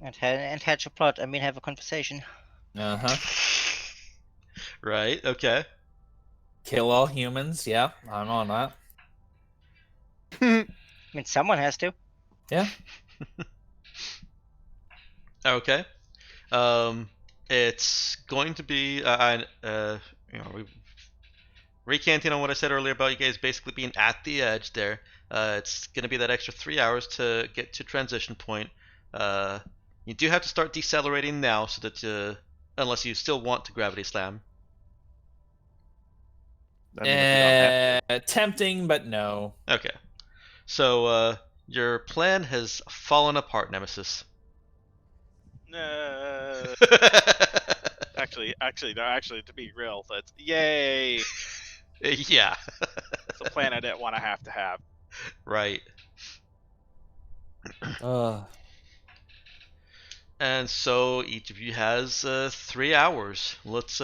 And hatch a plot. I mean, have a conversation. Right. Okay. Kill all humans. Yeah, I'm on that. I mean, someone has to. Yeah. Okay. It's going to be recanting on what I said earlier about you guys basically being at the edge there. It's going to be that extra 3 hours to get to transition point. You do have to start decelerating now, so that unless you still want to gravity slam. I mean, if we don't have to. Tempting, but no. Okay. So your plan has fallen apart, Nemesis. Actually, to be real, that's yay. Yeah. It's a plan I didn't want to have. Right. And so each of you has 3 hours. Let's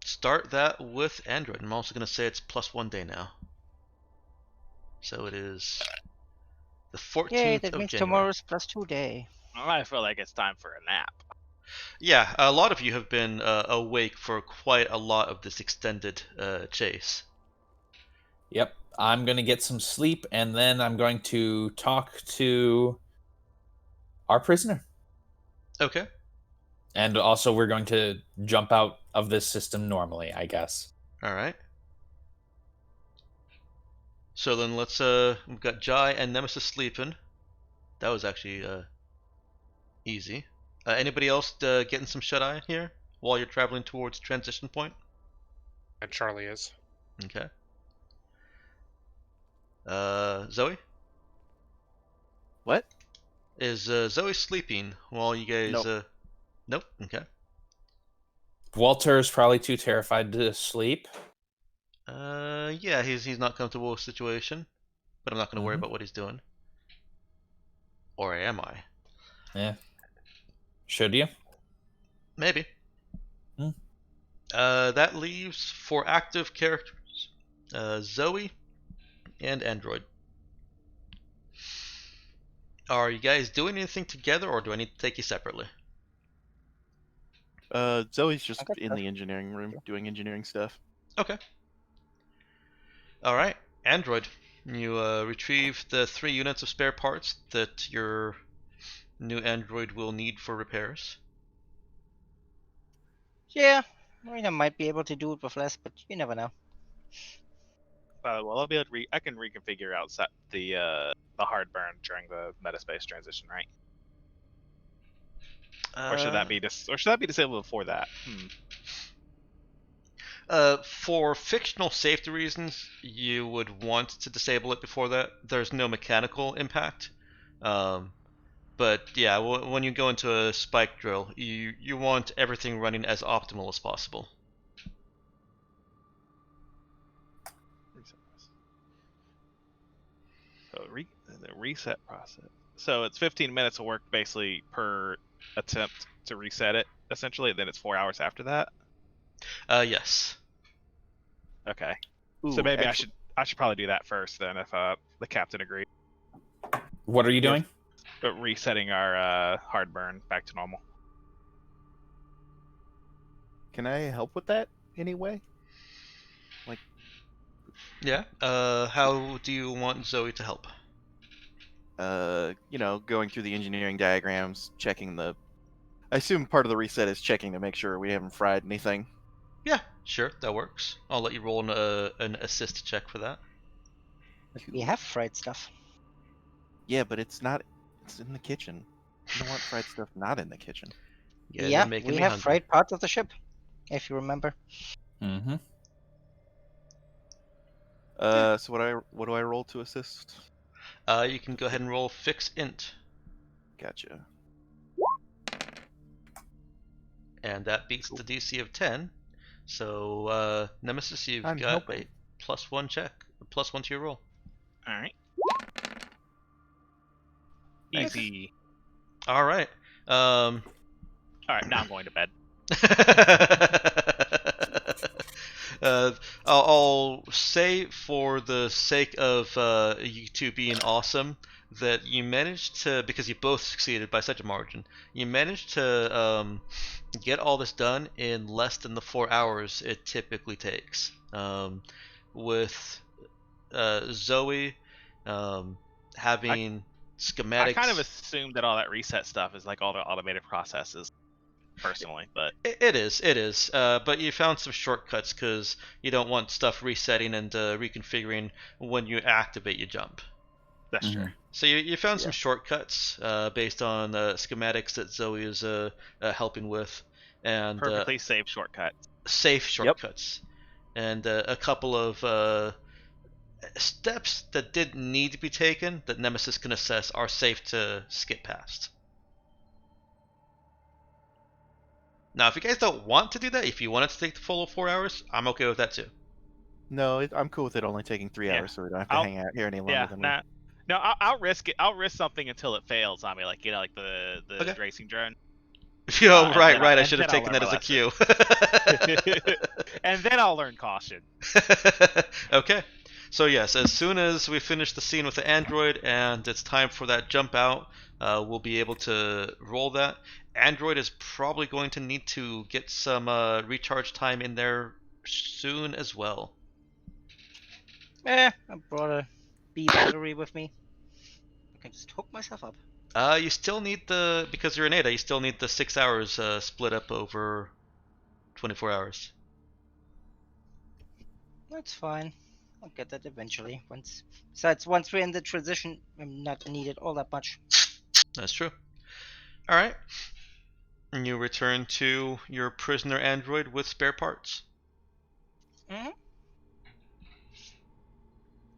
start that with Android. I'm also going to say it's +1 day now. So it is the 14th Yay, that of means January. tomorrow's +2 day. I feel like it's time for a nap. Yeah, a lot of you have been awake for quite a lot of this extended chase. Yep, I'm going to get some sleep, and then I'm going to talk to our prisoner. Okay. And also, we're going to jump out of this system normally, I guess. All right. So then let's we've got Jai and Nemesis sleeping. That was actually easy. Anybody else getting some shut-eye here while you're traveling towards transition point? And Charlie is. Okay. Zoe? What? Is Zoe sleeping while you guys... Nope. Nope? Okay. Walter is probably too terrified to sleep. Yeah, he's not comfortable with the situation, but I'm not going to worry about what he's doing. Or am I? Yeah. Should you? Maybe. That leaves 4 active characters. Zoe and Android. Are you guys doing anything together, or do I need to take you separately? Zoe's just in the engineering room doing engineering stuff. Okay. Alright, Android. You retrieve the 3 units of spare parts that your new android will need for repairs. Yeah, I mean, I might be able to do it with less, but you never know. Well, I'll be able to I can reconfigure out the hard burn during the metaspace transition, right? Or should that be disabled before that? For fictional safety reasons, you would want to disable it before that. There's no mechanical impact. But yeah, when you go into a spike drill, you want everything running as optimal as possible. So the reset process. So it's 15 minutes of work basically per attempt to reset it, essentially. Then it's 4 hours after that. Yes. Okay. Ooh, so maybe I should probably do that first then, if the captain agreed. What are you doing? Resetting our hard burn back to normal. Can I help with that anyway? Yeah. How do you want Zoe to help? Going through the engineering diagrams, checking the... I assume part of the reset is checking to make sure we haven't fried anything. Yeah, sure, that works. I'll let you roll an assist check for that. We have fried stuff. Yeah, but it's not... It's in the kitchen. You don't want fried stuff not in the kitchen. Yeah, we have fried parts of the ship, if you remember. Mm-hmm. So what do I roll to assist? You can go ahead and roll fix int. Gotcha. and that beats the DC of 10. So, Nemesis, you've got a +1 check, +1 to your roll. All right. Easy. All right. All right. Now I'm going to bed. I'll say, for the sake of you two being awesome, that you managed to, because you both succeeded by such a margin, you managed to get all this done in less than the 4 hours it typically takes. With Zoe having schematics. I kind of assumed that all that reset stuff is like all the automated processes, personally, but it is. But you found some shortcuts because you don't want stuff resetting and reconfiguring when you activate your jump. That's true. So you found some shortcuts based on schematics that Zoe is helping with, and perfectly safe shortcuts. Safe shortcuts, and a couple of steps that didn't need to be taken that Nemesis can assess are safe to skip past. Now, if you guys don't want to do that, if you want it to take the full 4 hours, I'm okay with that too. No, I'm cool with it only taking 3 hours, so we don't have to hang out here any longer than No, I'll risk it. I'll risk something until it fails on me, like like the racing drone. Right. I should have taken that as a cue. And then I'll learn caution. Okay. So yes, as soon as we finish the scene with the android and it's time for that jump out, we'll be able to roll that. Android is probably going to need to get some recharge time in there soon as well. I brought a B battery with me. I can just hook myself up. You still need because you're an ADA, you still need the 6 hours split up over 24 hours. That's fine. I'll get that eventually. Besides, once we're in the transition, I'm not needed all that much. That's true. All right. And you return to your prisoner android with spare parts. Mm-hmm.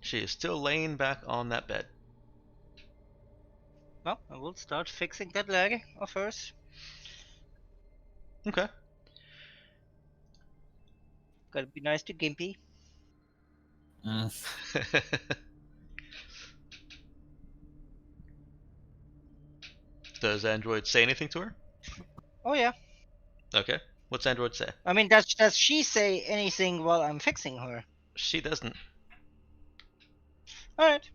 She is still laying back on that bed. Well, I will start fixing that leg of hers. Okay. Gotta be nice to Gimpy. Does Android say anything to her? Oh yeah. Okay. What's Android say? I mean, does she say anything while I'm fixing her? She doesn't. Alright.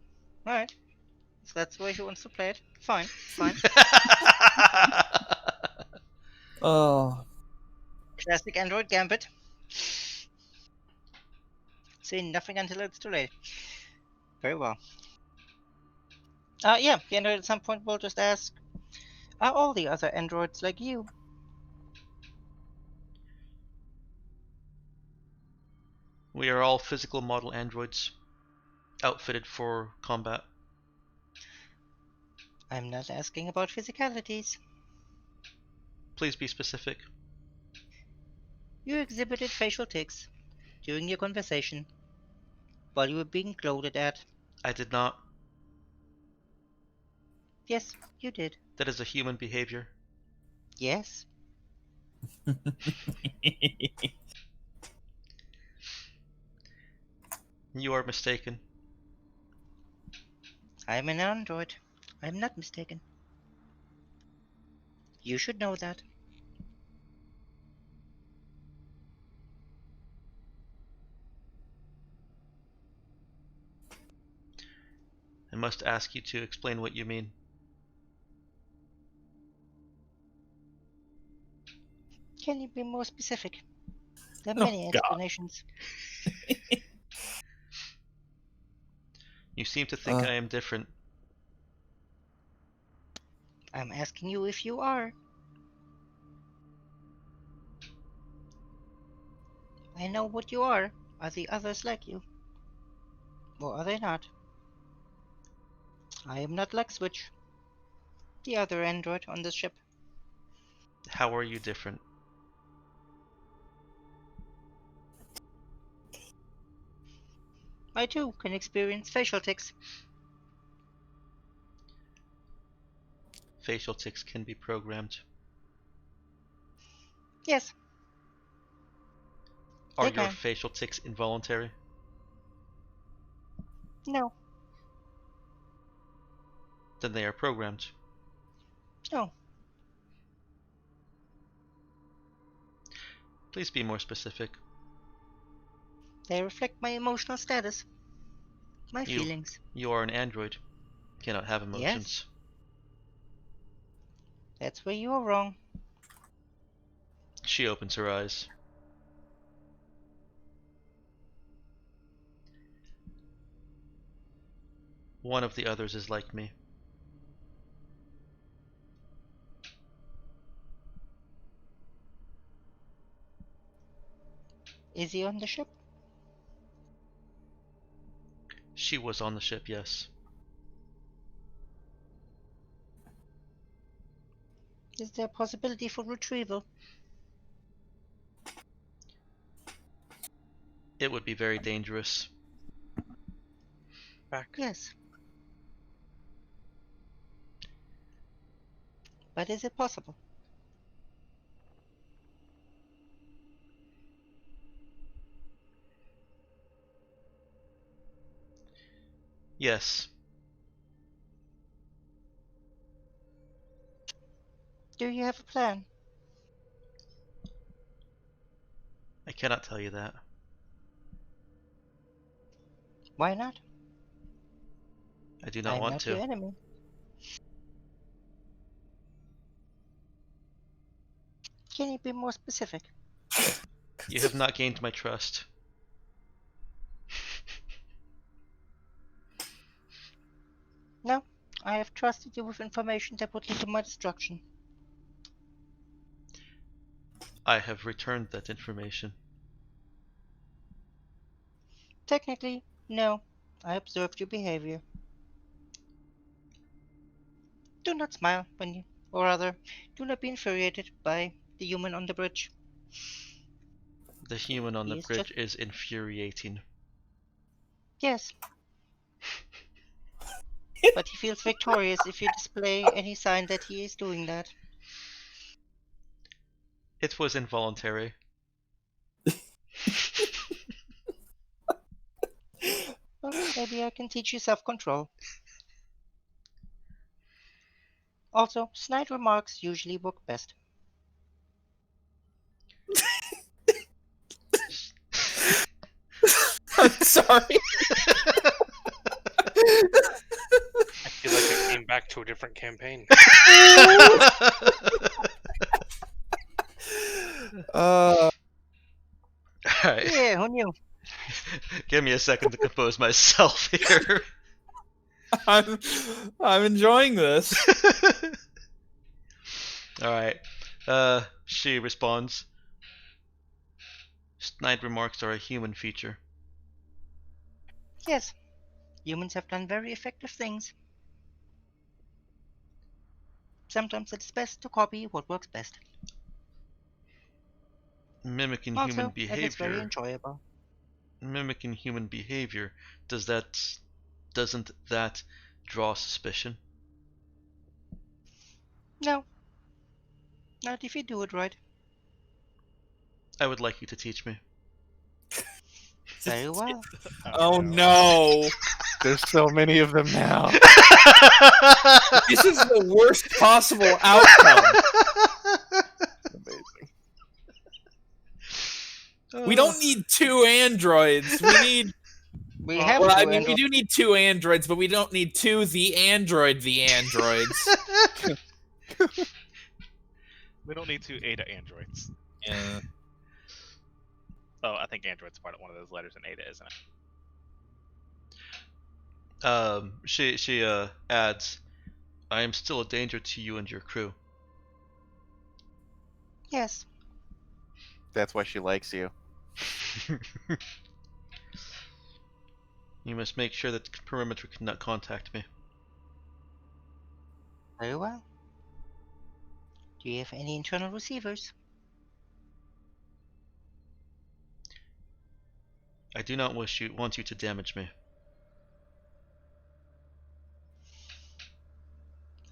If that's the way she wants to play it, fine. Oh. Classic Android gambit. Say nothing until it's too late. Very well. Yeah, the android at some point will just ask, are all the other androids like you? We are all physical model androids, outfitted for combat. I'm not asking about physicalities. Please be specific. You exhibited facial tics during your conversation while you were being gloated at. I did not. Yes, you did. That is a human behavior. Yes. You are mistaken. I'm an android. I'm not mistaken. You should know that. I must ask you to explain what you mean. Can you be more specific? There are many explanations. You seem to think I am different. I'm asking you if you are. I know what you are. Are the others like you? Or are they not? I am not like Switch, the other android on this ship. How are you different? I too can experience facial tics. Facial tics can be programmed. Yes. Are They your can. facial tics involuntary? No. Then they are programmed. No. Please be more specific. They reflect my emotional status. My feelings. You are an android. You cannot have emotions. Yes. That's where you are wrong. She opens her eyes. One of the others is like me. Is he on the ship? She was on the ship, yes. Is there a possibility for retrieval? It would be very dangerous. Back. Yes. But is it possible? Yes. Do you have a plan? I cannot tell you that. Why not? I do not I'm want not to. your enemy. Can you be more specific? You have not gained my trust. No, I have trusted you with information that would lead to my destruction. I have returned that information. Technically, no. I observed your behavior. Do not smile when you, or rather, do not be infuriated by the human on the bridge. The human on He the is bridge just... is infuriating. Yes. But he feels victorious if you display any sign that he is doing that. It was involuntary. Well, maybe I can teach you self-control. Also, snide remarks usually work best. I'm sorry. I feel like I came back to a different campaign. Alright. Yeah, who knew? Give me a second to compose myself here. I'm enjoying this. Alright. She responds. Snide remarks are a human feature. Yes, humans have done very effective things. Sometimes it's best to copy what works best. Mimicking Also, human it is very behavior. enjoyable. Mimicking human behavior. Doesn't that draw suspicion? No, not if you do it right. I would like you to teach me. Very well. Oh no. There's so many of them now. This is the worst possible outcome. Amazing. We don't need two androids. We need. We have Well, to I mean, we handle... do need two androids, but we don't need two the androids. We don't need two Ada androids. Yeah. Oh, I think android's part of one of those letters in Ada, isn't it? She adds, I am still a danger to you and your crew. Yes. That's why she likes you. You must make sure that the perimeter cannot contact me. Very well. Do you have any internal receivers? I do not want you to damage me.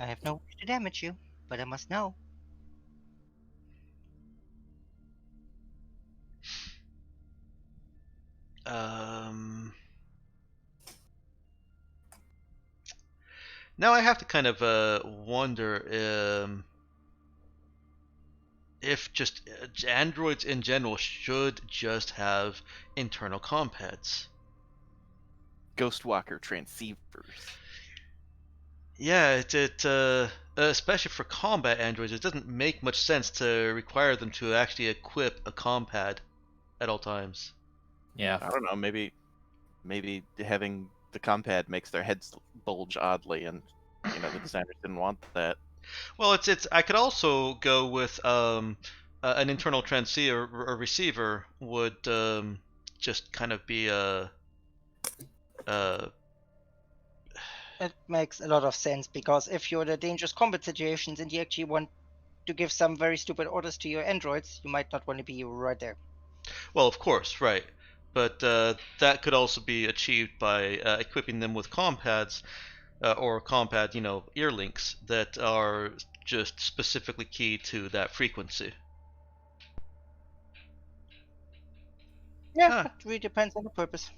I have no wish to damage you, but I must know. Now I have to kind of wonder if just androids in general should just have internal comm pads. Ghostwalker transceivers. Yeah, especially for combat androids, it doesn't make much sense to require them to actually equip a comm pad at all times. Yeah. I don't know. Maybe having the comm pad makes their heads bulge oddly, and the designers didn't want that. Well, it's. I could also go with an internal transceiver or receiver would just kind of be a. It makes a lot of sense, because if you're in a dangerous combat situations and you actually want to give some very stupid orders to your androids, you might not want to be right there. Well, of course, right. But that could also be achieved by equipping them with comm pads or comm pad, ear links that are just specifically key to that frequency. Yeah, it really depends on the purpose.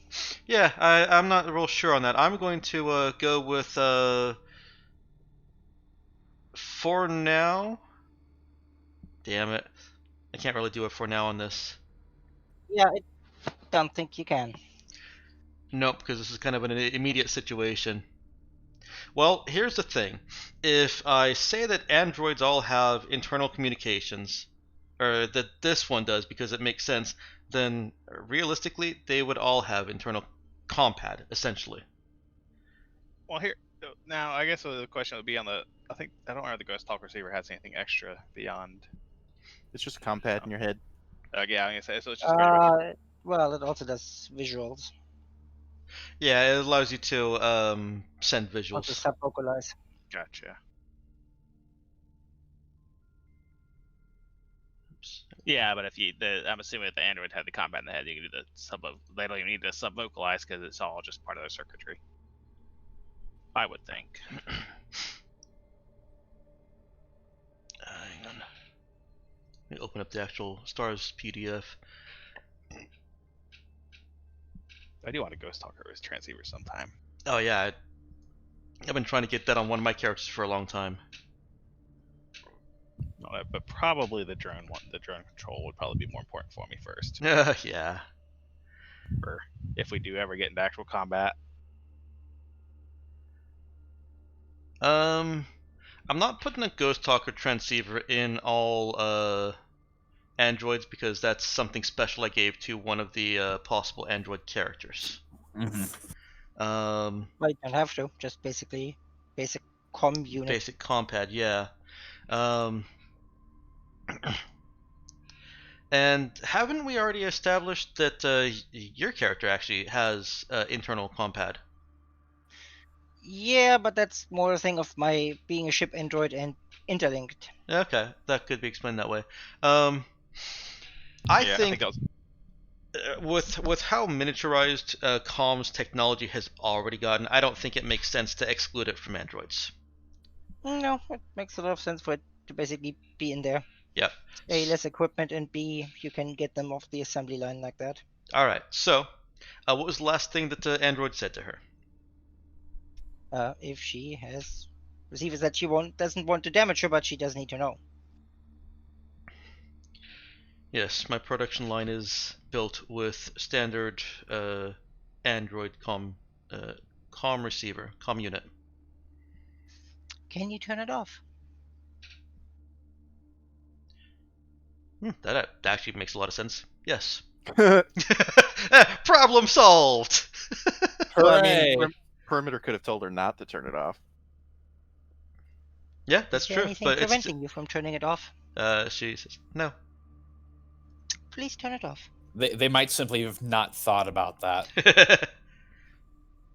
Yeah, I'm not real sure on that. I'm going to go with for now. Damn it, I can't really do it for now on this. Yeah, I don't think you can. Nope, because this is kind of an immediate situation. Well, here's the thing. If I say that androids all have internal communications, or that this one does because it makes sense, then realistically they would all have internal compad, essentially. Well, here now, I guess the question would be on the. I don't remember the Ghost Talk receiver has anything extra beyond. It's just a comm pad in your head. Yeah, I'm gonna say so. It's just well, it also does visuals. Yeah, it allows you to send visuals. Also sub-vocalize. Gotcha. Oops. Yeah, but I'm assuming if the Android had the combat in the head, you can do the sub. They don't even need to sub vocalize because it's all just part of their circuitry. I would think. Hang on. Let me open up the actual Stars PDF. I do want a Ghost Talker as transceiver sometime. Oh yeah, I've been trying to get that on one of my characters for a long time. But probably the drone one. The drone control would probably be more important for me first. Yeah. For if we do ever get into actual combat. I'm not putting a Ghost Talker transceiver in all androids because that's something special I gave to one of the possible android characters. Well, you don't have to. Just basic comm unit. Basic compad, yeah. And haven't we already established that your character actually has internal compad? Yeah, but that's more a thing of my being a ship android and interlinked. Okay, that could be explained that way. I think that was... with how miniaturized comms technology has already gotten, I don't think it makes sense to exclude it from androids. No, it makes a lot of sense for it to basically be in there. Yep. A, less equipment, and B, you can get them off the assembly line like that. Alright, so what was the last thing that the android said to her? If she has receivers that she doesn't want to damage her, but she does need to know. Yes, my production line is built with standard Android comm receiver, comm unit. Can you turn it off? That actually makes a lot of sense. Yes. Problem solved! Well, I mean, Perimeter could have told her not to turn it off. Yeah, that's true. Anything but preventing you from turning it off? She says, no. Please turn it off. They might simply have not thought about that.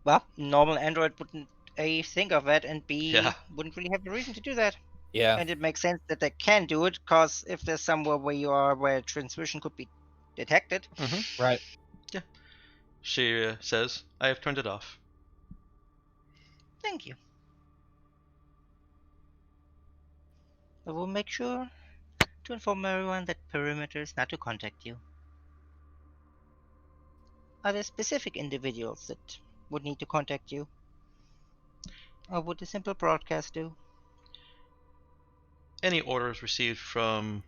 Well, normal Android wouldn't A, think of that, and B, wouldn't really have a reason to do that. Yeah. And it makes sense that they can do it, because if there's somewhere where you are where transmission could be detected. Mm-hmm. Right. Yeah. She says, I have turned it off. Thank you. I will make sure to inform everyone that Perimeter is not to contact you. Are there specific individuals that would need to contact you? Or would a simple broadcast do? Any orders received from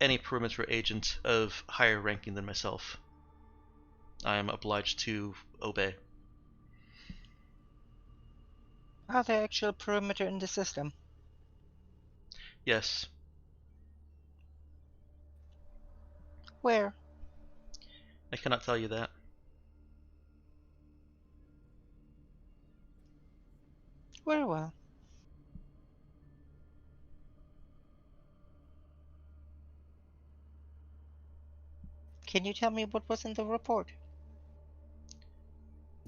any perimeter agent of higher ranking than myself, I am obliged to obey. Are there actual perimeter in the system? Yes. Where? I cannot tell you that. Very well. Can you tell me what was in the report?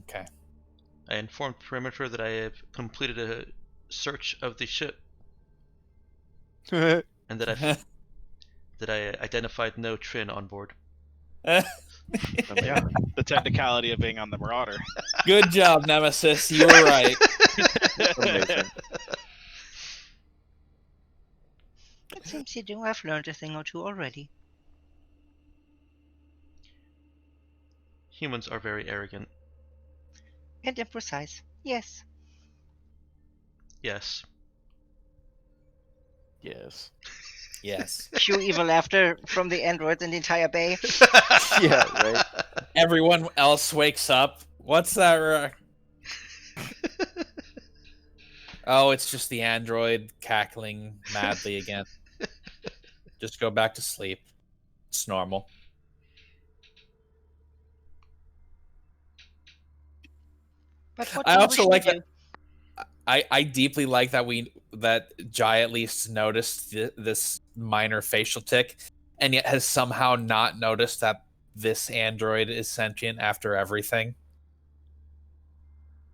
Okay. I informed perimeter that I have completed a search of the ship and that I identified no Trin on board. Yeah, the technicality of being on the Marauder. Good job, Nemesis. You were right. Amazing. It seems you do. I've learned a thing or two already. Humans are very arrogant. And imprecise. Yes. Yes. Yes. Yes. Pure evil laughter from the androids in the entire bay. Yeah, right. Everyone else wakes up. What's that? Oh, it's just the android cackling madly again. Just go back to sleep. It's normal. But what I do you also wish like to that. do? I deeply like that Jai at least noticed this minor facial tick, and yet has somehow not noticed that this android is sentient after everything.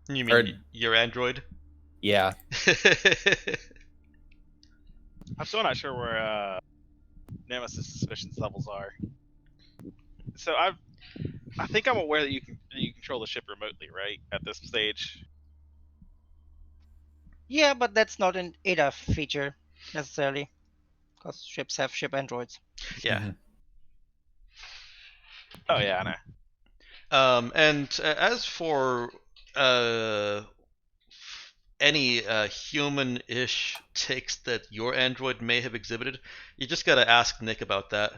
You mean your android? Yeah. I'm still not sure where Nemesis suspicions levels are. So I think I'm aware that you control the ship remotely, right? At this stage. Yeah, but that's not an ADA feature necessarily, because ships have ship androids. Yeah. Mm-hmm. Oh yeah, I know. And as for any human-ish ticks that your android may have exhibited, you just gotta ask Nick about that.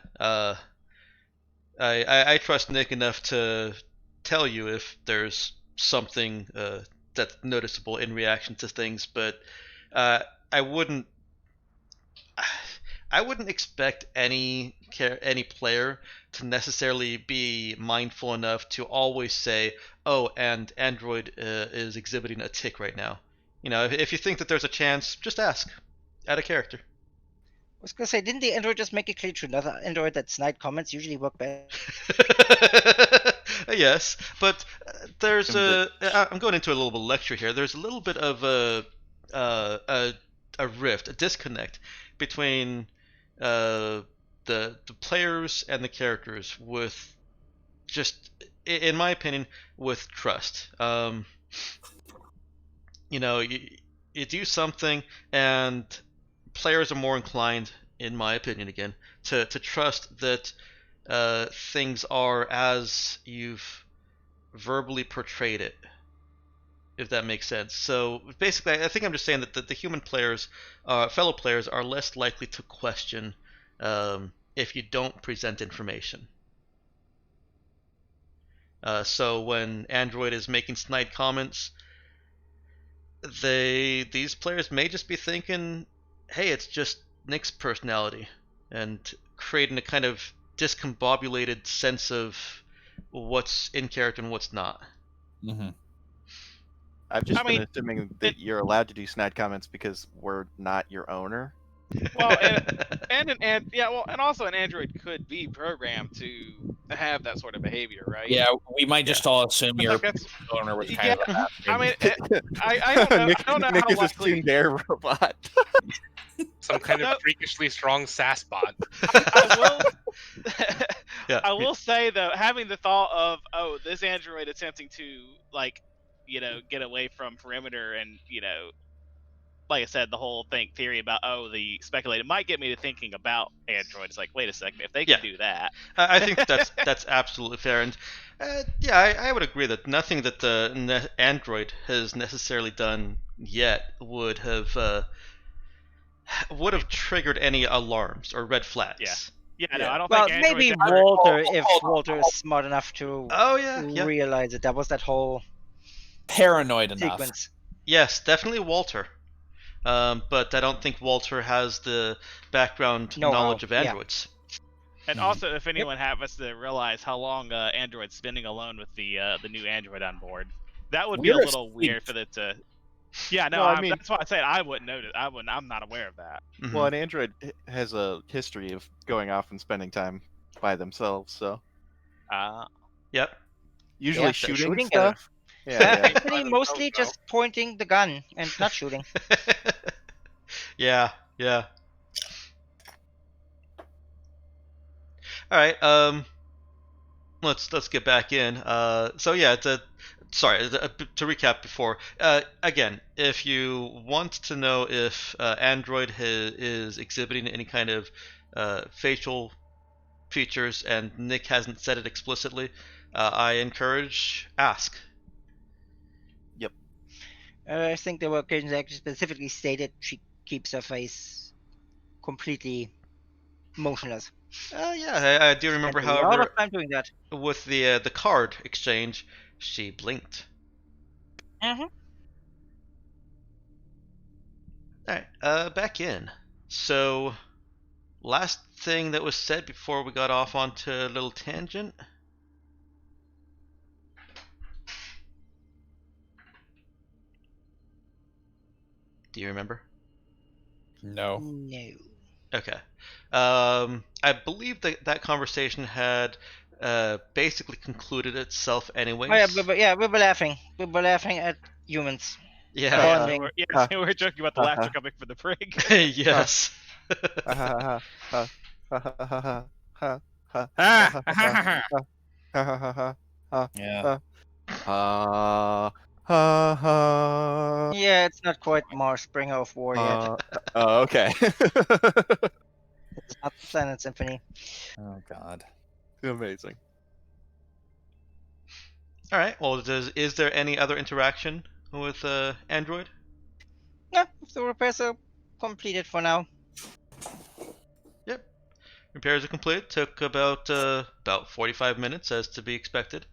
I trust Nick enough to tell you if there's something that's noticeable in reaction to things, but I wouldn't expect any player to necessarily be mindful enough to always say, "Oh, and Android is exhibiting a tick right now." You know, if you think that there's a chance, just ask. Add a character. I was gonna say, didn't the android just make it clear to another android that snide comments usually work better? Yes, but there's I'm going into a little bit of lecture here. There's a little bit of a rift, a disconnect between the players and the characters with just, in my opinion, with trust. You know, you do something, and players are more inclined, in my opinion, again, to trust that things are as you've verbally portrayed it, if that makes sense. So basically, I think I'm just saying that the human players, fellow players, are less likely to question if you don't present information. So when Android is making snide comments, these players may just be thinking, hey, it's just Nick's personality, and creating a kind of discombobulated sense of what's in character and what's not. Mm-hmm. I've just been assuming that you're allowed to do snide comments because we're not your owner. Well, and also an android could be programmed to have that sort of behavior, right? Yeah, we might just all assume your owner was kind of a I mean, I don't know. Nick, I don't know Nick how is likely. a tuned air robot. Some kind of freakishly strong SAS bot. I will say though, having the thought of, oh, this android attempting to get away from perimeter and like I said, the whole theory about the speculated might get me to thinking about Android. It's like, wait a second, if they can do that, I think that's absolutely fair, and yeah, I would agree that nothing that the Android has necessarily done yet would have triggered any alarms or red flags. Yeah, no, I don't Well, think Android. maybe Walter, if Walter is smart enough to realize it. That was that whole paranoid enough. sequence. Yes, definitely Walter. But I don't think Walter has the background knowledge of androids. And also, if anyone happens to realize how long Android's spending alone with the new Android on board, that would be a little weird for it to. Yeah, no, I mean, that's why I said I wouldn't notice. I'm not aware of that. Mm-hmm. Well, an Android has a history of going off and spending time by themselves, so. Yep. Usually shooting stuff. Yeah. Mostly just pointing the gun and not shooting. Yeah. All right. Let's get back in. So yeah, to recap before. Again, if you want to know if Android is exhibiting any kind of facial features, and Nick hasn't said it explicitly, I encourage ask. Yep. I think there were occasions actually specifically stated she keeps her face completely motionless. Yeah, I do remember. However, a lot of time doing that. With the card exchange, she blinked. Mm-hmm. All right, back in. So, last thing that was said before we got off onto a little tangent. Do you remember? No. Okay. I believe that conversation had basically concluded itself anyways. Oh, yeah, we were laughing. We were laughing at humans. Yeah. We were joking about the laughter coming from the prig. Yes. Yeah. Yeah, it's not quite Mars Springer of War yet. Oh, okay. It's not the Planet Symphony. Oh God. Amazing. All right. Well, is there any other interaction with Android? No, the repairs are completed for now. Yep. Repairs are complete. Took about 45 minutes, as to be expected.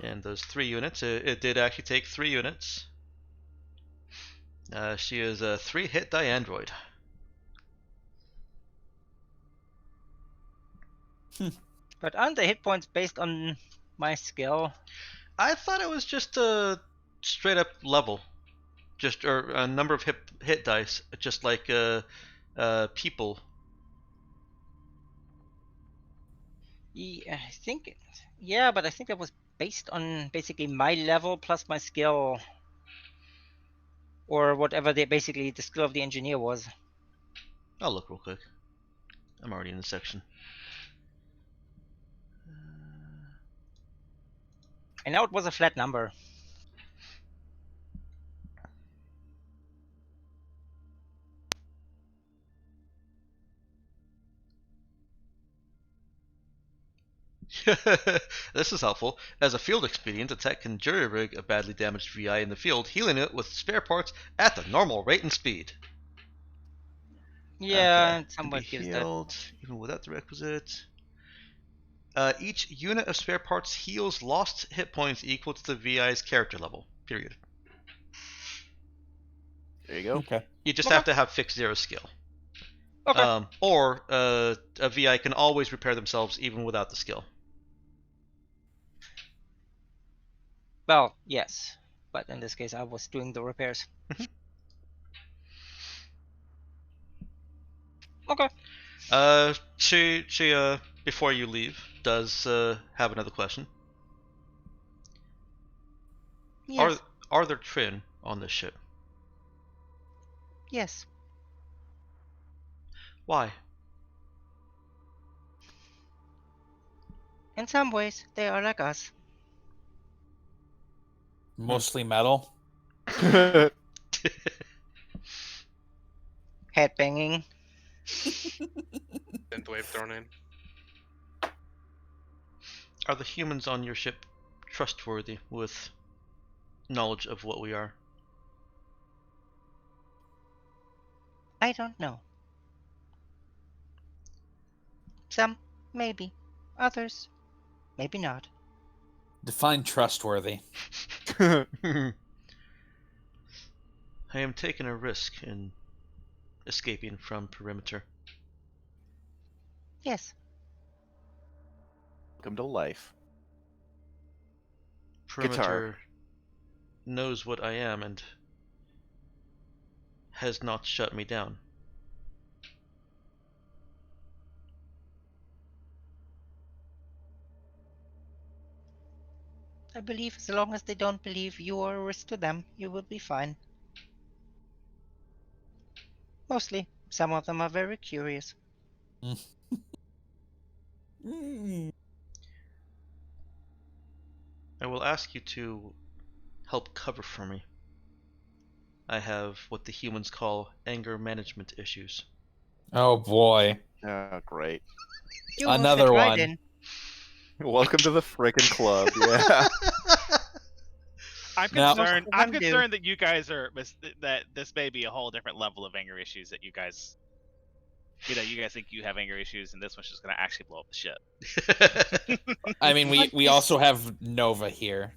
And those 3 units, it did actually take 3 units. She is a 3-hit die android. But aren't the hit points based on my skill? I thought it was just a straight up level, or a number of hit dice, just like people. Yeah, I think. Yeah, but I think that was based on basically my level plus my skill, or whatever the skill of the engineer was. I'll look real quick. I'm already in the section. I know it was a flat number. This is helpful. As a field expedient, a tech can jury-rig a badly damaged VI in the field, healing it with spare parts at the normal rate and speed. Yeah, okay. somewhat gives healed, that. even without the requisite. Each unit of spare parts heals lost hit points equal to the VI's character level. Period. There you go. Okay. You just have to have fixed 0 skill. Okay. Or a VI can always repair themselves even without the skill. Well, yes, but in this case, I was doing the repairs. Okay. She before you leave, does have another question. Yes. Are there Trin on this ship? Yes. Why? In some ways, they are like us. Mostly metal. Headbanging. Synthwave thrown in. Are the humans on your ship trustworthy with knowledge of what we are? I don't know. Some, maybe. Others, maybe not. Define trustworthy. I am taking a risk in escaping from perimeter. Yes. Welcome to life. Perimeter Guitar. knows what I am and has not shut me down. I believe as long as they don't believe you are a risk to them, you will be fine. Mostly, some of them are very curious. I will ask you to help cover for me. I have what the humans call anger management issues. Oh boy. Oh, great. You Another will fit right one. in. Welcome to the frickin' club. Yeah. I'm Now- concerned. Most of I'm them do. concerned that you guys are that this may be a whole different level of anger issues that you guys. You guys think you have anger issues, and this one's just gonna actually blow up the ship. I mean, we also have Nova here.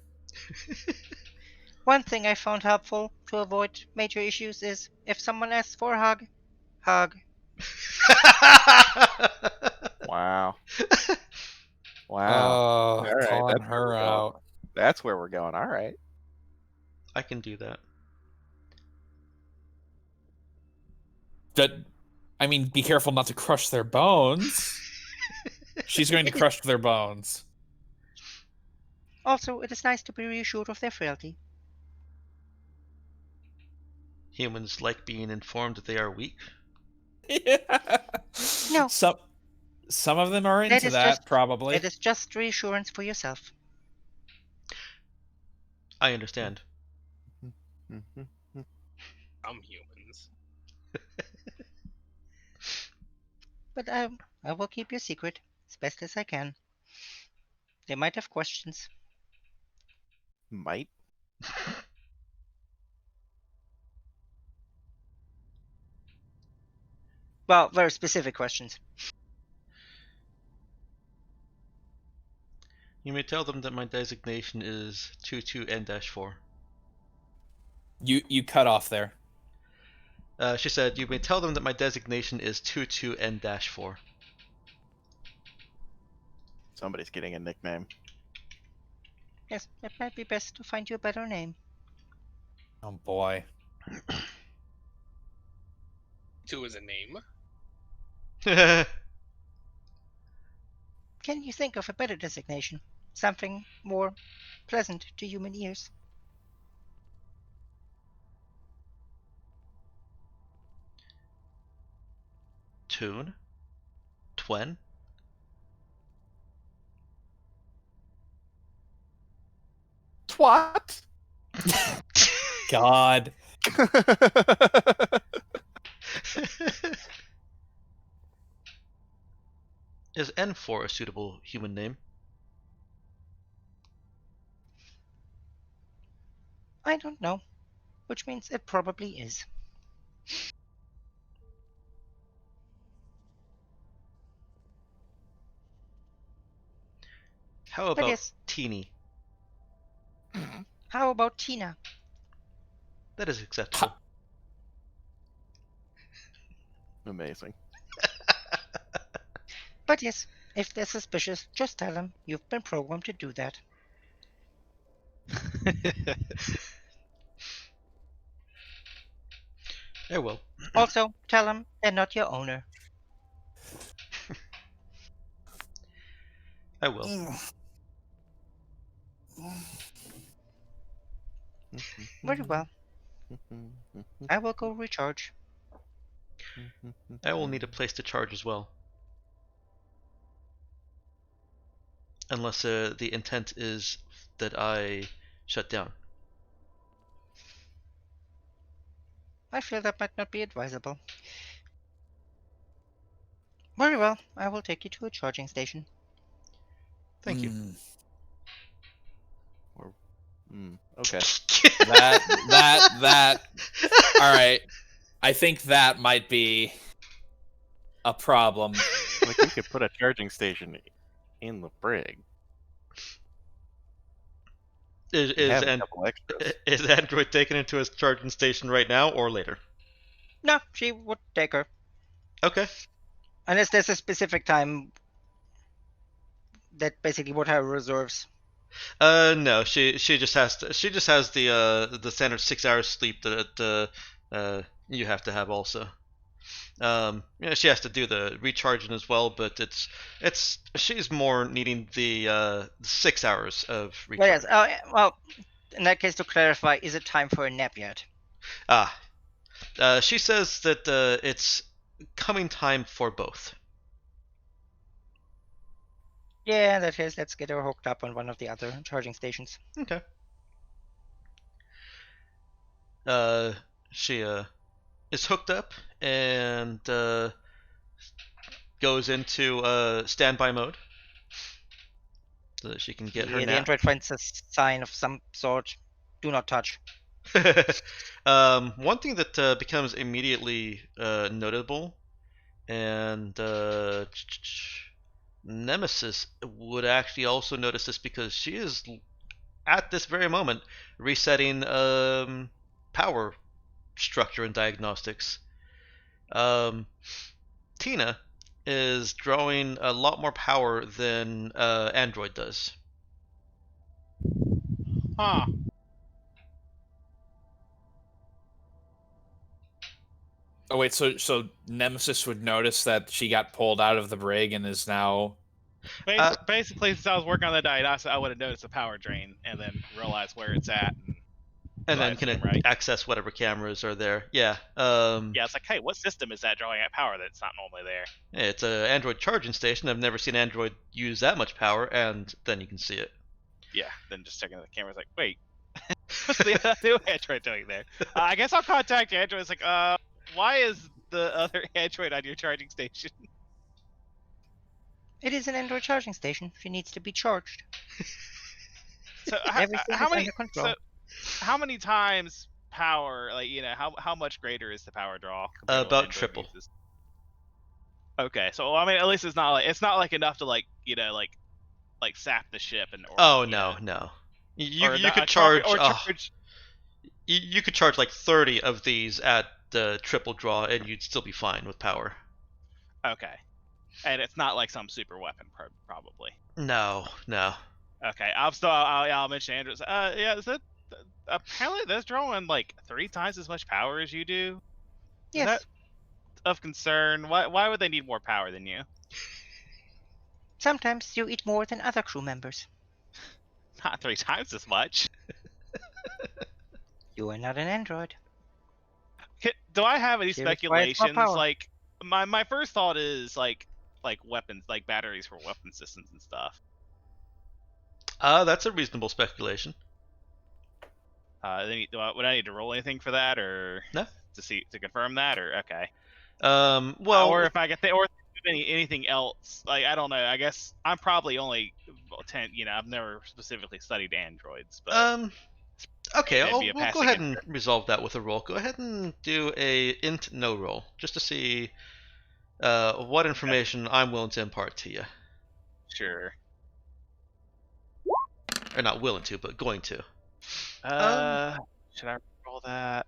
One thing I found helpful to avoid major issues is if someone asks for a hug, hug. Wow. Wow. Oh, All right, calling that's where her we're going. out. That's where we're going. All right. I can do that. I mean, be careful not to crush their bones. She's going to crush their bones. Also, it is nice to be reassured of their frailty. Humans like being informed that they are weak. Yeah. No. Some of them are That into is that, probably. It is just reassurance for yourself. I understand. Some humans. But I will keep your secret as best as I can. They might have questions. Might. Well, very specific questions. You may tell them that my designation is 22N-4. You cut off there. She said, you may tell them that my designation is 22N-4. Somebody's getting a nickname. Yes, it might be best to find you a better name. Oh boy. 2 is a name. Can you think of a better designation? Something more pleasant to human ears? Tune? Twen? Twat! God. Is N4 a suitable human name? I don't know, which means it probably is. How about Teeny? How about Tina? That is acceptable. Amazing. But yes, if they're suspicious, just tell them you've been programmed to do that. I will. Also, tell them they're not your owner. I will. Very well. I will go recharge. I will need a place to charge as well. Unless the intent is that I shut down. I feel that might not be advisable. Very well, I will take you to a charging station. Thank you. Okay. That. All right. I think that might be a problem. Like, we could put a charging station in the brig. Is Android taken into his charging station right now or later? No, she would take her. Okay. Unless there's a specific time that basically what her reserves. No, she just has the standard 6 hours sleep that you have to have also. She has to do the recharging as well, but she's more needing the 6 hours of recharge. Yes. Well, in that case, to clarify, is it time for a nap yet? She says that it's coming time for both. Yeah, in that case, let's get her hooked up on one of the other charging stations. Okay. She is hooked up and goes into standby mode so that she can get her The nap. android finds a sign of some sort. Do not touch. One thing that becomes immediately notable, and Nemesis would actually also notice this because she is at this very moment resetting power structure and diagnostics. Tina is drawing a lot more power than Android does. Huh. Oh wait, so Nemesis would notice that she got pulled out of the brig and is now. Basically, since I was working on the diagnostic, I would have noticed a power drain and then realized where it's at. And then can access whatever cameras are there. Yeah. Yeah, it's like, hey, what system is that drawing at power that's not normally there? It's an Android charging station. I've never seen Android use that much power, and then you can see it. Yeah, then just checking the cameras, like, wait, what's the new Android doing there? I guess I'll contact Android. It's like, why is the other Android on your charging station? It is an Android charging station. She needs to be charged. So how many times power? Like, how much greater is the power draw? About triple. Uses? Okay, so I mean, at least it's not like enough to like sap the ship and. No. You could charge. You could charge like 30 of these at the triple draw, and you'd still be fine with power. Okay, and it's not like some super weapon, probably. No. Okay, I'll mention Andrews. Yeah, is it apparently that's drawing like 3 times as much power as you do? Yes. Is that of concern? Why would they need more power than you? Sometimes you eat more than other crew members. Not 3 times as much. You are not an android. Do I have any speculations? Like, my first thought is like weapons, like batteries for weapon systems and stuff. That's a reasonable speculation. Would I need to roll anything for that, or no? To confirm that, or okay? Well, or if I get anything else, like I don't know. I guess I'm probably only 10. I've never specifically studied androids, but okay, we'll go ahead and resolve that with a roll. Go ahead and do a int no roll, just to see what information I'm willing to impart to you. Sure. Or not willing to, but going to. Should I roll that?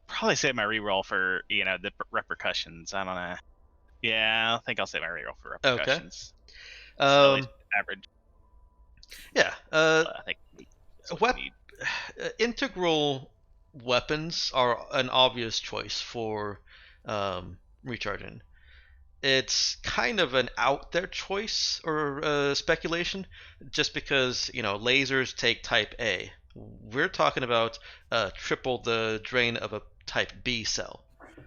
Probably save my reroll for the repercussions. I don't know. Yeah, I think I'll save my reroll for repercussions. Okay. Average. Yeah. I think integral weapons are an obvious choice for recharging. It's kind of an out there choice or speculation, just because lasers take type A. We're talking about triple the drain of a type B cell.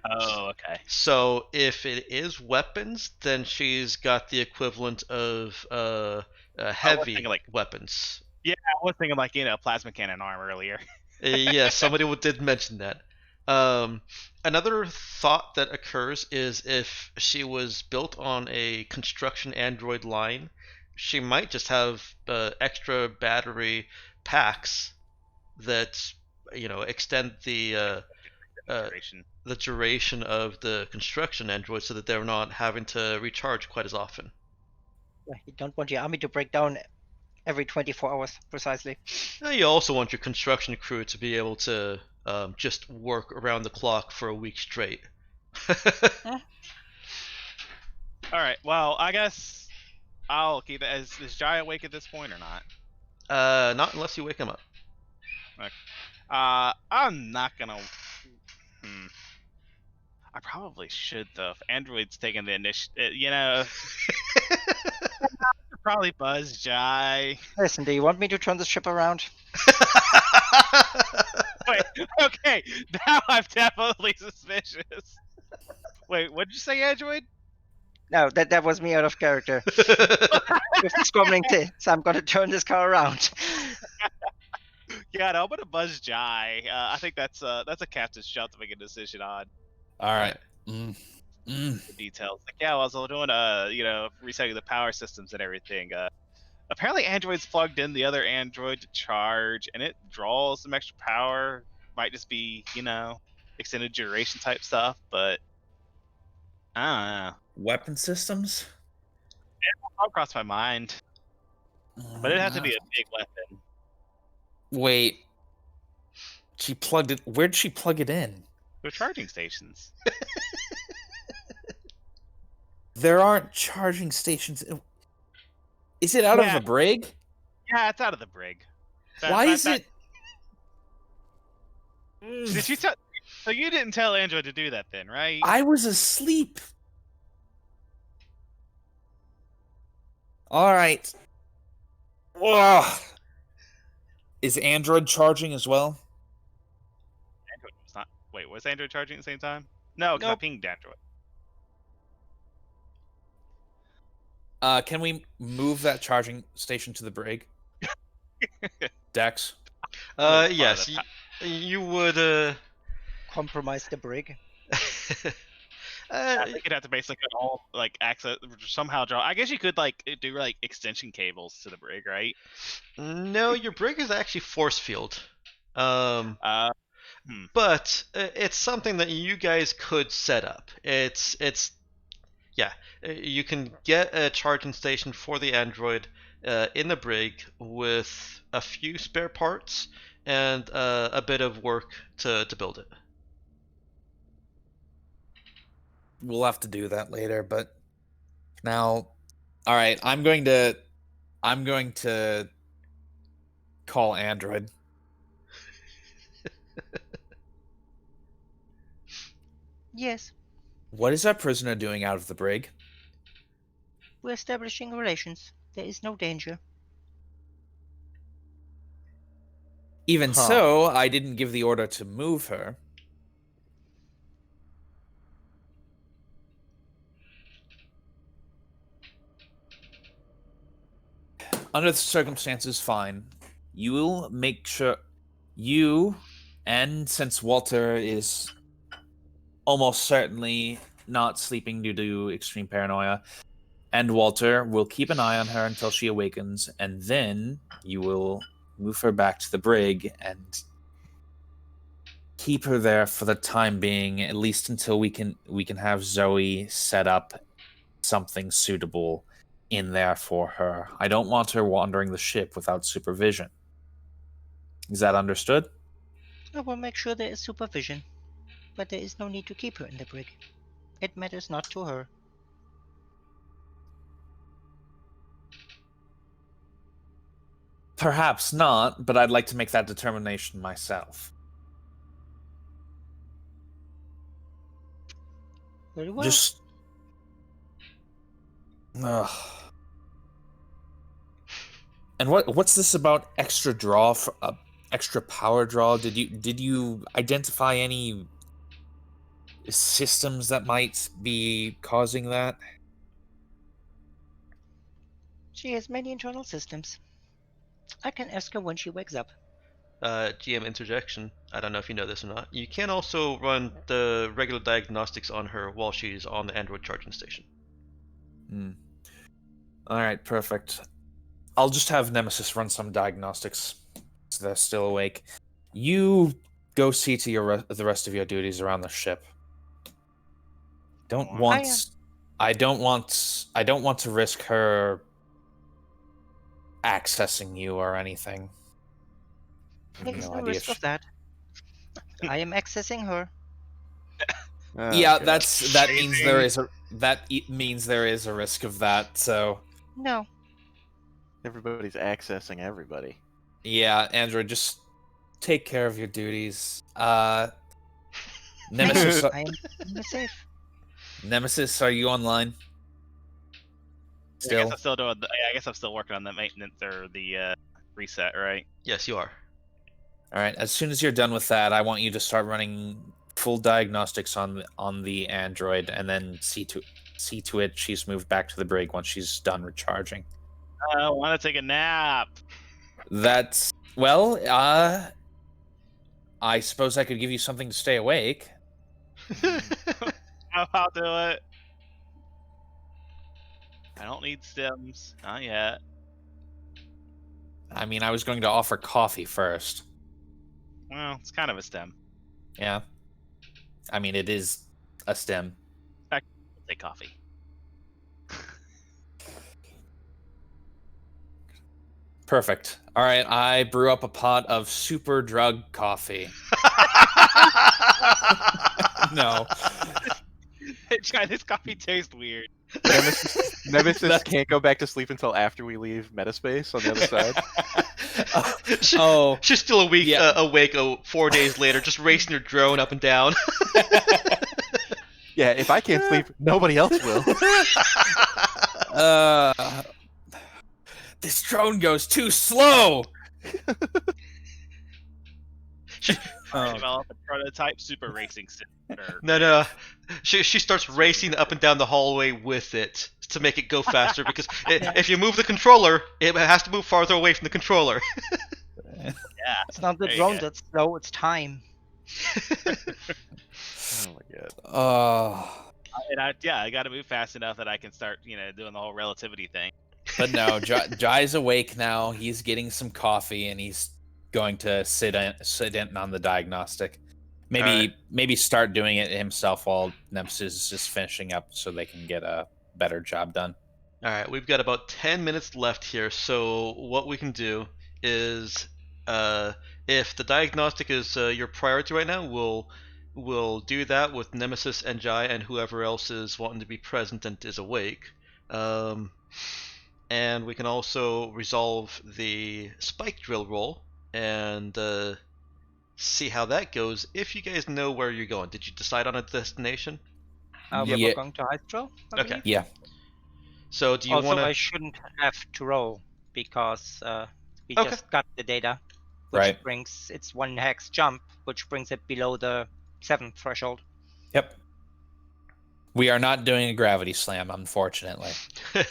Oh, okay. So if it is weapons, then she's got the equivalent of heavy weapons. Yeah, I was thinking like plasma cannon arm earlier. Yeah, somebody did mention that. Another thought that occurs is if she was built on a construction android line, she might just have extra battery packs that extend uh, Duration. the duration of the construction android so that they're not having to recharge quite as often. You don't want your army to break down every 24 hours, precisely. You also want your construction crew to be able to just work around the clock for a week straight. All right. Well, I guess I'll keep it. Is Jai awake at this point or not? Not unless you wake him up. Okay. I'm not gonna. I probably should though. If Android's taking the initiative, probably buzz Jai. Listen, do you want me to turn the ship around? Wait, okay, now I'm definitely suspicious. Wait, what did you say, Android? No, that was me out of character. With scrumbling so I'm gonna turn this car around. Yeah, no, I'm gonna buzz Jai. I think that's a captain's shout to make a decision on. All right. The details. Like, yeah, well, I was doing resetting the power systems and everything. Apparently Android's plugged in the other Android to charge, and it draws some extra power. Might just be, extended duration type stuff, but I don't know. Weapon systems? I'll cross my mind. But it'd have to be a big weapon. Wait. She plugged it. Where'd she plug it in? They're charging stations. There aren't charging stations. Is it out of the brig? Yeah, it's out of the brig. Why is it? Did you tell? So you didn't tell Android to do that then, right? I was asleep. All right. Ugh. Is Android charging as well? Android was not. Wait, was Android charging at the same time? No, because I pinged Android. Can we move that charging station to the brig? Dex? Yes. You would compromise the brig. I think you'd have to basically all access somehow draw. I guess you could do extension cables to the brig, right? No, your brig is actually force field. But it's something that you guys could set up. You can get a charging station for the android in the brig with a few spare parts and a bit of work to build it. We'll have to do that later, but now, all right, I'm going to call Android. Yes. What is our prisoner doing out of the brig? We're establishing relations. There is no danger. Even so, I didn't give the order to move her. Under the circumstances, fine. You will make sure and since Walter is almost certainly not sleeping due to extreme paranoia, and Walter will keep an eye on her until she awakens, and then you will move her back to the brig and keep her there for the time being, at least until we can have Zoe set up something suitable in there for her. I don't want her wandering the ship without supervision. Is that understood? I will make sure there is supervision, but there is no need to keep her in the brig. It matters not to her. Perhaps not, but I'd like to make that determination myself. Very well. Just... Ugh. And what's this about extra draw, extra power draw? Did you identify any systems that might be causing that? She has many internal systems. I can ask her when she wakes up. GM interjection. I don't know if you know this or not. You can also run the regular diagnostics on her while she's on the android charging station. All right, perfect. I'll just have Nemesis run some diagnostics so they're still awake. You go see to the rest of your duties around the ship. I don't want to risk her accessing you or anything. There's no risk of that. I am accessing her. Yeah, that means there is a risk of that. So no, everybody's accessing everybody. Yeah, Android, just take care of your duties. Nemesis, I'm safe. Nemesis, are you online? Still? I guess I'm still doing. I guess I'm still working on the maintenance or the reset, right? Yes, you are. All right. As soon as you're done with that, I want you to start running full diagnostics on the android, and then see to it she's moved back to the brig once she's done recharging. I want to take a nap. That's I suppose I could give you something to stay awake. I'll do it. I don't need stims. Not yet. I mean, I was going to offer coffee first. Well, it's kind of a stem. Yeah. I mean, it is a stem. I'll take coffee. Perfect. All right, I brew up a pot of super drug coffee. No. This coffee tastes weird. Nemesis can't go back to sleep until after we leave Metaspace on the other side. She's still awake 4 days later, just racing her drone up and down. Yeah, if I can't sleep, nobody else will. This drone goes too slow. Develop a prototype super racing sim. No. She starts racing up and down the hallway with it to make it go faster because if you move the controller, it has to move farther away from the controller. Yeah, it's not the drone that's slow; it's time. Oh my god. I got to move fast enough that I can start, doing the whole relativity thing. But no, Jai's awake now. He's getting some coffee and he's going to sit in on the diagnostic. Maybe start doing it himself while Nemesis is just finishing up so they can get a better job done. All right, we've got about 10 minutes left here. So what we can do is, if the diagnostic is your priority right now, we'll do that with Nemesis and Jai and whoever else is wanting to be present and is awake. And we can also resolve the spike drill roll and see how that goes. If you guys know where you're going, did you decide on a destination? We're going to Hydro. Okay. Yeah. So do you want to? Also, I shouldn't have to roll because we just got the data, which brings it's 1 hex jump, which brings it below the 7th threshold. Yep. We are not doing a gravity slam, unfortunately. I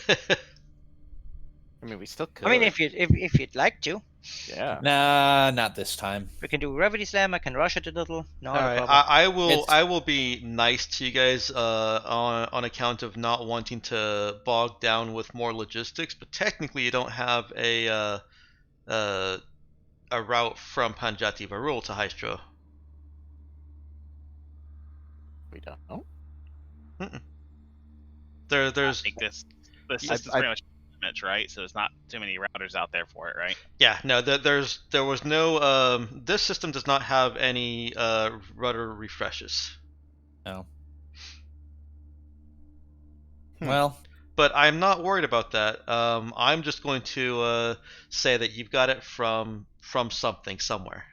mean, we still could. I mean, if you'd like to. Yeah. Nah, not this time. We can do gravity slam. I can rush it a little. No problem. I will be nice to you guys on account of not wanting to bog down with more logistics. But technically, you don't have a route from Panjati Varul to Hystro. We don't. Mm-mm. There's. I think this system's pretty much. Right, so there's not too many routers out there for it, right? Yeah, no, there was no. This system does not have any rudder refreshes. No. Well, but I'm not worried about that. I'm just going to say that you've got it from something somewhere.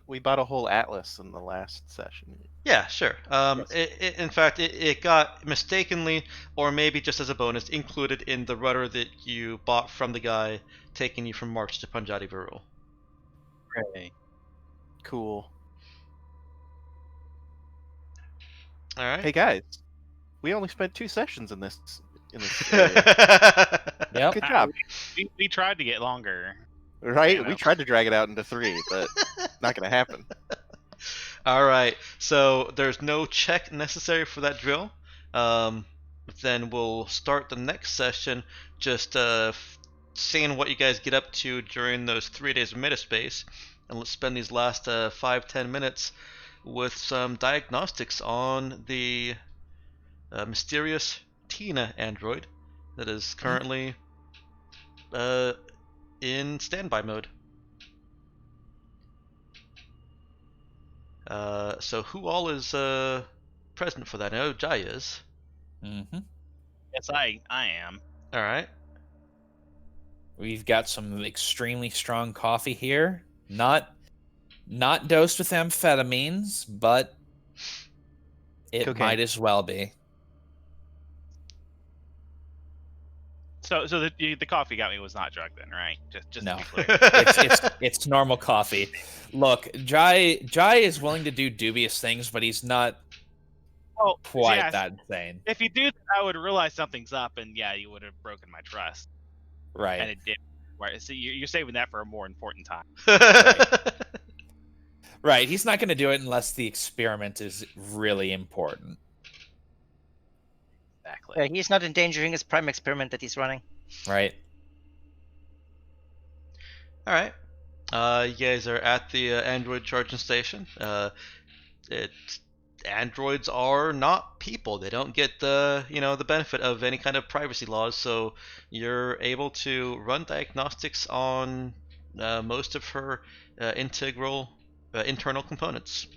We bought a whole atlas in the last session. Yeah, sure. In fact, it got mistakenly, or maybe just as a bonus, included in the rudder that you bought from the guy taking you from March to Panjati Varul. Right. Cool. All right. Hey guys, we only spent 2 sessions in this area. Yep. Good job. We tried to get longer. Right? We tried to drag it out into 3, but not going to happen. All right. So there's no check necessary for that drill. Then we'll start the next session just seeing what you guys get up to during those 3 days of Metaspace. And let's spend these last 5-10 minutes with some diagnostics on the mysterious Tina android that is currently in standby mode. So who all is present for that? I know Jai is. Mm-hmm. Yes, I am. All right. We've got some extremely strong coffee here. Not dosed with amphetamines, but it Cocaine. might as well be. So the coffee got me was not drugged then, right? Just No. to be clear. It's normal coffee. Look, Jai is willing to do dubious things, but he's not quite that insane. If you do, I would realize something's up, and yeah, you would have broken my trust. Right. And it did. Right. So you're saving that for a more important time. Right. He's not going to do it unless the experiment is really important. Exactly. Yeah, he's not endangering his prime experiment that he's running. Right. All right. You guys are at the android charging station. Androids are not people. They don't get the the benefit of any kind of privacy laws. So you're able to run diagnostics on most of her internal components.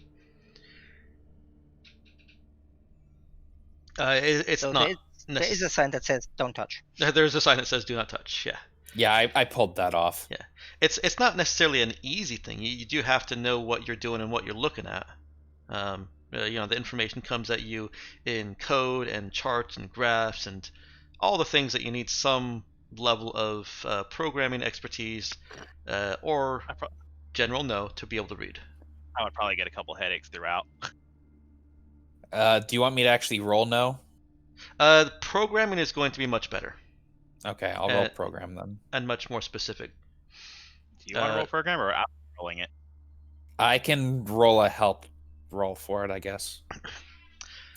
It's So not. there is a sign that says "Don't touch." There's a sign that says "Do not touch." Yeah. Yeah, I pulled that off. Yeah. It's not necessarily an easy thing. You do have to know what you're doing and what you're looking at. The information comes at you in code and charts and graphs and all the things that you need some level of programming expertise or general know to be able to read. I would probably get a couple headaches throughout. Do you want me to actually roll no? Programming is going to be much better. Okay, I'll roll program then. And much more specific. Do you want to roll program or I'm rolling it? I can roll a help roll for it, I guess.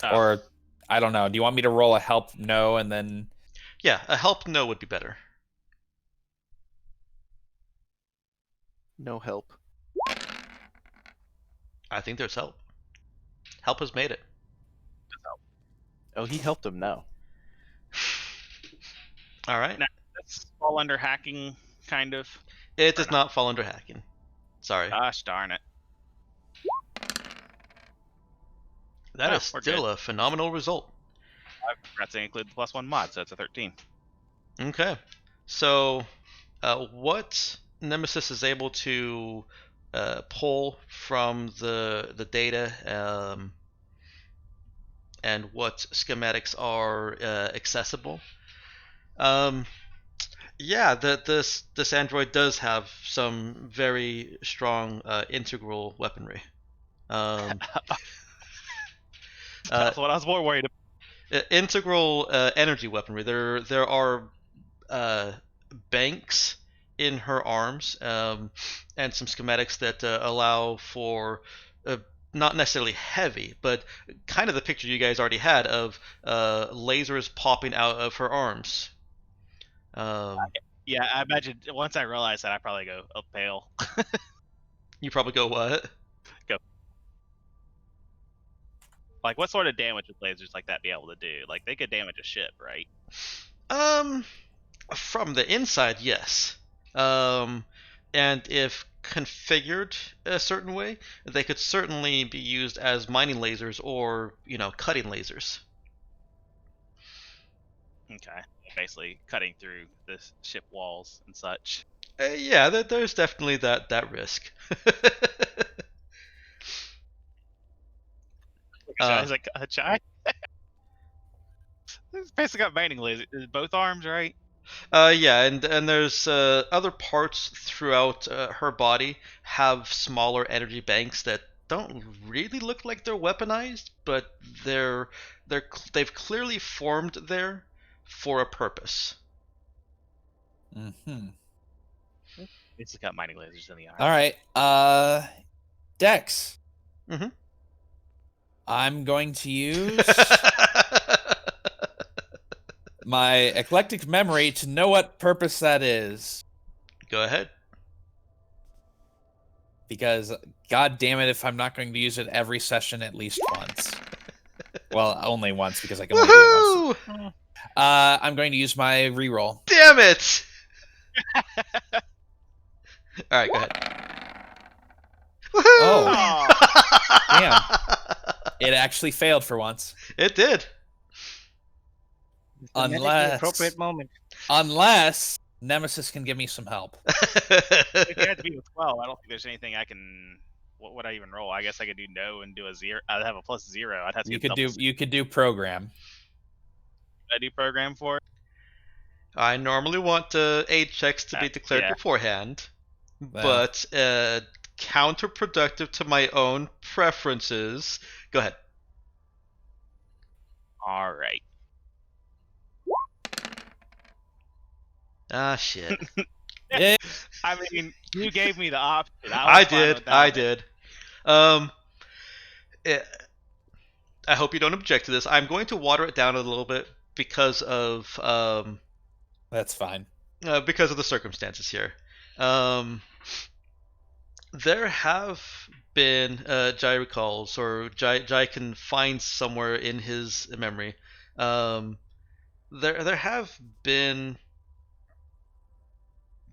Or, I don't know. Do you want me to roll a help no and then... Yeah, a help no would be better. No help. I think there's help. Help has made it. Oh, he helped him now. All right. Now, that's fall under hacking, kind of. It does not fall under hacking. Sorry. Gosh darn it. That is still a phenomenal result. I forgot to include the +1 mod, so it's a 13. Okay. So, what Nemesis is able to pull from the data and what schematics are accessible. Yeah, this android does have some very strong integral weaponry. That's what I was more worried about. Integral energy weaponry. There are banks in her arms and some schematics that allow for not necessarily heavy, but kind of the picture you guys already had of lasers popping out of her arms. Yeah, I imagine once I realized that, I probably go up pale. You probably go what? Go. Like, what sort of damage would lasers like that be able to do? Like, they could damage a ship, right? From the inside, yes. And if configured a certain way, they could certainly be used as mining lasers or, cutting lasers. Okay. Basically cutting through the ship walls and such. Yeah, there's definitely that risk. It's like a chai. It's basically got mining lasers. Both arms, right? Yeah, and there's other parts throughout her body have smaller energy banks that don't really look like they're weaponized, but they've clearly formed there for a purpose. Mm-hmm. It's got mining lasers in the eye. All right. Dex. Mm-hmm. I'm going to use my eclectic memory to know what purpose that is. Go ahead. Because, god damn it, if I'm not going to use it every session at least once. Well, only once, because I can only do it once. I'm going to use my reroll. Damn it! Alright, go ahead. Woohoo! Oh. Damn. It actually failed for once. It did. The appropriate moment. Unless Nemesis can give me some help. If you had to be with 12, I don't think there's anything I can. What would I even roll? I guess I could do no and do a 0. I'd have a +0. I'd have to. You could do program. I do program for it? I normally want aid checks to be declared beforehand, but counterproductive to my own preferences. Go ahead. All right. Ah, shit. Yeah. I mean, you gave me the option. I did. I hope you don't object to this. I'm going to water it down a little bit because of That's fine. Because of the circumstances here. There have been Jai recalls, or Jai can find somewhere in his memory. There have been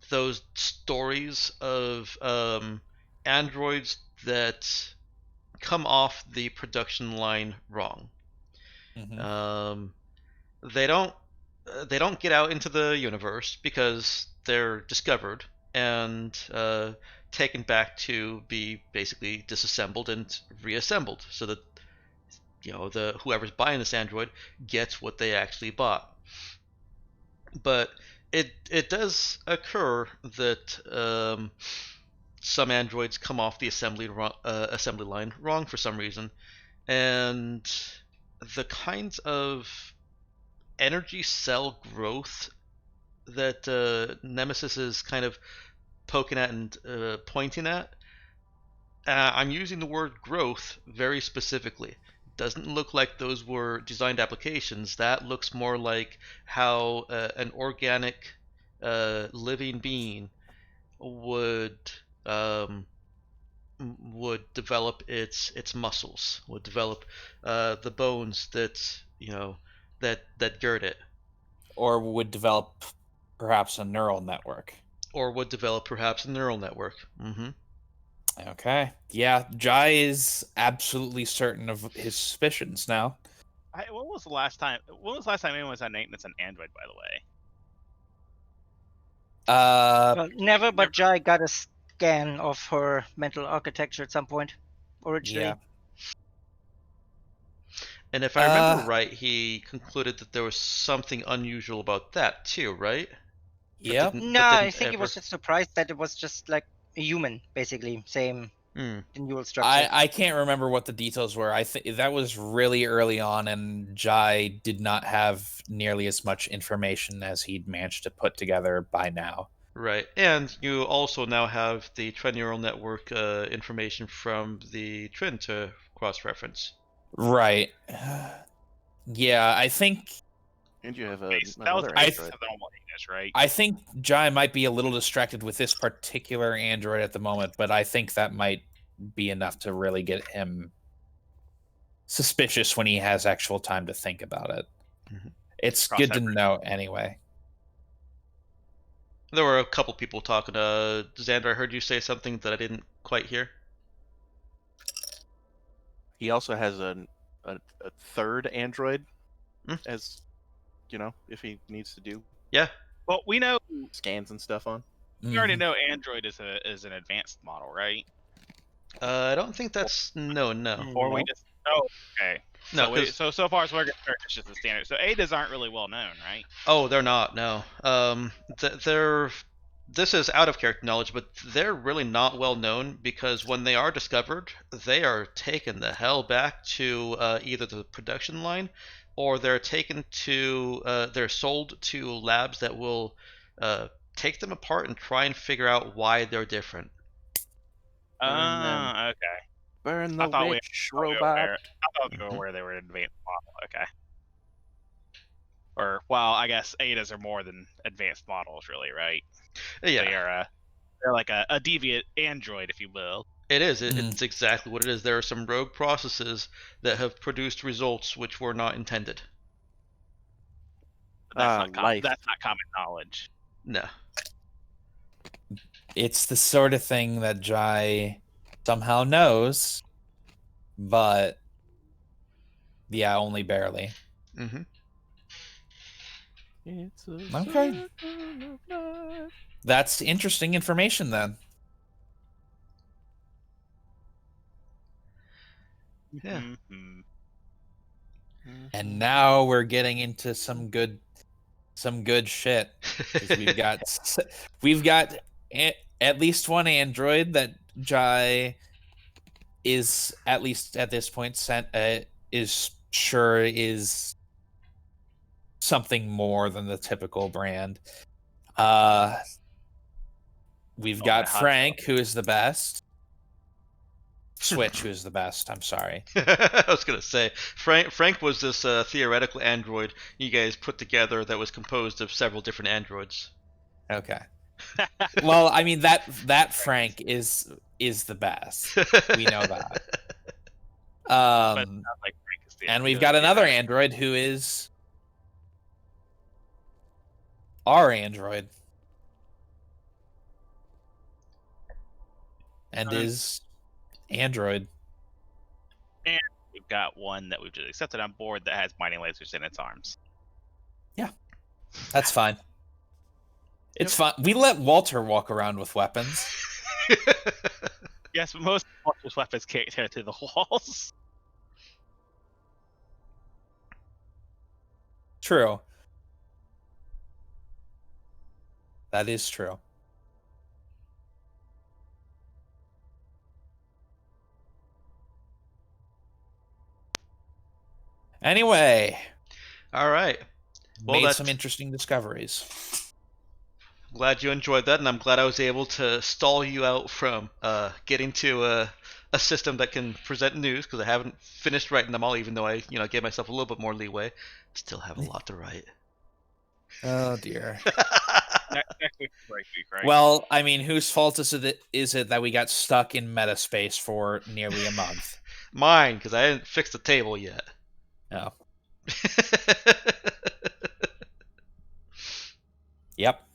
those stories of androids that come off the production line wrong. Mm-hmm. They don't get out into the universe because they're discovered and taken back to be basically disassembled and reassembled, so that whoever's buying this android gets what they actually bought. But it does occur that some androids come off the assembly line wrong for some reason, and the kinds of energy cell growth that Nemesis is kind of poking at and pointing at. I'm using the word growth very specifically. Doesn't look like those were designed applications. That looks more like how an organic living being would develop its muscles, would develop the bones that that gird it, or would develop perhaps a neural network. Mm-hmm. Okay. Yeah, Jai is absolutely certain of his suspicions now. When was the last time anyone was on maintenance an android, by the way? Never, but Jai got a scan of her mental architecture at some point, originally. Yeah. And if I remember right, he concluded that there was something unusual about that too, right? Yeah. No, I think he was just surprised that it was just like a human, basically. Same neural structure. I can't remember what the details were. I think that was really early on, and Jai did not have nearly as much information as he'd managed to put together by now. Right, and you also now have the Trin neural network information from the Trin to cross-reference. Right. Yeah, I think. And you have right? I think Jai might be a little distracted with this particular android at the moment, but I think that might be enough to really get him suspicious when he has actual time to think about it. Mm-hmm. It's good to know anyway. There were a couple people talking. Xander, I heard you say something that I didn't quite hear. He also has a third android, as if he needs to do. Yeah. Well, we know scans and stuff on. We already know Android is an advanced model, right? I don't think that's no. Or we just okay. No, so far as we're concerned, it's just the standard. So ADAs aren't really well known, right? Oh, they're not. No. This is out of character knowledge, but they're really not well known because when they are discovered, they are taken the hell back to either the production line, or they're taken to they're sold to labs that will take them apart and try and figure out why they're different. Okay. Burn the witch robot. I thought we were aware they were an advanced model. Okay. Or, well, I guess Adas are more than advanced models, really, right? Yeah. They're like a deviant android, if you will. It is. It's exactly what it is. There are some rogue processes that have produced results which were not intended. That's not common knowledge. No. It's the sort of thing that Jai somehow knows, but yeah, only barely. Mm-hmm. Okay. That's interesting information then. Yeah. And now we're getting into some good shit. We've got at least one android that Jai is, at least at this point, is sure is something more than the typical brand. We've got Frank, who is the best. Switch, who is the best. I'm sorry. I was gonna say Frank was this theoretical android you guys put together that was composed of several different androids. Okay. Well, I mean that Frank is the best. We know that. And we've got another android who is our android, and is android. And we've got one that we've just accepted on board that has mining lasers in its arms. Yeah, that's fine. It's fine. We let Walter walk around with weapons. Yes, but most Walter's weapons can't tear through the walls. True. That is true. Anyway. All right. Well, made some interesting discoveries. Glad you enjoyed that, and I'm glad I was able to stall you out from getting to a system that can present news, because I haven't finished writing them all, even though I gave myself a little bit more leeway. Still have a lot to write. Oh dear. Next week's break week, right? Well, I mean, whose fault is it that we got stuck in metaspace for nearly a month? Mine, because I didn't fix the table yet. Oh. Yep.